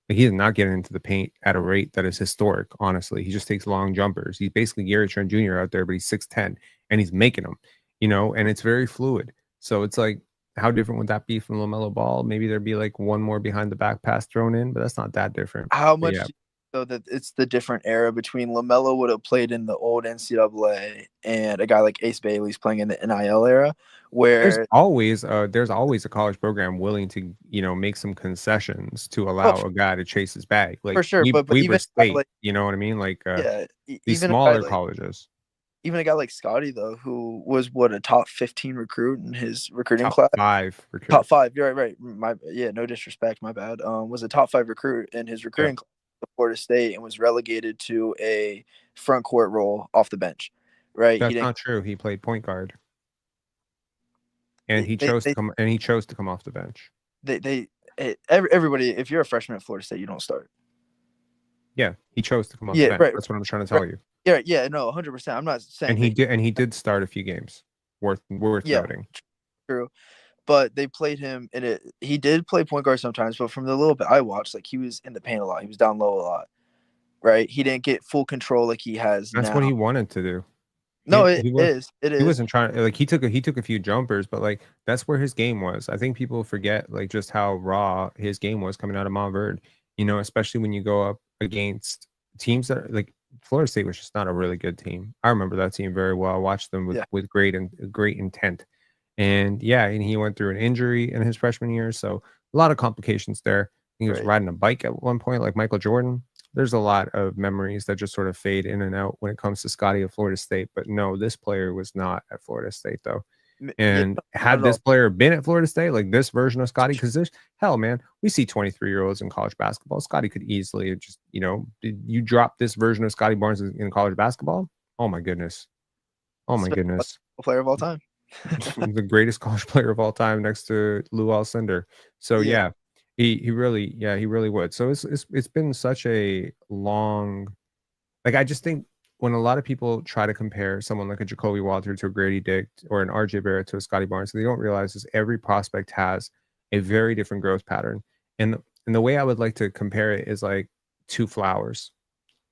Like, he's not getting into the paint at a rate that is historic, honestly. He just takes long jumpers. He's basically Gary Trent Jr. out there, but he's 6'10", and he's making them, and it's very fluid. So it's like, how different would that be from LaMelo Ball? Maybe there'd be like one more behind the back pass thrown in, but that's not that different. how But much yeah. do you know that it's the different era between LaMelo would have played in the old NCAA and a guy like Ace Bailey's playing in the NIL era, There's where always a college program willing to, make some concessions to allow a guy to chase his bag. Like for sure, but Weber even a guy State, like you know what I mean? Like yeah, these even a guy smaller like colleges. even a guy like Scottie though, who was what a top 15 recruit in his recruiting Top class. 5 recruit. Top 5. You're right. No disrespect. My bad. Was a top 5 recruit in his recruiting class at Florida State and was relegated to a front court role off the bench. Right. That's not true. He played point guard, and he chose to come off the bench. Everybody. If you're a freshman at Florida State, you don't start. Yeah, he chose to come off the bench. Right. That's what I'm trying to tell you. Yeah. No, 100%. I'm not saying. And he did start a few games worth noting. True. But they played him in it. He did play point guard sometimes, but from the little bit I watched, like he was in the paint a lot. He was down low a lot, right? He didn't get full control like he has That's now. what he wanted to do. No, it is. He wasn't trying. Like he took a few jumpers, but like that's where his game was. I think people forget like just how raw his game was coming out of Montverde. Especially when you go up against teams that are like Florida State was just not a really good team. I remember that team very well. I watched them with great intent. And he went through an injury in his freshman year, so a lot of complications there. He was riding a bike at one point, like Michael Jordan. There's a lot of memories that just sort of fade in and out when it comes to Scottie of Florida State. But no, this player was not at Florida State though. And had this player been at Florida State, like this version of Scottie, because there's man, we see 23-year-olds in college basketball. Scottie could easily just, did you drop this version of Scottie Barnes in college basketball? Oh my goodness. Player of all time. The greatest college player of all time next to Lou Alcindor. So he really would. So it's been such a long, like, I just think when a lot of people try to compare someone like a Jacoby Walter to a Grady Dick or an RJ Barrett to a Scottie Barnes, they don't realize is every prospect has a very different growth pattern. And the way I would like to compare it is like 2 flowers,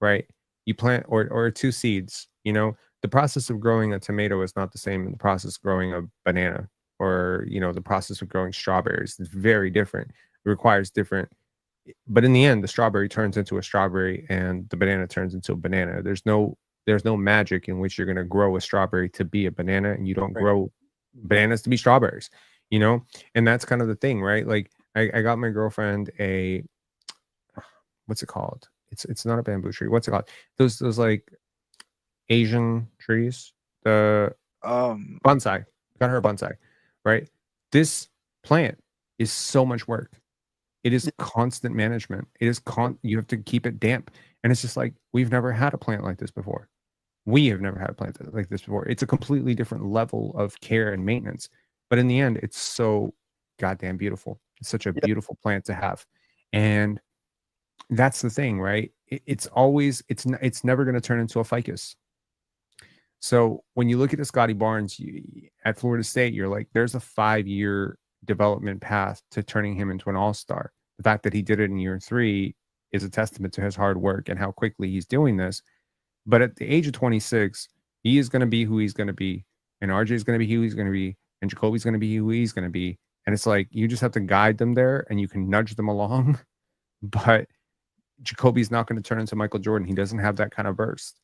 right? You plant or 2 seeds, the process of growing a tomato is not the same in the process of growing a banana or, the process of growing strawberries. It's very different. It requires different, but in the end, the strawberry turns into a strawberry and the banana turns into a banana. There's no there's no magic in which you're going to grow a strawberry to be a banana, and you don't Right. grow bananas to be strawberries, you know? And that's kind of the thing, right? Like I got my girlfriend a, what's it called? It's not a bamboo tree. What's it called? Those like Asian trees. The bonsai. Got her a bonsai, right? This plant is so much work. It is constant management. It is you have to keep it damp. And it's just like, we've never had a plant like this before. We have never had a plant like this before. It's a completely different level of care and maintenance. But in the end, it's so goddamn beautiful. It's such a beautiful plant to have. And that's the thing, right? It's always, it's never going to turn into a ficus. So when you look at the Scottie Barnes at Florida State, you're like, there's a 5-year development path to turning him into an all-star. The fact that he did it in year 3 is a testament to his hard work and how quickly he's doing this. But at the age of 26, he is going to be who he's going to be. And RJ is going to be who he's going to be. And Jacoby's going to be who he's going to be. And it's like, you just have to guide them there and you can nudge them along. But Jacoby's not going to turn into Michael Jordan. He doesn't have that kind of burst.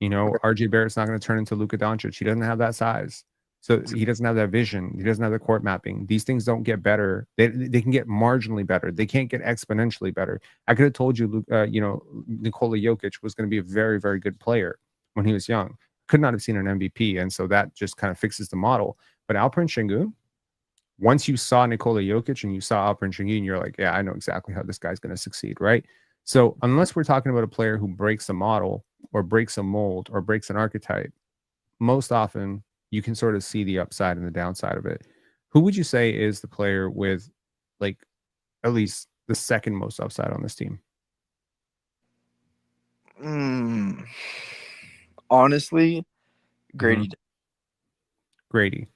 You know, RJ Barrett's not going to turn into Luka Doncic. He doesn't have that size. So he doesn't have that vision. He doesn't have the court mapping. These things don't get better. They can get marginally better. They can't get exponentially better. I could have told you, Nikola Jokic was going to be a very, very good player when he was young. Could not have seen an MVP. And so that just kind of fixes the model. But Alperen Sengun, once you saw Nikola Jokic and you saw Alperen Sengun, you're like, yeah, I know exactly how this guy's going to succeed, right? So unless we're talking about a player who breaks a model or breaks a mold or breaks an archetype, most often you can sort of see the upside and the downside of it. Who would you say is the player with, like, at least the second most upside on this team? Honestly, Grady. Grady.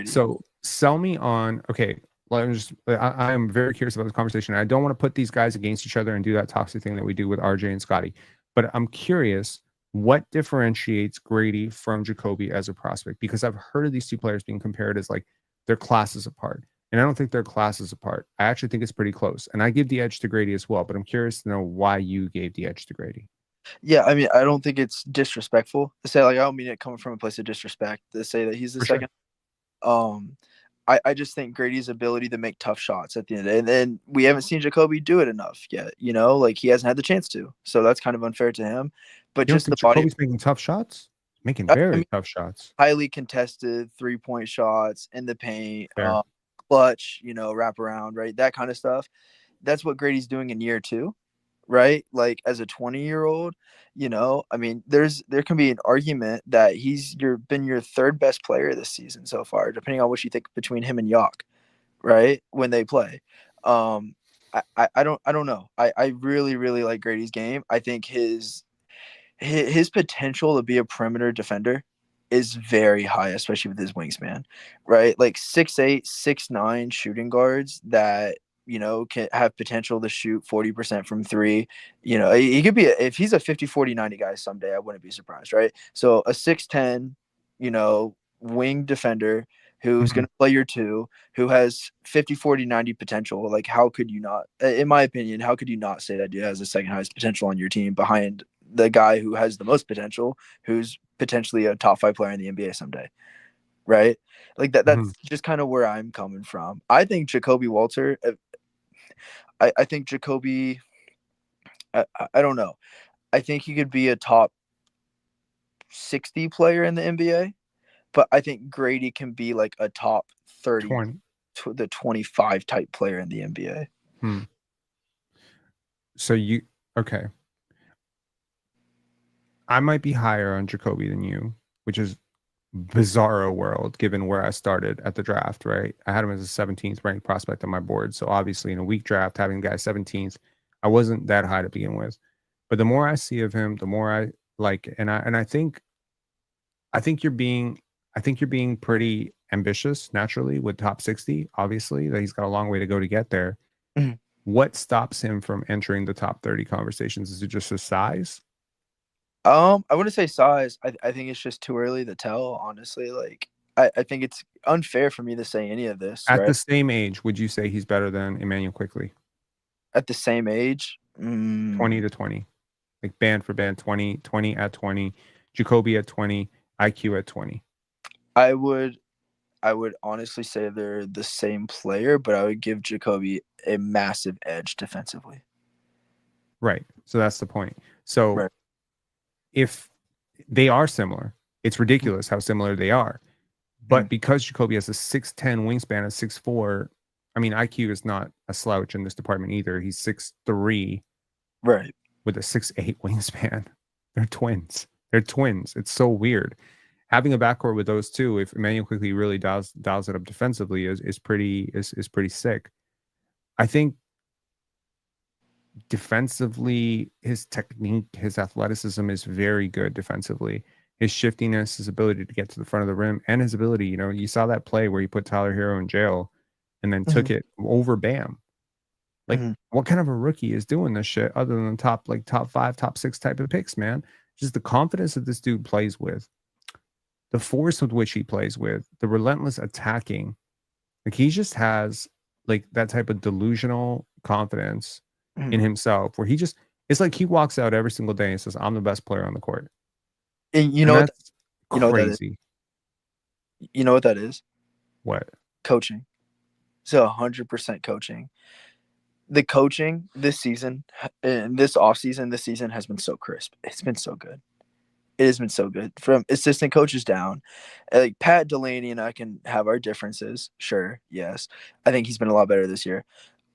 So sell me on, okay, I am very curious about this conversation. I don't want to put these guys against each other and do that toxic thing that we do with RJ and Scottie, but I'm curious, what differentiates Grady from Jacoby as a prospect? Because I've heard of these two players being compared as like they're classes apart. And I don't think they're classes apart. I actually think it's pretty close. And I give the edge to Grady as well, but I'm curious to know why you gave the edge to Grady. Yeah, I mean, I don't think it's disrespectful to say, like, I don't mean it coming from a place of disrespect to say that he's the second. Sure. I just think Grady's ability to make tough shots at the end of the day, and we haven't seen Jacoby do it enough yet. You know, like he hasn't had the chance to, so that's kind of unfair to him. But you just don't think the body, Jacoby's making tough shots, making very tough shots, highly contested 3-point shots in the paint, clutch, you know, wrap around, right, that kind of stuff. That's what Grady's doing in year 2. Right? Like as a 20-year-old, you know, I mean, there can be an argument that he's been your third best player this season so far, depending on what you think between him and Yak, right? When they play. I don't know. I really, really like Grady's game. I think his potential to be a perimeter defender is very high, especially with his wingspan, right? Like 6'8", 6'9" shooting guards that, you know, can have potential to shoot 40% from 3. You know, he could be, if he's a 50, 40, 90 guy someday, I wouldn't be surprised, right? So a 6'10", you know, wing defender who's going to play your 2, who has 50, 40, 90 potential. Like, how could you not, in my opinion, how could you not say that dude has the second highest potential on your team behind the guy who has the most potential, who's potentially a top 5 player in the NBA someday, right? Like that's just kind of where I'm coming from. I think Jacoby Walter, I think Jacoby, I don't know. I think he could be a top 60 player in the NBA, but I think Grady can be like a top 30, 20. 25 type player in the NBA. So okay. I might be higher on Jacoby than you, which is bizarro world given where I started at the draft, right? I had him as a 17th ranked prospect on my board. So obviously in a weak draft, having the guy 17th, I wasn't that high to begin with. But the more I see of him, the more I like, and I think you're being pretty ambitious naturally with top 60, obviously, that he's got a long way to go to get there. What stops him from entering the top 30 conversations? Is it just his size? I wouldn't say size. I think it's just too early to tell, honestly. Like, I think it's unfair for me to say any of this. At the same age, would you say he's better than Emmanuel Quickley? At the same age? 20 to 20. Like band for band, 20 at 20. Jacoby at 20, IQ at 20. I would honestly say they're the same player, but I would give Jacoby a massive edge defensively. Right. So that's the point. So Right. if they are similar, it's ridiculous how similar they are. But because Jacoby has a 6'10 wingspan, a 6'4, I mean, IQ is not a slouch in this department either. He's 6'3. Right. With a 6'8 wingspan. They're twins. It's so weird. Having a backcourt with those two, if Emmanuel quickly really dials it up defensively, is pretty sick. I think defensively, his technique, his athleticism is very good defensively. His shiftiness, his ability to get to the front of the rim, and his ability, you saw that play where he put Tyler Hero in jail and then took it over Bam. Like, what kind of a rookie is doing this shit other than top 5, top 6 type of picks, man? Just the confidence that this dude plays with, the force with which he plays with, the relentless attacking. Like, he just has like that type of delusional confidence in himself where it's like he walks out every single day and says, I'm the best player on the court. And you know crazy. You know what that is? What? Coaching. So 100% coaching. The coaching this season and this offseason, this season has been so crisp. It's been so good. It has been so good. From assistant coaches down, like Pat Delaney and I can have our differences. Sure. Yes. I think he's been a lot better this year.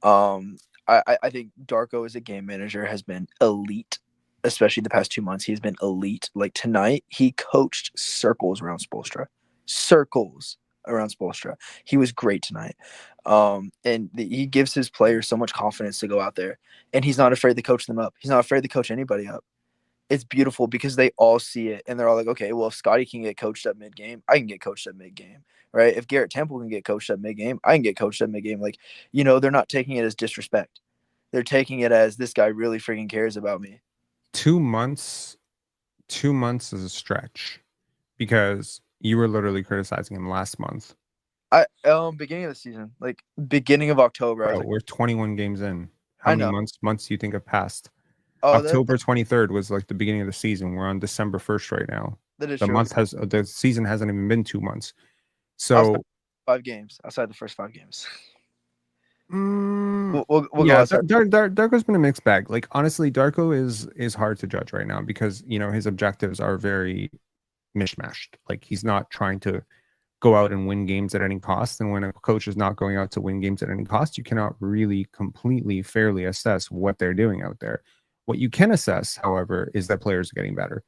I think Darko as a game manager has been elite, especially the past 2 months. He's been elite. Like tonight, he coached circles around Spoelstra. He was great tonight. And he gives his players so much confidence to go out there, and he's not afraid to coach them up. He's not afraid to coach anybody up. It's beautiful because they all see it, and they're all like, okay, well, if Scottie can get coached up mid-game, I can get coached up mid-game, right? If Garrett Temple can get coached up mid-game, I can get coached up mid-game. Like, they're not taking it as disrespect. They're taking it as this guy really freaking cares about me. 2 months is a stretch because you were literally criticizing him last month. Beginning of the season, like beginning of October. Bro, we're 21 games in. I How know. many months do you think have passed? Oh, October 23rd was like the beginning of the season. We're on December 1st right now. That is the true. The season hasn't even been 2 months. So 5 games outside the first 5 games. We'll go outside. Darko's been a mixed bag. Like, honestly, Darko is hard to judge right now because his objectives are very mishmashed. Like, he's not trying to go out and win games at any cost. And when a coach is not going out to win games at any cost, you cannot really completely fairly assess what they're doing out there. What you can assess, however, is that players are getting better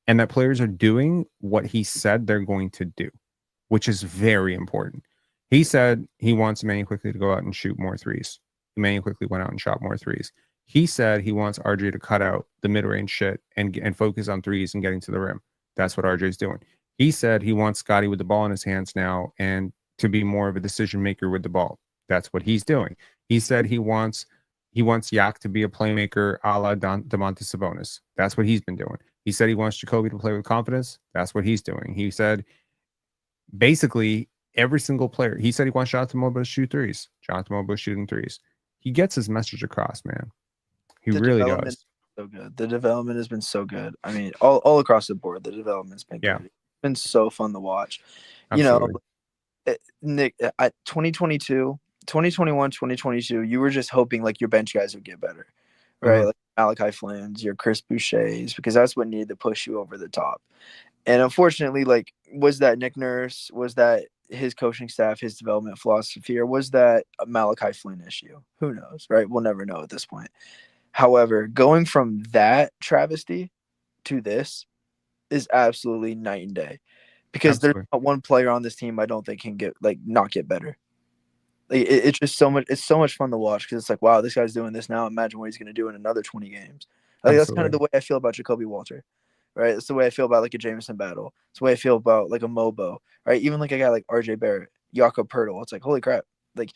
and that players are doing what he said they're going to do, which is very important. He said he wants Emmanuel quickly to go out and shoot more threes. Emmanuel quickly went out and shot more threes. He said he wants RJ to cut out the mid-range shit and focus on threes and getting to the rim. That's what RJ's doing. He said he wants Scottie with the ball in his hands now and to be more of a decision maker with the ball. That's what he's doing. He said he wants Yak to be a playmaker a la Domantas Sabonis. That's what he's been doing. He said he wants Jacoby to play with confidence. That's what he's doing. He said basically every single player. He said he wants Jonathan Mogbo to shoot threes. Jonathan Mogbo shooting threes. He gets his message across, man. He really does. So good. The development has been so good. I mean, all across the board, the development's been good. It's been so fun to watch. Absolutely. Nick, at 2021, 2022, you were just hoping like your bench guys would get better, right? Like Malachi Flynn's, your Chris Boucher's, because that's what needed to push you over the top. And unfortunately, like, was that Nick Nurse? Was that his coaching staff, his development philosophy, or was that a Malachi Flynn issue? Who knows, right? We'll never know at this point. However, going from that travesty to this is absolutely night and day, because there's not one player on this team I don't think can not get better. Like, it's just so much. It's so much fun to watch because it's like, wow, this guy's doing this now. Imagine what he's going to do in another 20 games. Like, that's kind of the way I feel about Jacoby Walter, right? It's the way I feel about like a Jameson Battle. It's the way I feel about like a Mogbo, right? Even like a guy like RJ Barrett, Jakob Pertl. It's like, holy crap! Like,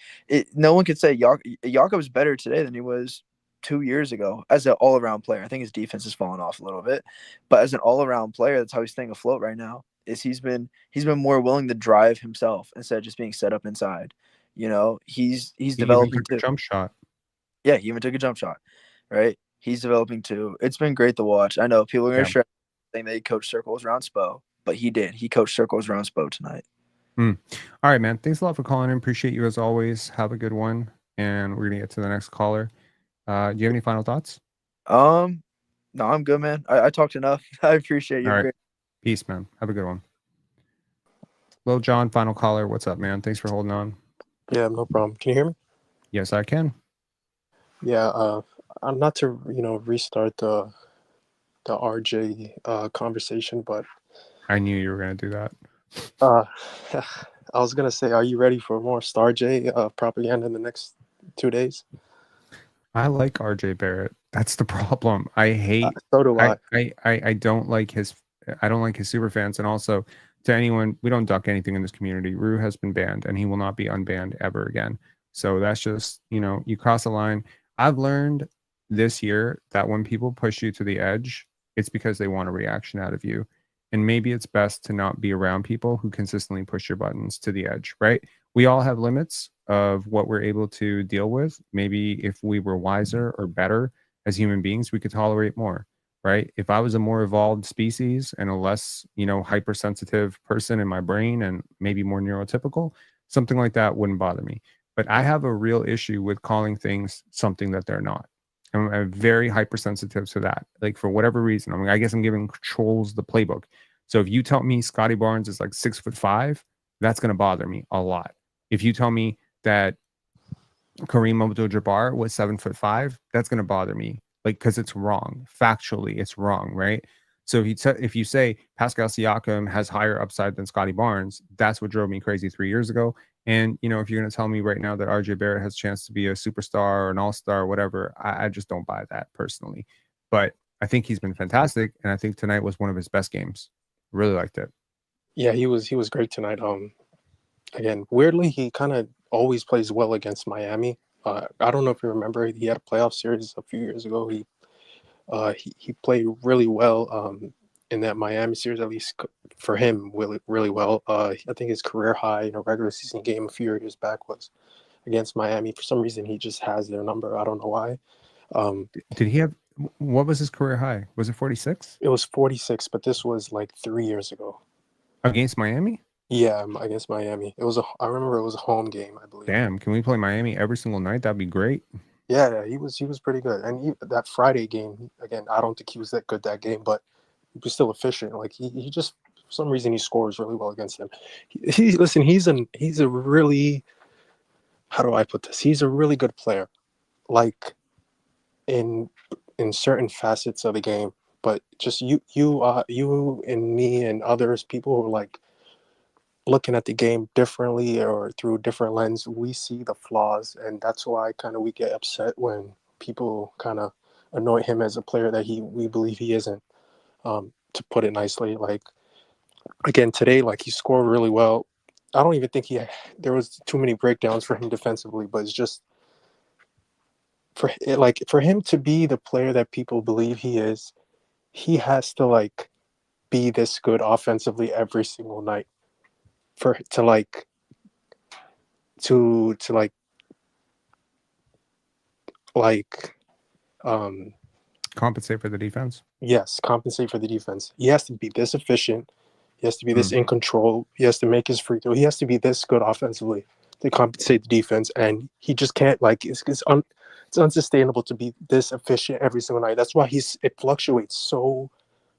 no one could say Jakob's better today than he was 2 years ago as an all-around player. I think his defense has fallen off a little bit, but as an all-around player, that's how he's staying afloat right now. Is he's been more willing to drive himself instead of just being set up inside. He's developing a jump shot. Yeah, he even took a jump shot, right? He's developing too. It's been great to watch. I know people are gonna saying that he coached circles around Spo, but he did. He coached circles around Spo tonight. All right, man. Thanks a lot for calling in. Appreciate you as always. Have a good one. And we're gonna get to the next caller. Do you have any final thoughts? No, I'm good, man. I talked enough. I appreciate you. All right. Peace, man. Have a good one. Lil John, final caller. What's up, man? Thanks for holding on. Yeah, no problem. Can you hear me? Yes, I can. Yeah, I'm not to restart the RJ conversation, but I knew you were gonna do that. I was gonna say, are you ready for more Star J propaganda in the next 2 days? I like RJ Barrett. That's the problem. I hate. So do I. I don't like his. I don't like his super fans, and also to anyone, we don't duck anything in this community. Rue has been banned, and he will not be unbanned ever again. So that's just, you cross the line. I've learned this year that when people push you to the edge, it's because they want a reaction out of you. And maybe it's best to not be around people who consistently push your buttons to the edge, right? We all have limits of what we're able to deal with. Maybe if we were wiser or better as human beings, we could tolerate more, right? If I was a more evolved species and a less, hypersensitive person in my brain and maybe more neurotypical, something like that wouldn't bother me. But I have a real issue with calling things something that they're not. I'm very hypersensitive to that. Like, for whatever reason, I guess I'm giving trolls the playbook. So if you tell me Scottie Barnes is like 6'5", that's going to bother me a lot. If you tell me that Kareem Abdul-Jabbar was 7'5", that's going to bother me. Like, because it's wrong. Factually, it's wrong, right? So if you say Pascal Siakam has higher upside than Scottie Barnes, that's what drove me crazy 3 years ago. And, if you're going to tell me right now that RJ Barrett has a chance to be a superstar or an all-star or whatever, I just don't buy that personally. But I think he's been fantastic, and I think tonight was one of his best games. Really liked it. Yeah, he was great tonight. Again, weirdly, he kind of always plays well against Miami. I don't know if you remember, he had a playoff series a few years ago. He played really well in that Miami series, at least for him, really, really well. I think his career high in a regular season game a few years back was against Miami. For some reason, he just has their number. I don't know why. Did he have, what was his career high? Was it 46? It was 46, but this was like 3 years ago. Against Miami? Yeah, against Miami. I remember it was a home game, I believe. Damn, can we play Miami every single night? That'd be great. Yeah, he was pretty good. And that Friday game, again, I don't think he was that good that game, but he was still efficient. Like he just, for some reason, he scores really well against them. Listen, he's a really, how do I put this? He's a really good player, like in certain facets of the game. But just you and me and others, people who are like looking at the game differently or through a different lens, we see the flaws, and that's why kind of we get upset when people kind of anoint him as a player that we believe he isn't. To put it nicely, like again today, like he scored really well. I don't even think there was too many breakdowns for him defensively, but it's just for him to be the player that people believe he is, he has to like be this good offensively every single night to compensate for the defense. Yes, compensate for the defense. He has to be this efficient. He has to be this in control. He has to make his free throw. He has to be this good offensively to compensate the defense, and he just can't. Like it's unsustainable to be this efficient every single night. That's why it fluctuates so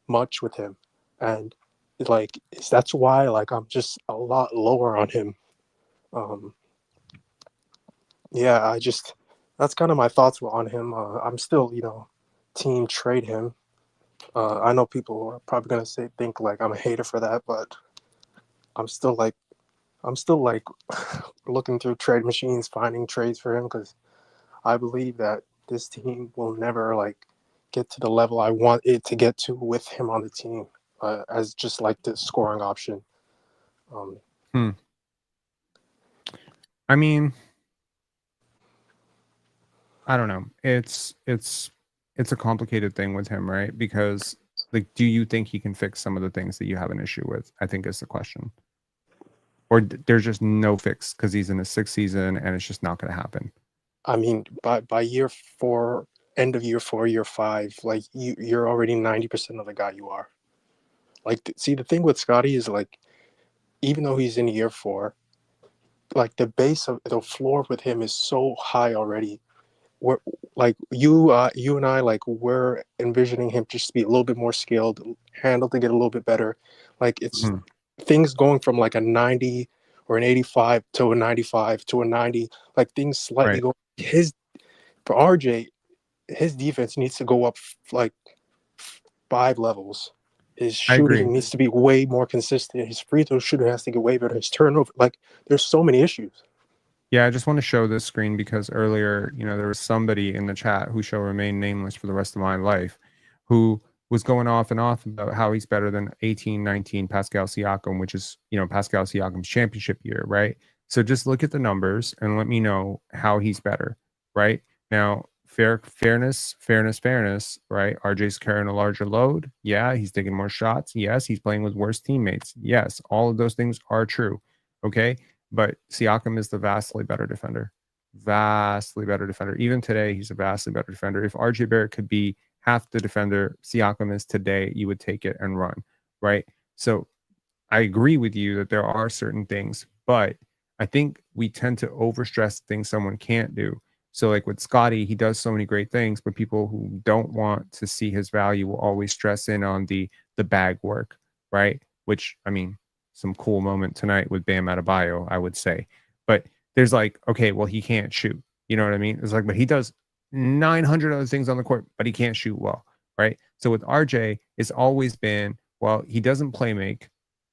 much with him, and that's why I'm just a lot lower on him. Yeah, that's kind of my thoughts on him. I'm still, team trade him. I know people are probably gonna think like I'm a hater for that, but I'm still looking through trade machines, finding trades for him because I believe that this team will never get to the level I want it to get to with him on the team as just like the scoring option. I mean, I don't know. It's a complicated thing with him, right? Because do you think he can fix some of the things that you have an issue with? I think is the question. Or there's just no fix because he's in his 6th season and it's just not going to happen. I mean, by year 4, end of year 4, year 5, you're already 90% of the guy you are. Like, see, the thing with Scottie is like, even though he's in year 4, like the base of the floor with him is so high already. We're like you and I, like, we're envisioning him just to be a little bit more skilled, handle to get a little bit better. Like, it's things going from like a 90 or an 85 to a 95 to a 90, like things slightly Right. go. For RJ, his defense needs to go up like 5 levels. His I agree. shooting needs to be way more consistent. His free throw shooting has to get way better. His turnover, like, there's so many issues. Yeah, I just want to show this screen because earlier, there was somebody in the chat who shall remain nameless for the rest of my life, who was going off and off about how he's better than 18-19 Pascal Siakam, which is, Pascal Siakam's championship year, right? So just look at the numbers and let me know how he's better, right? Now, fairness, right? RJ's carrying a larger load. Yeah, he's taking more shots. Yes, he's playing with worse teammates. Yes, all of those things are true. Okay. But Siakam is the vastly better defender. Vastly better defender. Even today, he's a vastly better defender. If RJ Barrett could be half the defender Siakam is today, you would take it and run, right? So I agree with you that there are certain things, but I think we tend to overstress things someone can't do. So like with Scottie, he does so many great things, but people who don't want to see his value will always stress in on the bag work, right? Which, I mean, some cool moment tonight with Bam Adebayo, I would say. But there's like, okay, well, he can't shoot. You know what I mean? It's like, but he does 900 other things on the court, but he can't shoot well, right? So with RJ, it's always been, well, he doesn't play make,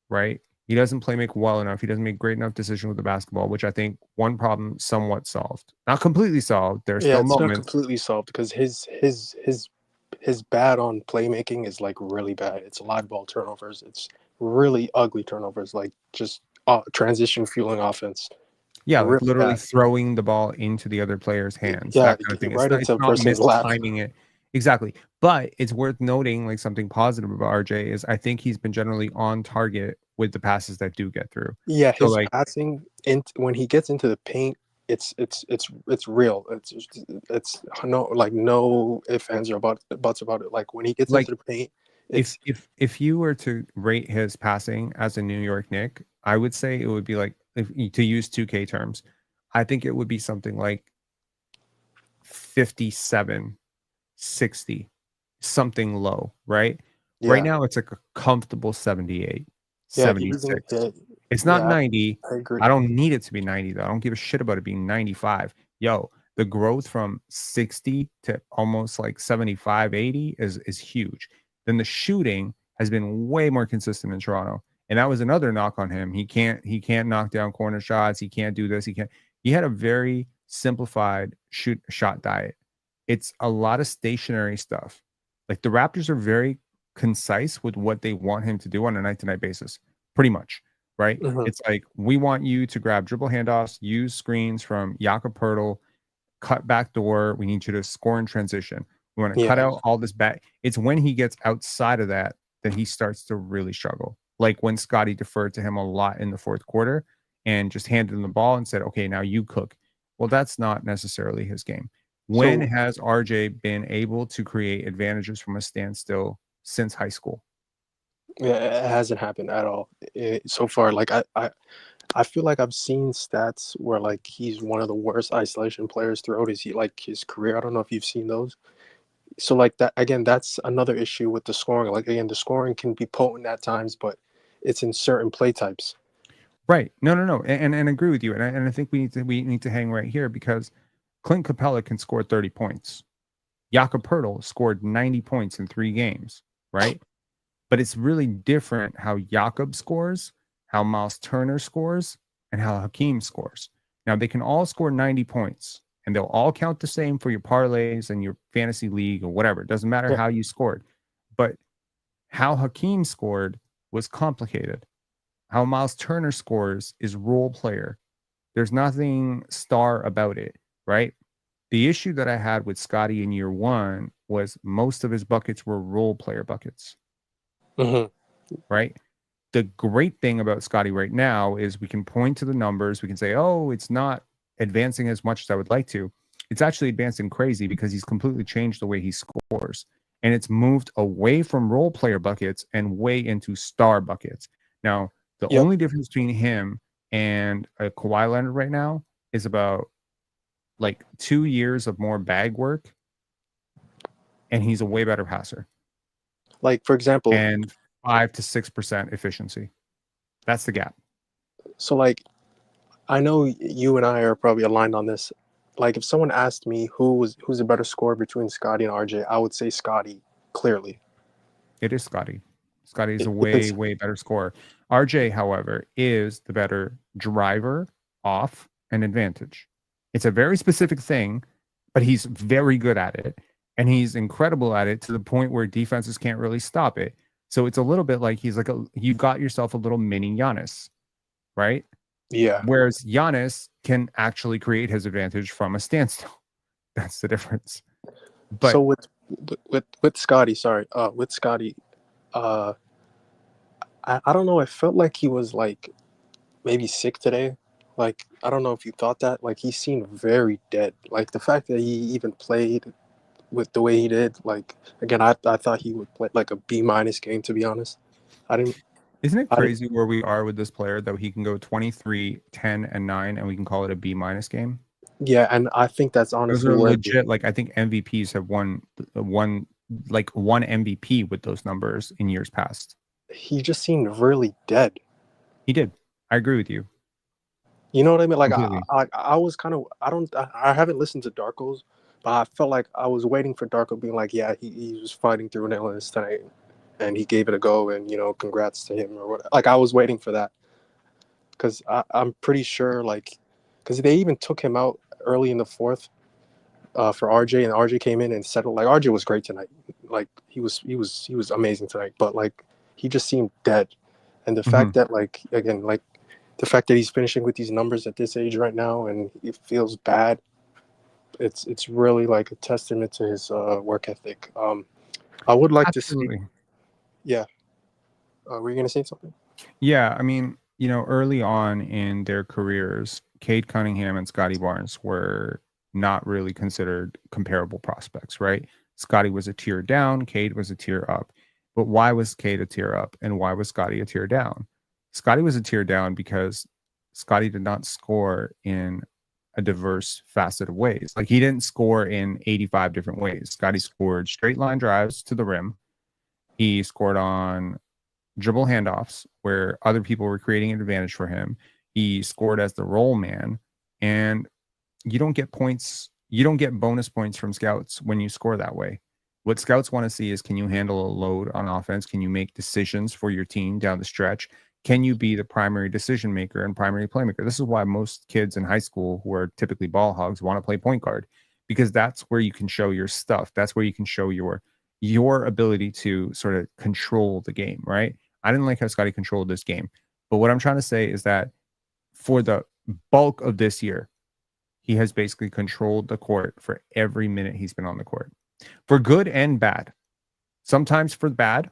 right? He doesn't play make well enough. He doesn't make great enough decisions with the basketball, which I think one problem somewhat solved. Not completely solved. There's Yeah, still it's not moments. completely solved because his bad on playmaking is like really bad. It's live ball turnovers. It's really ugly turnovers, like just transition fueling offense. Yeah, like Really literally bad. throwing the ball into the other player's hands, Yeah, that kind of thing. right into a It's not person's lap. mistiming it. Exactly. But it's worth noting, like something positive about RJ is I think he's been generally on target with the passes that do get through. Yeah, So his like passing when he gets into the paint, it's real. It's no ifs, ands, or buts about it. Like when he gets like into the paint, if it's if you were to rate his passing as a New York Knick, I would say it would be like, to use 2K terms, I think it would be something like 57, 60, something low, right? Right yeah, now it's like a comfortable 78, yeah. 76. It's not Yeah, 90. I agree. I don't need it to be 90 though. I don't give a shit about it being 95. Yo, the growth from 60 to almost like 75, 80 is huge. Then the shooting has been way more consistent in Toronto. And that was another knock on him. He can't knock down corner shots. He can't do this. He had a very simplified shot diet. It's a lot of stationary stuff. Like the Raptors are very concise with what they want him to do on a night-to-night basis, pretty much, right? Mhm. It's like, we want you to grab dribble handoffs, use screens from Jakob Poeltl, cut back door. We need you to score in transition. We want to cut out all this back. It's when he gets outside of that that he starts to really struggle. Like when Scottie deferred to him a lot in the fourth quarter and just handed him the ball and said, okay, now you cook. Well, that's not necessarily his game. When So has RJ been able to create advantages from a standstill since high school? yeah, it hasn't happened at all so far. Like I feel like I've seen stats where like he's one of the worst isolation players throughout his career. I don't know if you've seen those. So like that again, that's another issue with the scoring. Like again, the scoring can be potent at times, but it's in certain play types. Right. No. And agree with you. And I think we need to hang right here because Clint Capella can score 30 points. Jakob Poeltl scored 90 points in 3 games, right? But it's really different how Jakob scores, how Miles Turner scores, and how Hakeem scores. Now, they can all score 90 points, and they'll all count the same for your parlays and your fantasy league or whatever. It doesn't matter how you scored. But how Hakeem scored was complicated. How Miles Turner scores is role player. There's nothing star about it, right? The issue that I had with Scottie in year 1 was most of his buckets were role player buckets. Right? The great thing about Scottie right now is we can point to the numbers. We can say, oh, it's not advancing as much as I would like to. It's actually advancing crazy because he's completely changed the way he scores. and it's moved away from role player buckets and way into star buckets. Now, the Yep. only difference between him and a Kawhi Leonard right now is about like 2 years of more bag work, and he's a way better passer. Like, for example, and 5 to 6% efficiency. That's the gap. so like, I know you and I are probably aligned on this. Like, if someone asked me who's a better scorer between Scottie and RJ, I would say Scottie, clearly. It is Scottie. Scottie is a It's- way better scorer. RJ, however, is the better driver off an advantage. It's a very specific thing, but he's very good at it. And he's incredible at it to the point where defenses can't really stop it. So it's a little bit like you got yourself a little mini Giannis, right? Yeah. Whereas Giannis can actually create his advantage from a standstill. That's the difference. But so with Scottie, I don't know. I felt like he was like maybe sick today. Like, I don't know if you thought that. Like, he seemed very dead. Like, the fact that he even played with the way he did, like, again, I thought he would play like a B- game, to be honest. Isn't it crazy where we are with this player that he can go 23, 10, and 9, and we can call it a B- game? Yeah, and I think that's Those honestly are where legit. Like, I think MVPs have won one MVP with those numbers in years past. he just seemed really dead. He did. I agree with you. You know what I mean? Like, Completely. I was kind of, I haven't listened to Darko's, but I felt like I was waiting for Darko being like, yeah, he was fighting through an illness tonight, and he gave it a go, and, congrats to him or what. Like, I was waiting for that, because I'm pretty sure, like, because they even took him out early in the fourth for RJ, and RJ came in and settled. Like, RJ was great tonight. Like, he was amazing tonight, but like, he just seemed dead, and the fact that, like, again, like, the fact that he's finishing with these numbers at this age right now and it feels bad, it's really like a testament to his work ethic. I would like to see. Yeah. Were you gonna say something? Yeah, I mean, early on in their careers, Cade Cunningham and Scottie Barnes were not really considered comparable prospects, right? Scottie was a tier down, Cade was a tier up. But why was Cade a tier up and why was Scottie a tier down? Scottie was a tier down because Scottie did not score in a diverse facet of ways. Like, he didn't score in 85 different ways. Scottie scored straight line drives to the rim. He scored on dribble handoffs where other people were creating an advantage for him. He scored as the roll man, and you don't get points. You don't get bonus points from scouts when you score that way. What scouts want to see is, can you handle a load on offense? Can you make decisions for your team down the stretch? Can you be the primary decision maker and primary playmaker? This is why most kids in high school who are typically ball hogs want to play point guard, because that's where you can show your stuff. That's where you can show your ability to sort of control the game, right? I didn't like how Scottie controlled this game. But what I'm trying to say is that for the bulk of this year, he has basically controlled the court for every minute he's been on the court, for good and bad. Sometimes for bad,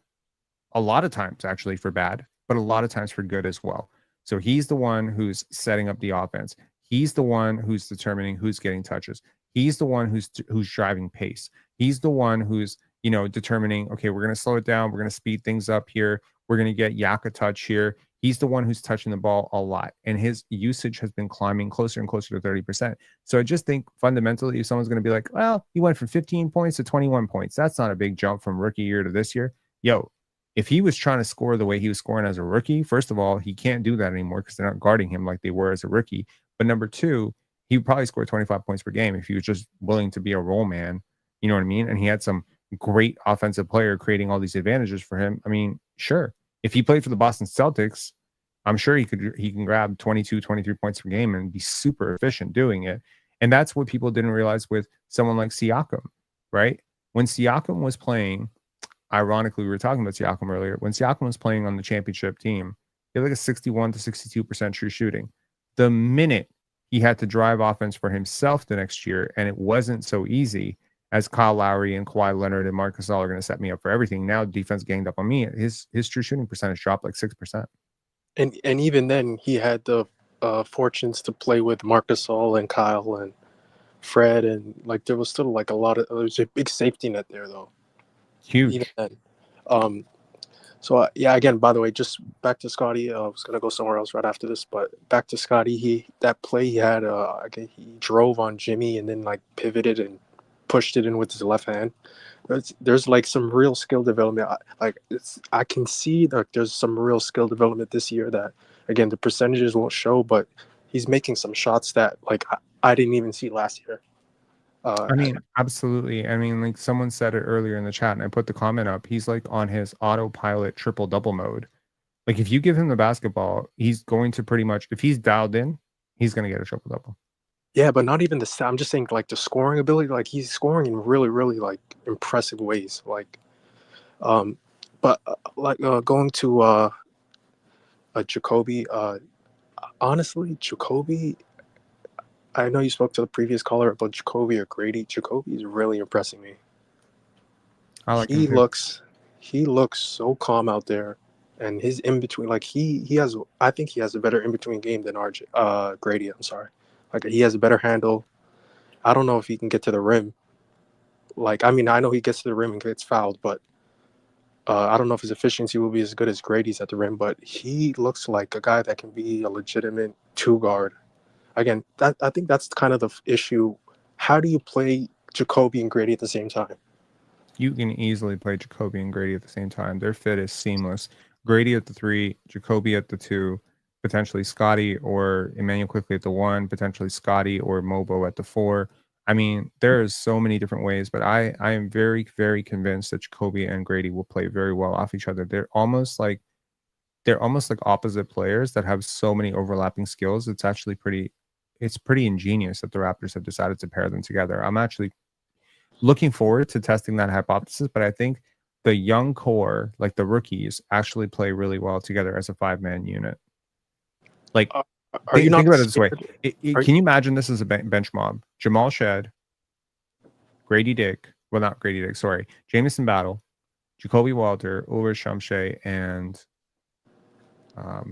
a lot of times actually for bad, but a lot of times for good as well. So he's the one who's setting up the offense. He's the one who's determining who's getting touches. He's the one who's driving pace. He's the one who's, determining, okay, we're going to slow it down. We're going to speed things up here. We're going to get Yak a touch here. He's the one who's touching the ball a lot, and his usage has been climbing closer and closer to 30%. So I just think fundamentally, if someone's going to be like, well, he went from 15 points to 21 points, that's not a big jump from rookie year to this year. Yo, if he was trying to score the way he was scoring as a rookie, first of all, he can't do that anymore because they're not guarding him like they were as a rookie. But number two, he would probably score 25 points per game if he was just willing to be a role man. You know what I mean? And he had some great offensive player creating all these advantages for him. I mean, sure. If he played for the Boston Celtics, I'm sure he can grab 22, 23 points per game and be super efficient doing it. And that's what people didn't realize with someone like Siakam, right? When Siakam was playing, ironically, we were talking about Siakam earlier. When Siakam was playing on the championship team, he had like a 61 to 62% true shooting. The minute he had to drive offense for himself the next year, and it wasn't so easy, as Kyle Lowry and Kawhi Leonard and Marc Gasol are going to set me up for everything. Now defense ganged up on me. His true shooting percentage dropped like 6%. And even then, he had the fortunes to play with Marc Gasol and Kyle and Fred, and like there was still like there was a big safety net there though. Huge. Even then. So yeah, again, by the way, just back to Scottie. I was gonna go somewhere else right after this, but back to Scottie. That play he had, again, he drove on Jimmy and then like pivoted and pushed it in with his left hand. There's like some real skill development. I can see that there's some real skill development this year. That again, the percentages won't show, but he's making some shots that like I didn't even see last year. I mean, absolutely. I mean, like someone said it earlier in the chat, and I put the comment up. He's like on his autopilot triple double mode. Like if you give him the basketball, he's going to pretty much, if he's dialed in, he's going to get a triple double. Yeah, but not even the. I'm just saying, like the scoring ability. Like he's scoring in really, really like impressive ways. Like, but going to Jacoby. Honestly, Jacoby. I know you spoke to the previous caller about Jacoby or Grady. Jacoby is really impressing me. I like he him too. looks so calm out there, and his in between. Like he has. I think he has a better in between game than Grady. I'm sorry. Like he has a better handle. I don't know if he can get to the rim. Like, I mean, I know he gets to the rim and gets fouled, but I don't know if his efficiency will be as good as Grady's at the rim, but he looks like a guy that can be a legitimate two guard. Again, I think that's kind of the issue. How do you play Jacoby and Grady at the same time? You can easily play Jacoby and Grady at the same time. Their fit is seamless. Grady at the 3, Jacoby at the 2, potentially Scottie or Emmanuel quickly at the 1, potentially Scottie or Mogbo at the 4. I mean, there's so many different ways, but I am very, very convinced that Jacoby and Grady will play very well off each other. They're almost like opposite players that have so many overlapping skills. It's actually pretty ingenious that the Raptors have decided to pair them together. I'm actually looking forward to testing that hypothesis, but I think the young core, like the rookies, actually play really well together as a 5-man unit. Like, think about it this way. Can you imagine this as a bench mob? Jamal Shed, Grady Dick, well, not Grady Dick, sorry, Jamison Battle, Jacoby Walter, Ulrich Shamshay, and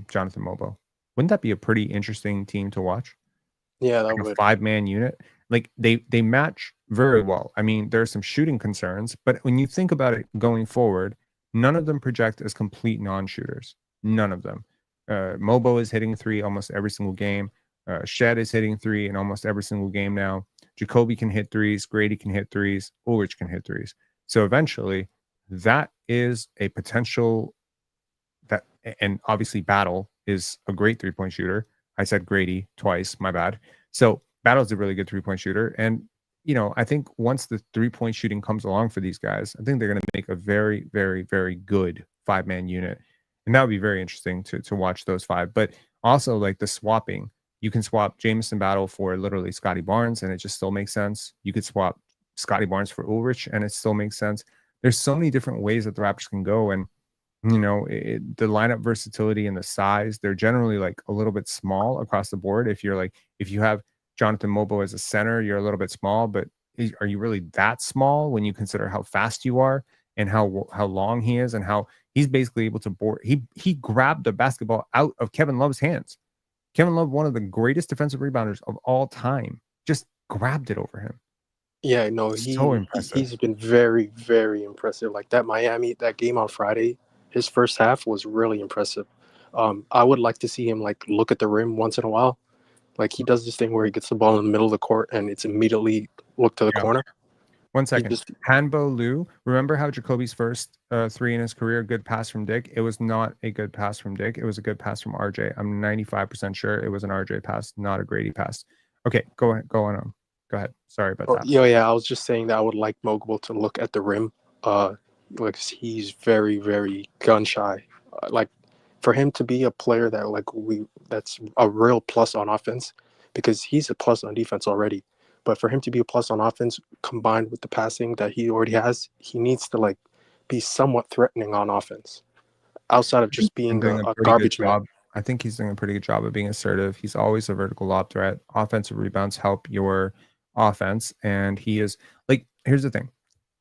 Jonathan Mogbo. Wouldn't that be a pretty interesting team to watch? Yeah, that like would. A 5-man unit. Like they match very well. I mean, there's some shooting concerns, but when you think about it going forward, none of them project as complete non-shooters. None of them. Mogbo is hitting 3 almost every single game. Shed is hitting 3 in almost every single game now. Jacoby can hit 3s. Grady can hit 3s. Ulrich can hit 3s. So eventually, that is a potential that, and obviously Battle is a great 3-point shooter. I said Grady twice, my bad. So Battle's a really good 3-point shooter. And, you know, I think once the 3-point shooting comes along for these guys, I think they're going to make a very, very, very good 5-man unit. And that would be very interesting to watch those 5. But also like the swapping, you can swap Jamison Battle for literally Scottie Barnes and it just still makes sense. You could swap Scottie Barnes for Ulrich and it still makes sense. There's so many different ways that the Raptors can go. And, you know, the lineup versatility and the size, they're generally like a little bit small across the board. If you have Jonathan Mogbo as a center, you're a little bit small, but are you really that small when you consider how fast you are and how long he is and how he's basically able to board? He grabbed the basketball out of Kevin Love's hands. Kevin Love, one of the greatest defensive rebounders of all time, just grabbed it over him. Yeah, no, so impressive. He's been very, very impressive. Like that game on Friday, his first half was really impressive. I would like to see him like look at the rim once in a while. Like he does this thing where he gets the ball in the middle of the court and it's immediately look to the corner. 1 second. Hanbo Liu, remember how Jacoby's first 3 in his career, good pass from Dick? It was not a good pass from Dick. It was a good pass from RJ. I'm 95% sure it was an RJ pass, not a Grady pass. Okay, go ahead. Go on. Go ahead. Sorry about that. Yeah. I was just saying that I would like Mogbo to look at the rim. Like he's very, very gun shy. Like for him to be a player that's a real plus on offense, because he's a plus on defense already. But for him to be a plus on offense combined with the passing that he already has, he needs to like be somewhat threatening on offense outside of just being a garbage man. I think he's doing a pretty good job of being assertive. He's always a vertical lob threat. Offensive rebounds help your offense. And he is like, here's the thing.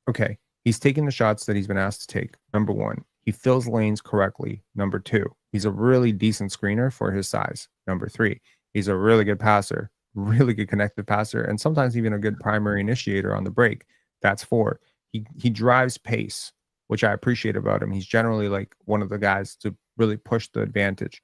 Okay. He's taking the shots that he's been asked to take. Number 1, he fills lanes correctly. Number 2, he's a really decent screener for his size. Number 3, he's a really good passer, really good connected passer, and sometimes even a good primary initiator on the break. That's 4. He drives pace. which I appreciate about him. He's generally like one of the guys to really push the advantage.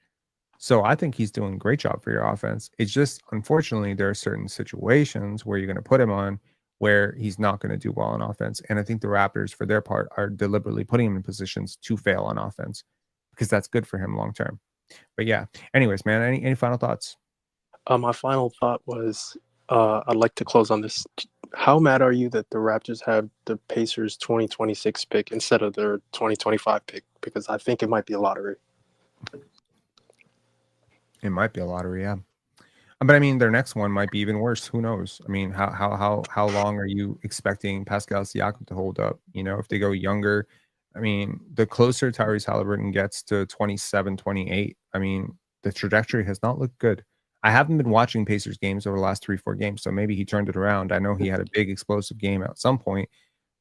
So I think he's doing a great job for your offense. It's just, unfortunately, there are certain situations where you're going to put him on where he's not going to do well on offense. And I think the Raptors, for their part, are deliberately putting him in positions to fail on offense because that's good for him long term. But yeah, anyways, man, any final thoughts? My final thought was, I'd like to close on this. How mad are you that the Raptors have the Pacers 2026 pick instead of their 2025 pick? Because I think it might be a lottery. It might be a lottery, yeah. But I mean, their next one might be even worse. Who knows? I mean, how long are you expecting Pascal Siakam to hold up? You know, if they go younger, I mean, the closer Tyrese Halliburton gets to 27, 28, I mean, the trajectory has not looked good. I haven't been watching Pacers games over the last 3-4 games, so maybe he turned it around. I know he had a big explosive game at some point,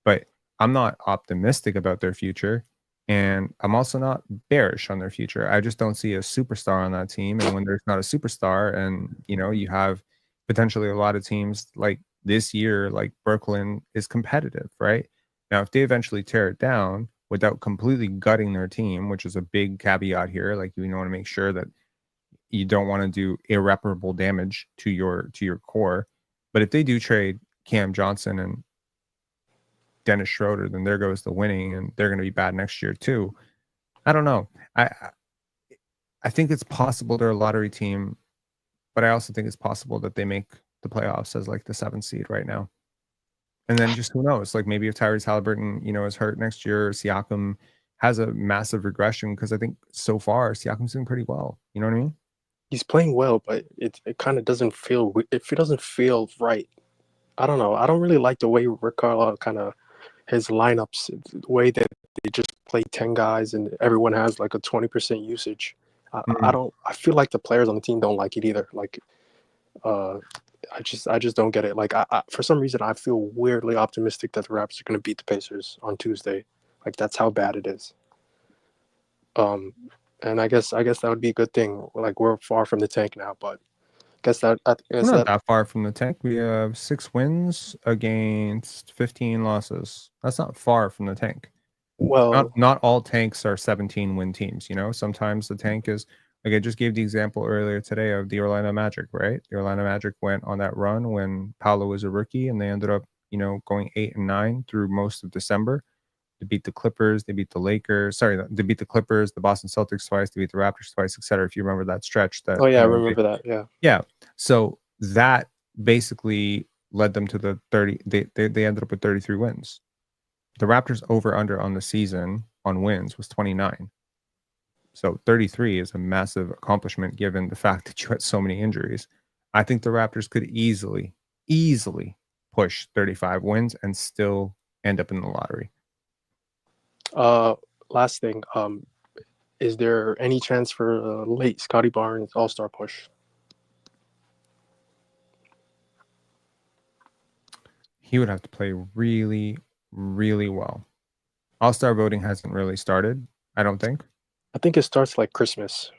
but I'm not optimistic about their future. And I'm also not bearish on their future. I just don't see a superstar on that team. And when there's not a superstar, and you have potentially a lot of teams like this year, like Brooklyn is competitive, right? Now, if they eventually tear it down without completely gutting their team, which is a big caveat here, like you want to make sure that you don't want to do irreparable damage to your core. But if they do trade Cam Johnson and Dennis Schroeder, then there goes the winning, and they're going to be bad next year too. I don't know. I think it's possible they're a lottery team, but I also think it's possible that they make the playoffs as like the 7th seed right now. And then just who knows? Like maybe if Tyrese Halliburton, is hurt next year, Siakam has a massive regression, because I think so far Siakam's doing pretty well. You know what I mean? He's playing well, but it kind of doesn't feel. If it doesn't feel right, I don't know. I don't really like the way Rick Carlisle kind of his lineups, the way that they just play 10 guys and everyone has like a 20% usage. I feel like the players on the team don't like it either. Like, I just don't get it. Like, I for some reason, I feel weirdly optimistic that the Raptors are going to beat the Pacers on Tuesday. Like, that's how bad it is. And I guess that would be a good thing. Like, we're far from the tank now, but We're not that far from the tank. We have 6 wins against 15 losses. That's not far from the tank. Well, not all tanks are 17-win teams. Sometimes the tank is, like I just gave the example earlier today of the Orlando Magic, right? The Orlando Magic went on that run when Paolo was a rookie, and they ended up, going 8-9 through most of December. They beat the Clippers, they beat the Lakers. Sorry, they beat the Clippers, the Boston Celtics twice, they beat the Raptors twice, etc. If you remember that stretch, that oh yeah, I remember that. Yeah. Yeah. So that basically led them to the 30. They ended up with 33 wins. The Raptors over under on the season on wins was 29. So 33 is a massive accomplishment given the fact that you had so many injuries. I think the Raptors could easily push 35 wins and still end up in the lottery. Last thing, is there any chance for late Scottie Barnes All-Star push? He would have to play really, really well. All-Star voting hasn't really started, I don't think. I think it starts like Christmas.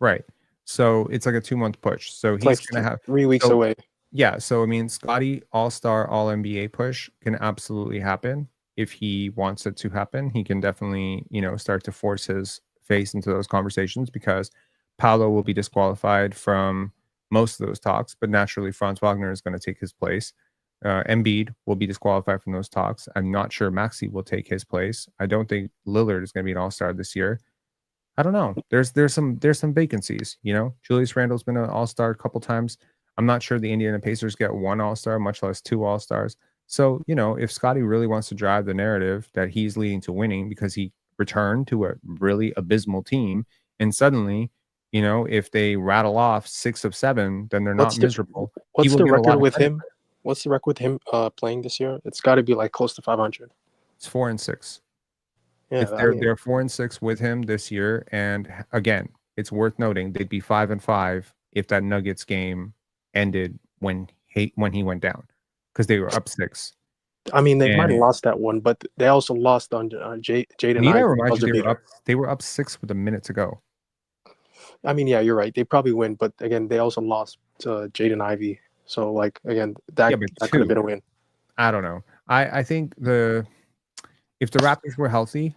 Right. So it's like a 2-month push. So It's he's like going to have 3 weeks away. Yeah. So, I mean, Scottie All-Star, All-NBA push can absolutely happen. If he wants it to happen, he can definitely, start to force his face into those conversations, because Paolo will be disqualified from most of those talks, but naturally Franz Wagner is going to take his place. Embiid will be disqualified from those talks. I'm not sure Maxey will take his place. I don't think Lillard is going to be an All-Star this year. I don't know. There's some vacancies. Julius Randle's been an All-Star a couple times. I'm not sure the Indiana Pacers get 1 All-Star, much less 2 All-Stars. So, if Scottie really wants to drive the narrative that he's leading to winning because he returned to a really abysmal team, and suddenly, if they rattle off 6 of 7, then they're not miserable. What's the record with him? What's the record with him playing this year? It's got to be like close to 500. It's 4-6. Yeah, if they're 4-6 with him this year, and again, it's worth noting they'd be 5-5 if that Nuggets game ended when he went down, because they were up 6. I mean, they might have lost that one, but they also lost on Jaden. Need I remind you, they were up 6 with a minute to go. I mean, yeah, you're right. They probably win, but again, they also lost to Jaden Ivey. So, like, again, that could have been a win. I don't know. I think if the Raptors were healthy,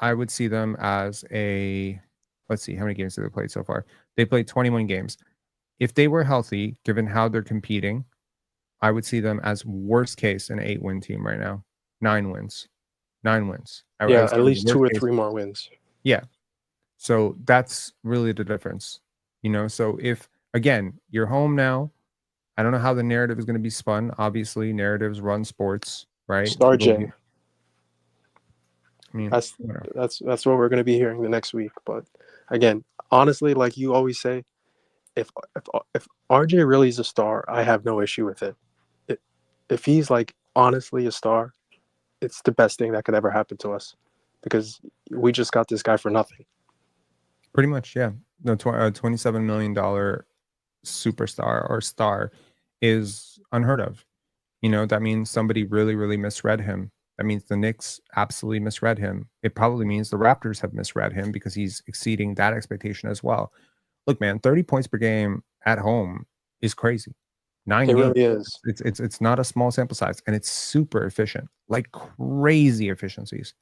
I would see them as a, let's see, how many games have they played so far? They played 21 games. If they were healthy, given how they're competing, I would see them as worst case an 8-win team right now. 9 wins. 9 wins. I Yeah, would say at least worst 2 or case- 3 more wins. Yeah. So that's really the difference. So if, again, you're home now, I don't know how the narrative is going to be spun. Obviously, narratives run sports, right? Star People J. I mean, That's what we're going to be hearing the next week. But again, honestly, like you always say, if RJ really is a star, I have no issue with it. If he's like honestly a star, it's the best thing that could ever happen to us, because we just got this guy for nothing. Pretty much, yeah. No, $27 million superstar or star is unheard of. That means somebody really, really misread him. That means the Knicks absolutely misread him. It probably means the Raptors have misread him because he's exceeding that expectation as well. Look, man, 30 points per game at home is crazy. 9 It games. really is. It's not a small sample size, and it's super efficient, like crazy efficiencies.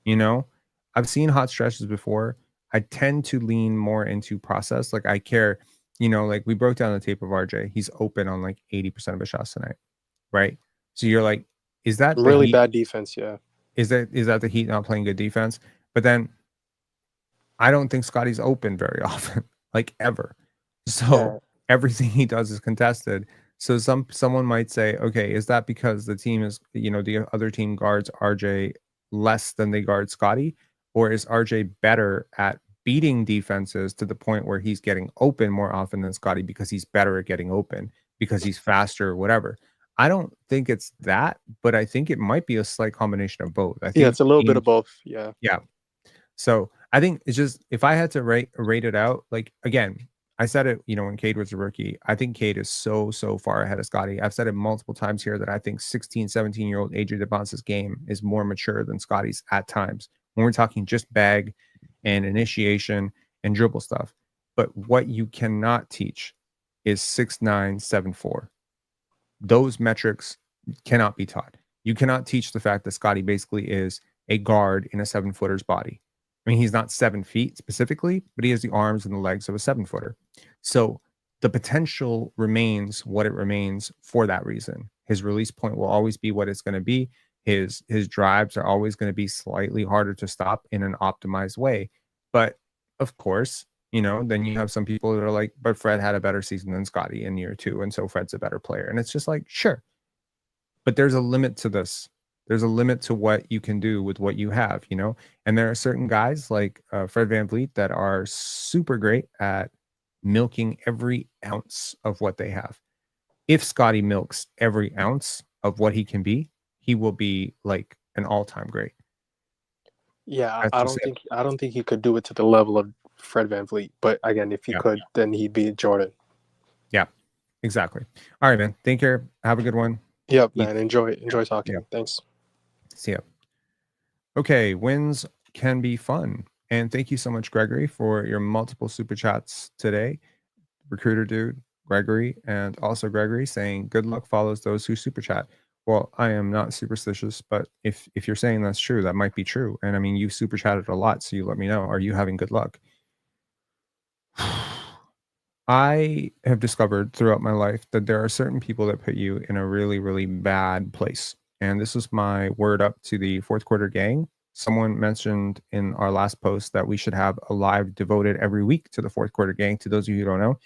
I've seen hot stretches before. I tend to lean more into process. Like I care, like we broke down the tape of RJ. He's open on like 80% of his shots tonight, right? So you're like, is that the Really Heat? bad defense? Yeah. Is that the Heat not playing good defense? But then I don't think Scottie's open very often, like ever. So everything he does is contested. So someone might say, okay, is that because the team is, the other team guards RJ less than they guard Scottie? Or is RJ better at beating defenses to the point where he's getting open more often than Scottie because he's better at getting open, because he's faster or whatever? I don't think it's that, but I think it might be a slight combination of both. I think it's a little bit of both. Yeah. Yeah. So I think it's just, if I had to rate it out, like again, I said it, when Cade was a rookie, I think Cade is so far ahead of Scottie. I've said it multiple times here that I think 16, 17-year-old Adrian DeBonce's game is more mature than Scottie's at times, when we're talking just bag and initiation and dribble stuff. But what you cannot teach is 6'9", 7'4". Those metrics cannot be taught. You cannot teach the fact that Scottie basically is a guard in a 7-footer's body. I mean, he's not 7 feet specifically, but he has the arms and the legs of a 7-footer. So the potential remains what it remains for that reason. His release point will always be what it's going to be. His drives are always going to be slightly harder to stop in an optimized way. But of course, then you have some people that are like, but Fred had a better season than Scottie in year 2, and so Fred's a better player. And it's just like, sure. But there's a limit to this. There's a limit to what you can do with what you have, and there are certain guys like Fred VanVleet that are super great at milking every ounce of what they have. If Scottie milks every ounce of what he can be, he will be like an all-time great. Yeah, I don't think he could do it to the level of Fred VanVleet. But again, if he could, then he'd be Jordan. Yeah, exactly. All right, man. Take care. Have a good one. Yep, man. Enjoy talking. Yeah. Thanks. See ya. Okay, wins can be fun. And thank you so much, Gregory, for your multiple super chats today. Recruiter Dude, Gregory, and also Gregory saying good luck follows those who super chat. Well, I am not superstitious, but if you're saying that's true, that might be true. And I mean, you super chatted a lot, so you let me know. Are you having good luck? I have discovered throughout my life that there are certain people that put you in a really, really bad place. And this is my word up to the fourth quarter gang. Someone mentioned in our last post that we should have a live devoted every week to the fourth quarter gang. To those of you who don't know,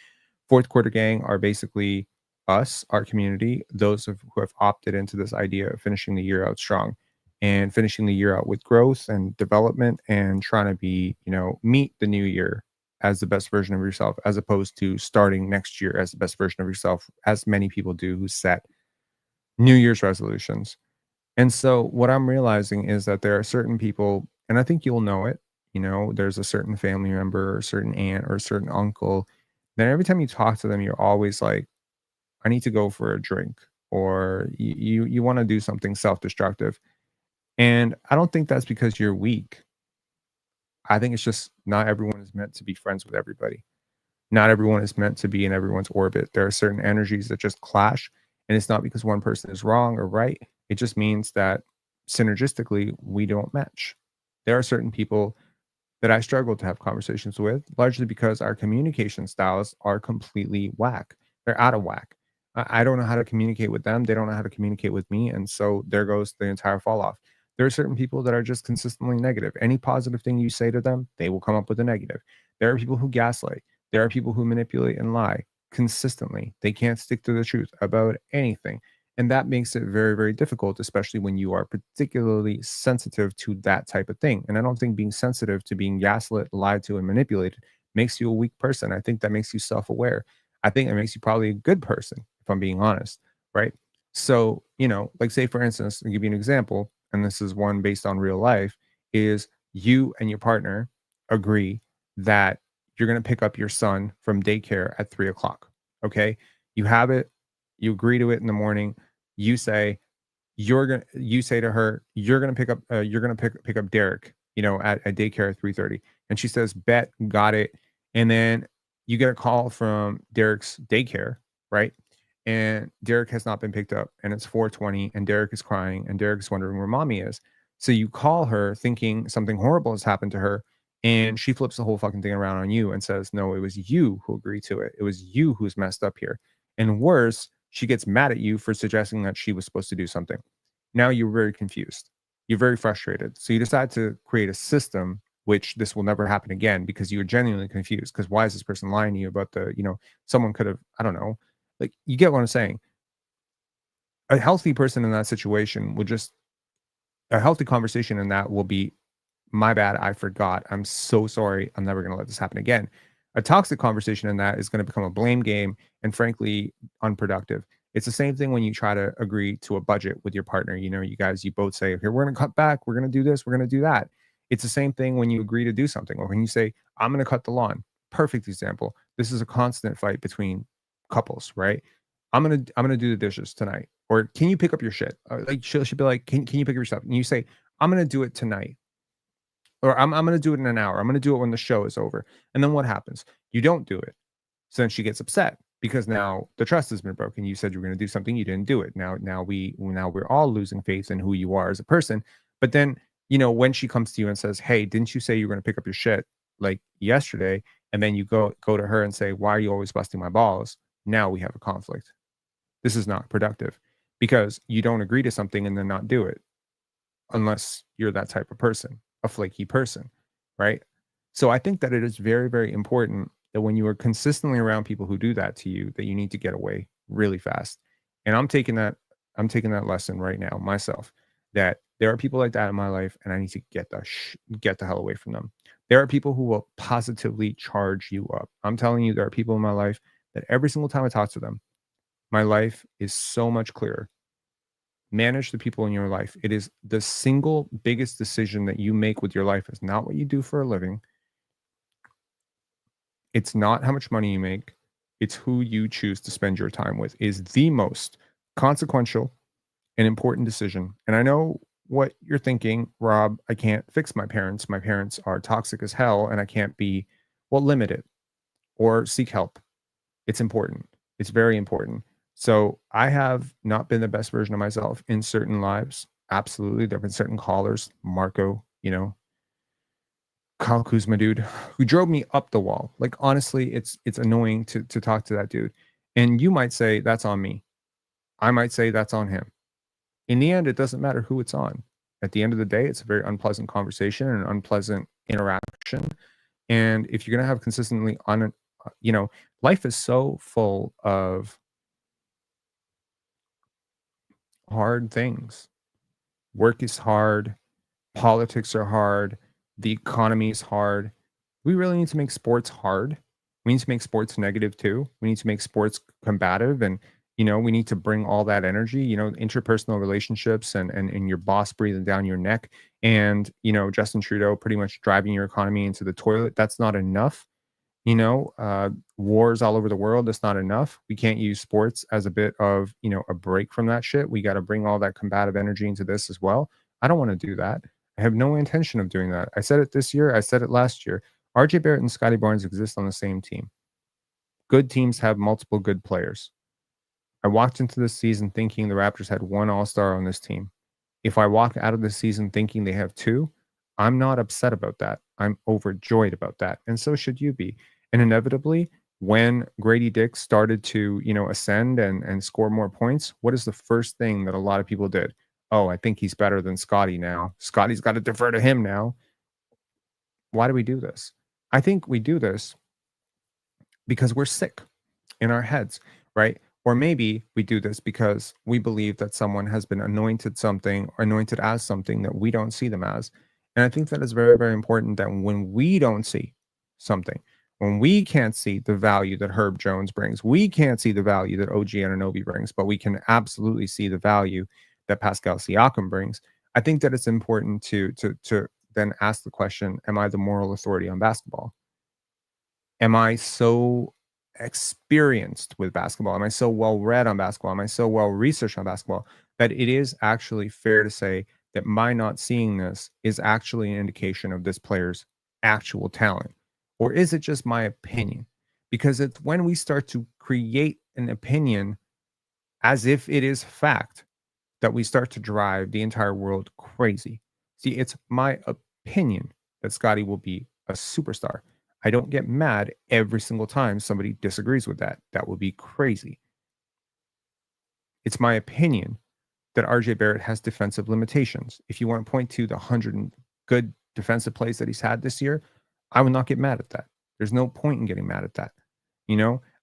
fourth quarter gang are basically us, our community, those who have opted into this idea of finishing the year out strong and finishing the year out with growth and development and trying to be, meet the new year as the best version of yourself, as opposed to starting next year as the best version of yourself, as many people do who set New Year's resolutions. And so what I'm realizing is that there are certain people, and I think you'll know it, there's a certain family member or a certain aunt or a certain uncle, then every time you talk to them, you're always like, I need to go for a drink, or you want to do something self-destructive. And I don't think that's because you're weak. I think it's just not everyone is meant to be friends with everybody. Not everyone is meant to be in everyone's orbit. There are certain energies that just clash, and it's not because one person is wrong or right. It just means that synergistically, we don't match. There are certain people that I struggle to have conversations with, largely because our communication styles are completely whack. They're out of whack. I don't know how to communicate with them. They don't know how to communicate with me. And so there goes the entire fall off. There are certain people that are just consistently negative. Any positive thing you say to them, they will come up with a negative. There are people who gaslight. There are people who manipulate and lie consistently. They can't stick to the truth about anything. And that makes it very, very difficult, especially when you are particularly sensitive to that type of thing. And I don't think being sensitive to being gaslit, lied to, and manipulated makes you a weak person. I think that makes you self aware. I think it makes you probably a good person, if I'm being honest. Right. So, like, say, for instance, I'll give you an example, and this is one based on real life, is you and your partner agree that you're going to pick up your son from daycare at 3 o'clock. Okay. You have it. You agree to it in the morning. You say you say to her, you're gonna pick up Derek, at daycare at 3:30. And she says, bet, got it. And then you get a call from Derek's daycare, right? And Derek has not been picked up, and it's 4:20, and Derek is crying, and Derek is wondering where mommy is. So you call her thinking something horrible has happened to her, and she flips the whole fucking thing around on you and says, no, it was you who agreed to it. It was you who's messed up here. And worse, she gets mad at you for suggesting that she was supposed to do something. Now you're very confused. You're very frustrated. So you decide to create a system, which this will never happen again, because you're genuinely confused. Because why is this person lying to you about someone could have, I don't know. Like, you get what I'm saying. A healthy person in that situation would a healthy conversation in that will be, my bad, I forgot. I'm so sorry. I'm never going to let this happen again. A toxic conversation in that is going to become a blame game and, frankly, unproductive. It's the same thing when you try to agree to a budget with your partner. You both say, here, we're going to cut back. We're going to do this. We're going to do that. It's the same thing when you agree to do something, or when you say, I'm going to cut the lawn. Perfect example. This is a constant fight between couples, right? I'm gonna do the dishes tonight. Or can you pick up your shit? Like, she'll be like, can you pick up your stuff? And you say, I'm gonna do it tonight. Or I'm gonna do it in an hour. I'm gonna do it when the show is over. And then what happens? You don't do it. So then she gets upset because now the trust has been broken. You said you were gonna do something, you didn't do it. Now we're all losing faith in who you are as a person. But then, when she comes to you and says, hey, didn't you say you were gonna pick up your shit like yesterday? And then you go to her and say, why are you always busting my balls? Now we have a conflict. This is not productive, because you don't agree to something and then not do it, unless you're that type of person, a flaky person, right? So I think that it is very, very important that when you are consistently around people who do that to you, that you need to get away really fast. And I'm taking that lesson right now myself, that there are people like that in my life, and I need to get the hell away from them. There are people who will positively charge you up. I'm telling you, there are people in my life that every single time I talk to them, my life is so much clearer. Manage the people in your life. It is the single biggest decision that you make with your life. Is not what you do for a living. It's not how much money you make. It's who you choose to spend your time with is the most consequential and important decision. And I know what you're thinking, Rob. I can't fix my parents. My parents are toxic as hell, and I can't be, limit it or seek help. It's important. It's very important. So I have not been the best version of myself in certain lives. Absolutely. There have been certain callers, Marco, Kyle Kuzma dude, who drove me up the wall. Like, honestly, it's annoying to talk to that dude. And you might say that's on me. I might say that's on him. In the end, it doesn't matter who it's on. At the end of the day, it's a very unpleasant conversation and an unpleasant interaction. And if you're going to have consistently life is so full of hard things. Work is hard. Politics are hard. The economy is hard. We really need to make sports hard. We need to make sports negative too. We need to make sports combative, and we need to bring all that energy, interpersonal relationships and your boss breathing down your neck, and Justin Trudeau pretty much driving your economy into the toilet. That's not enough. Wars all over the world. That's not enough. We can't use sports as a bit of, a break from that shit. We got to bring all that combative energy into this as well. I don't want to do that. I have no intention of doing that. I said it this year. I said it last year. RJ Barrett and Scottie Barnes exist on the same team. Good teams have multiple good players. I walked into this season thinking the Raptors had one all-star on this team, If I walk out of the season thinking they have 2, I'm not upset about that. I'm overjoyed about that. And so should you be. And inevitably, when Grady Dick started to, ascend and score more points, what is the first thing that a lot of people did? Oh, I think he's better than Scottie now. Scottie's got to defer to him now. Why do we do this? I think we do this because we're sick in our heads, right? Or maybe we do this because we believe that someone has been anointed as something that we don't see them as. And I think that is very, very important that when we don't see something, when we can't see the value that Herb Jones brings, we can't see the value that OG Anunoby brings, but we can absolutely see the value that Pascal Siakam brings. I think that it's important to then ask the question, am I the moral authority on basketball? Am I so experienced with basketball? Am I so well read on basketball? Am I so well researched on basketball that it is actually fair to say that my not seeing this is actually an indication of this player's actual talent? Or is it just my opinion? Because it's when we start to create an opinion as if it is fact that we start to drive the entire world crazy. See, it's my opinion that Scottie will be a superstar. I don't get mad every single time somebody disagrees with that. That would be crazy. It's my opinion that RJ Barrett has defensive limitations. If you want to point to the 100 good defensive plays that he's had this year, I would not get mad at that. There's no point in getting mad at that.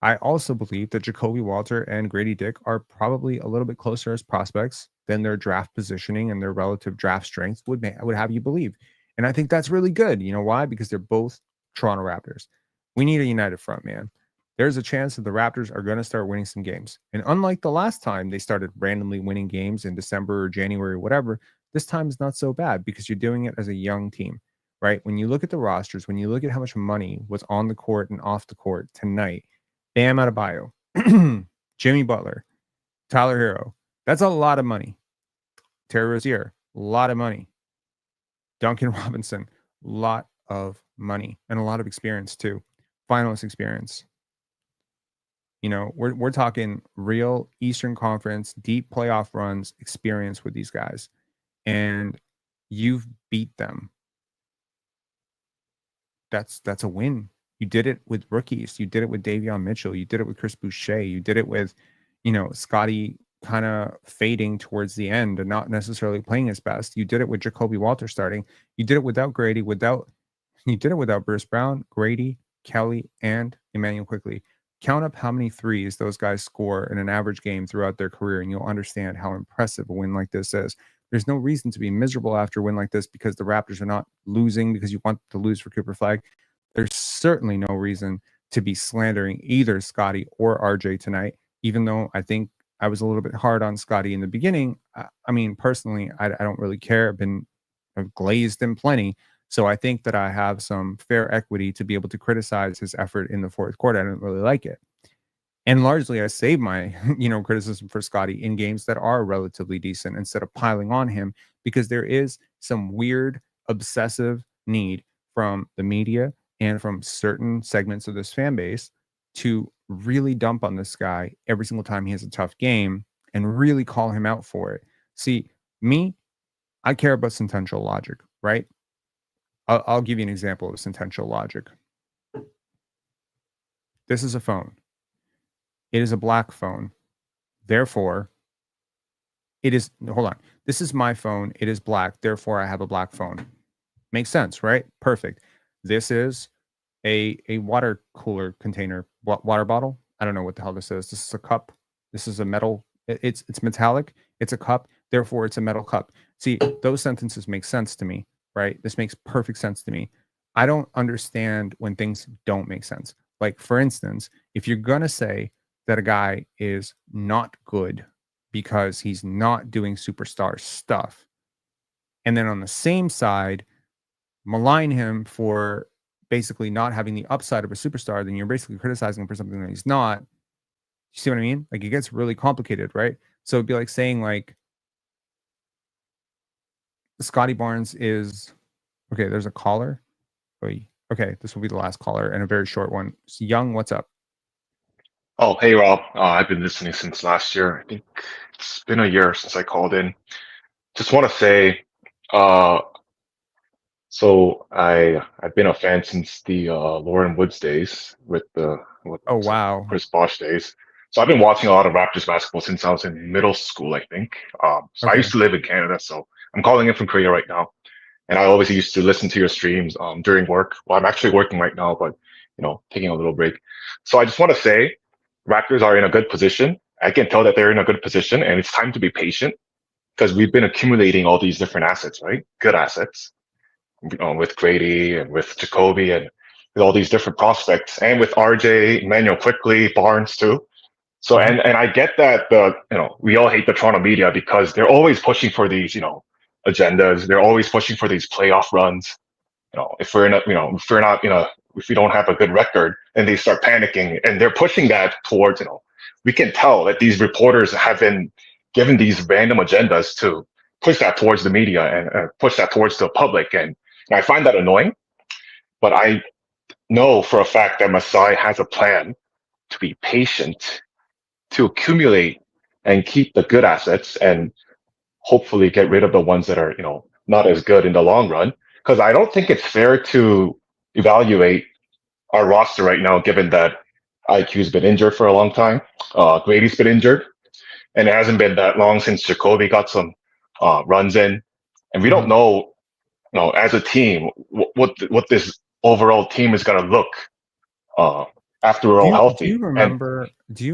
I also believe that Jacoby Walter and Grady Dick are probably a little bit closer as prospects than their draft positioning and their relative draft strength would have you believe. And I think that's really good. You know why? Because they're both Toronto Raptors. We need a united front, man. There's a chance that the Raptors are going to start winning some games. And unlike the last time they started randomly winning games in December or January or whatever, this time is not so bad because you're doing it as a young team, right? When you look at the rosters, when you look at how much money was on the court and off the court tonight, Bam Adebayo, Jimmy Butler, Tyler Hero, that's a lot of money. Terry Rozier, a lot of money. Duncan Robinson, a lot of money and a lot of experience too. Finalist experience. We're talking real Eastern Conference, deep playoff runs experience with these guys. And you've beat them. That's a win. You did it with rookies. You did it with Davion Mitchell. You did it with Chris Boucher. You did it with, Scottie kind of fading towards the end and not necessarily playing his best. You did it with Jacoby Walter starting. You did it without Grady, you did it without Bruce Brown, Grady, Kelly, and Emmanuel Quickley. Count up how many threes those guys score in an average game throughout their career, and you'll understand how impressive a win like this is. There's no reason to be miserable after a win like this because the Raptors are not losing because you want to lose for Cooper Flag. There's certainly no reason to be slandering either Scottie or RJ tonight, even though I think I was a little bit hard on Scottie in the beginning. I mean, personally, I don't really care. I've glazed him plenty. So I think that I have some fair equity to be able to criticize his effort in the fourth quarter. I didn't really like it. And largely I save my, criticism for Scottie in games that are relatively decent instead of piling on him, because there is some weird obsessive need from the media and from certain segments of this fan base to really dump on this guy every single time he has a tough game and really call him out for it. See, me, I care about sentential logic, right? I'll give you an example of sentential logic. This is a phone. It is a black phone. Therefore, hold on. This is my phone. It is black. Therefore, I have a black phone. Makes sense, right? Perfect. This is a water cooler container, water bottle. I don't know what the hell this is. This is a cup. This is a metal. It's metallic. It's a cup. Therefore, it's a metal cup. See, those sentences make sense to me, right? This makes perfect sense to me. I don't understand when things don't make sense. Like, for instance, if you're going to say that a guy is not good because he's not doing superstar stuff, and then on the same side, malign him for basically not having the upside of a superstar, then you're basically criticizing him for something that he's not. You see what I mean? Like, it gets really complicated, right? So it'd be like saying, like, Scottie Barnes is okay. There's a caller. Okay, this will be the last caller and a very short one. So Young, what's up? Oh, hey Rob. I've been listening since last year. I think it's been a year since I called in. just want to say, so I've been a fan since the Lauren Woods days with the Oh wow. Chris Bosh days. So I've been watching a lot of Raptors basketball since I was in middle school, I think. So I Okay. used to live in Canada, so I'm calling in from Korea right now. And I always used to listen to your streams during work. Well, I'm actually working right now, but taking a little break. So I just want to say, Raptors are in a good position. I can tell that they're in a good position, and it's time to be patient because we've been accumulating all these different assets, right? Good assets, with Grady and with Jacoby and with all these different prospects, and with RJ, Emmanuel quickly, Barnes too. So and I get that we all hate the Toronto media because they're always pushing for these agendas. They're always pushing for these playoff runs. If we're in a if we're not if we don't have a good record, and they start panicking, and they're pushing that towards we can tell that these reporters have been given these random agendas to push that towards the media and push that towards the public, and I find that annoying. But I know for a fact that Masai has a plan to be patient, to accumulate and keep the good assets, and hopefully get rid of the ones that are not as good in the long run. Because I don't think it's fair to evaluate our roster right now, given that IQ's been injured for a long time, Grady's been injured, and it hasn't been that long since Jacoby got some runs in, and we don't know, as a team, what this overall team is going to look after we're all healthy. Do you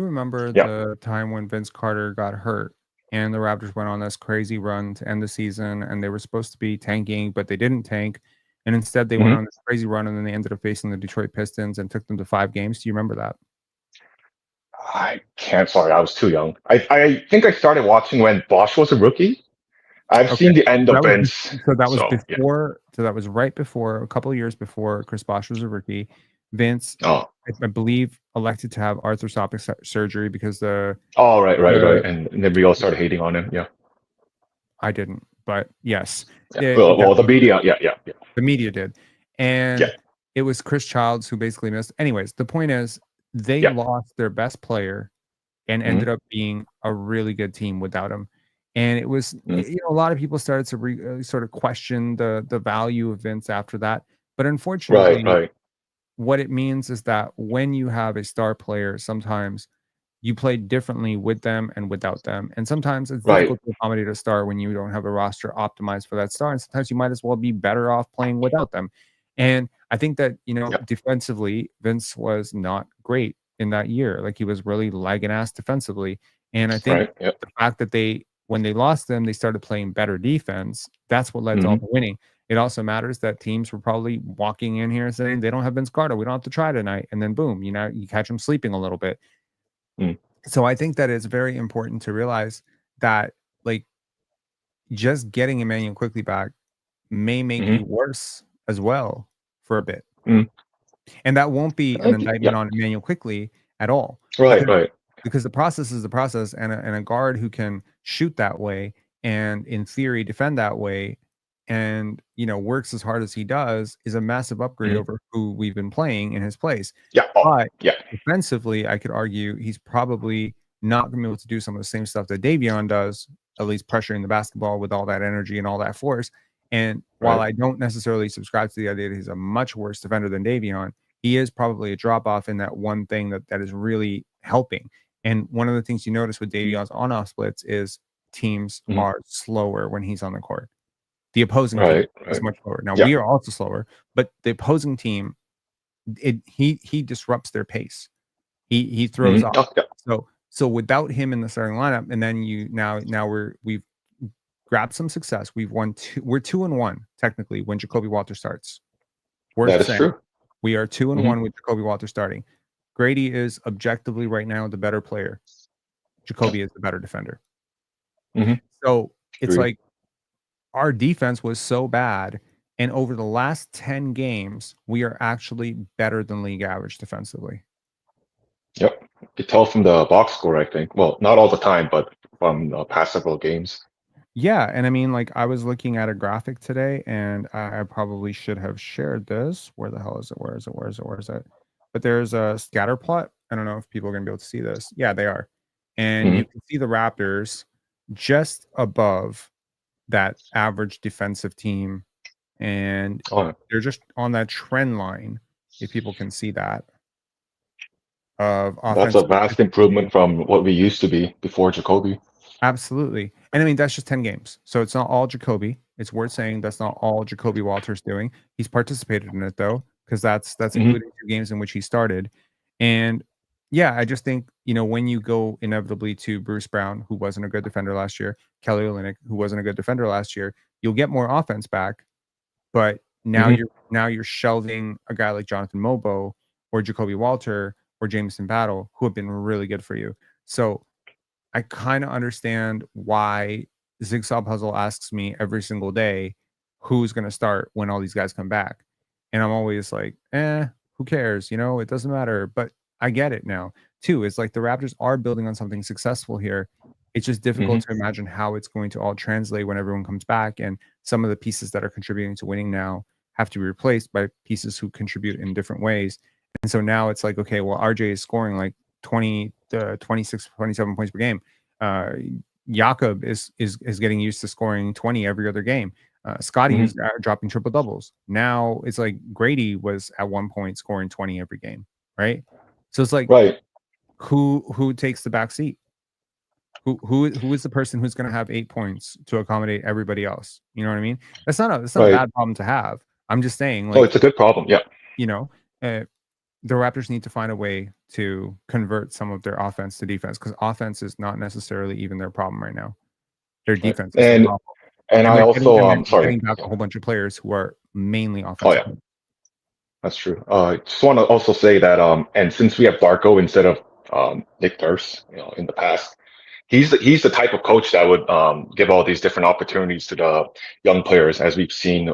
remember Yeah. the time when Vince Carter got hurt and the Raptors went on this crazy run to end the season, and they were supposed to be tanking, but they didn't tank, and instead they went on this crazy run, and then they ended up facing the Detroit Pistons and took them to 5 games? Do you remember that? I can't. Sorry, I was too young. I think I started watching when Bosch was a rookie. I've seen the end of Vince. So that was before. So that was right before, a couple of years before Chris Bosh was a rookie. Vince, I believe, elected to have arthroscopic surgery because the. Oh, right. And then we all started hating on him. Yeah. I didn't, but yes. Yeah. Well, the media, yeah. The media did, and it was Chris Childs who basically missed. Anyways, the point is, they lost their best player, and ended up being a really good team without him. And it was, a lot of people started to sort of question the value of Vince after that. But unfortunately, what it means is that when you have a star player, sometimes you play differently with them and without them. And sometimes it's difficult to accommodate a star when you don't have a roster optimized for that star. And sometimes you might as well be better off playing without them. And I think that, defensively, Vince was not great in that year. Like, he was really lagging ass defensively. And I think the fact that when they lost them, they started playing better defense. That's what led to all the winning. It also matters that teams were probably walking in here saying they don't have Vince Carter, we don't have to try tonight. And then boom, you catch them sleeping a little bit. So I think that it's very important to realize that, like, just getting Emmanuel quickly back may make you worse as well for a bit. And that won't be an indictment on Emmanuel quickly at all. Because the process is the process, and a guard who can shoot that way and in theory defend that way and works as hard as he does is a massive upgrade over who we've been playing in his place. But defensively, I could argue he's probably not going to be able to do some of the same stuff that Davion does, at least pressuring the basketball with all that energy and all that force. And while I don't necessarily subscribe to the idea that he's a much worse defender than Davion, he is probably a drop off in that one thing that is really helping. And one of the things you notice with Davion's on-off splits is teams are slower when he's on the court. The opposing team is much slower. Now we are also slower, but the opposing team, he disrupts their pace. He throws off. So without him in the starting lineup, and then we've grabbed some success. We're 2-1 technically when Jacoby Walter starts. That is true. We are 2-1 with Jacoby Walter starting. Grady is objectively right now the better player. Jacoby is the better defender. So it's like our defense was so bad, and over the last 10 games, we are actually better than league average defensively. Yep. You can tell from the box score, I think. Well, not all the time, but from past several games. Yeah, and I mean, like, I was looking at a graphic today, and I probably should have shared this. Where the hell is it? Where is it? But there's a scatter plot. I don't know if people are going to be able to see this. Yeah, they are. And you can see the Raptors just above that average defensive team, and they're just on that trend line, if people can see that, of That's a offensive. vast improvement from what we used to be before Jacoby. Absolutely. And I mean, that's just 10 games. So it's not all Jacoby. It's worth saying that's not all Jacoby Walter's doing. He's participated in it though, because that's including 2 games in which he started. And yeah, I just think, when you go inevitably to Bruce Brown, who wasn't a good defender last year, Kelly Olynyk, who wasn't a good defender last year, you'll get more offense back. But now you're shelving a guy like Jonathan Mogbo or Jacoby Walter or Jameson Battle, who have been really good for you. So I kind of understand why Ziggsaw Puzzle asks me every single day who's going to start when all these guys come back. And I'm always like, who cares? It doesn't matter. But I get it now, too. It's like the Raptors are building on something successful here. It's just difficult to imagine how it's going to all translate when everyone comes back. And some of the pieces that are contributing to winning now have to be replaced by pieces who contribute in different ways. And so now it's like, okay, well, RJ is scoring like 20 to 26, 27 points per game. Jakob is getting used to scoring 20 every other game. Scottie is dropping triple doubles. Now it's like Grady was at one point scoring 20 every game, right? So it's like, who takes the back seat? Who is the person who's going to have 8 points to accommodate everybody else? You know what I mean? That's not a bad problem to have. I'm just saying, like, it's a good problem. Yeah. The Raptors need to find a way to convert some of their offense to defense, because offense is not necessarily even their problem right now. Their defense is And awful. and I also getting back a whole bunch of players who are mainly offensive. Oh yeah, that's true. Just want to also say that and since we have Darko instead of Nick Nurse, in the past, he's the type of coach that would give all these different opportunities to the young players, as we've seen,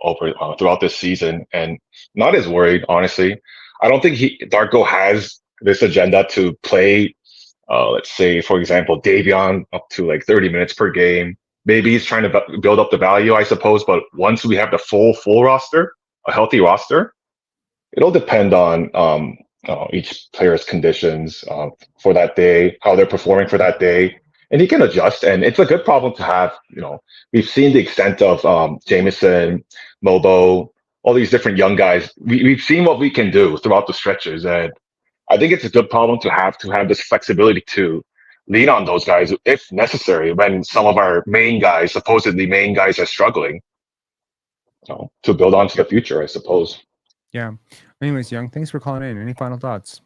over throughout this season, and not as worried, honestly. I don't think Darko has this agenda to play, let's say, for example, Davion up to like 30 minutes per game. Maybe he's trying to build up the value, I suppose. But once we have the full roster, a healthy roster, it'll depend on each player's conditions for that day, how they're performing for that day, and he can adjust. And it's a good problem to have. We've seen the extent of Jameson, Mobo, all these different young guys. We've seen what we can do throughout the stretches, and I think it's a good problem to have this flexibility to lean on those guys if necessary when some of our supposedly main guys, are struggling. To build on to the future, I suppose. Yeah. Anyways, Young, thanks for calling in. Any final thoughts?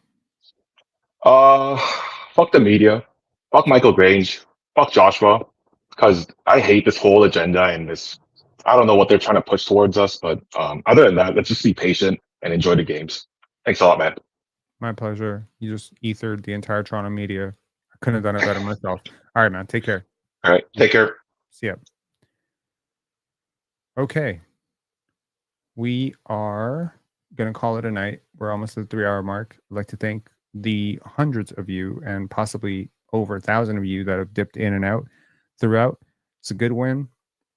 Fuck the media. Fuck Michael Grange. Fuck Joshua. Because I hate this whole agenda and this. I don't know what they're trying to push towards us, but other than that, let's just be patient and enjoy the games. Thanks a lot, man. My pleasure. You just ethered the entire Toronto media. I couldn't have done it better myself. All right, man. Take care. All right. Take care. See ya. Okay. We are going to call it a night. We're almost at the 3-hour mark. I'd like to thank the hundreds of you and possibly over 1,000 of you that have dipped in and out throughout. It's a good win.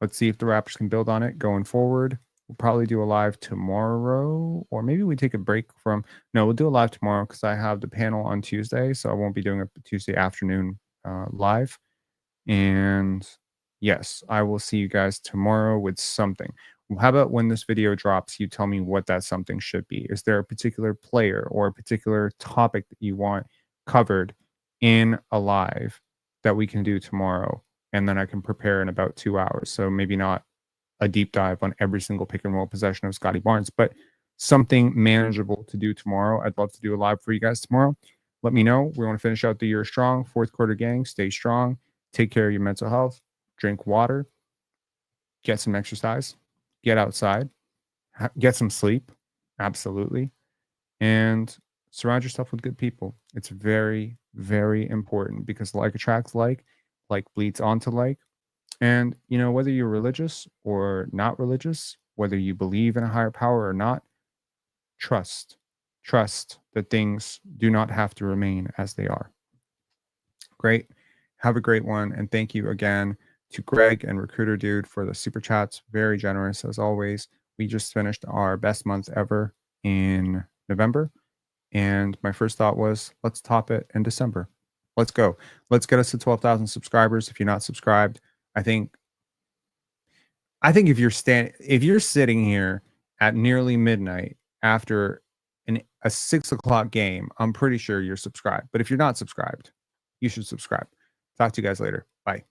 Let's see if the Raptors can build on it going forward. We'll probably do a live tomorrow, or maybe we take a break from. No, we'll do a live tomorrow because I have the panel on Tuesday, so I won't be doing a Tuesday afternoon live. And yes, I will see you guys tomorrow with something. How about when this video drops, you tell me what that something should be? Is there a particular player or a particular topic that you want covered in a live that we can do tomorrow? And then I can prepare in about 2 hours. So maybe not a deep dive on every single pick and roll possession of Scottie Barnes, but something manageable to do tomorrow. I'd love to do a live for you guys tomorrow. Let me know. We want to finish out the year strong. Fourth quarter gang, stay strong. Take care of your mental health. Drink water. Get some exercise. Get outside. Get some sleep. Absolutely. And surround yourself with good people. It's very, very important because like attracts like bleeds onto like. And, whether you're religious or not religious, whether you believe in a higher power or not, trust that things do not have to remain as they are. Great. Have a great one. And thank you again to Greg and Recruiter Dude for the super chats. Very generous as always. We just finished our best month ever in November. And my first thought was, let's top it in December. Let's go. Let's get us to 12,000 subscribers. If you're not subscribed, I think I think if you're sitting here at nearly midnight after a 6 o'clock game, I'm pretty sure you're subscribed. But if you're not subscribed, you should subscribe. Talk to you guys later. Bye.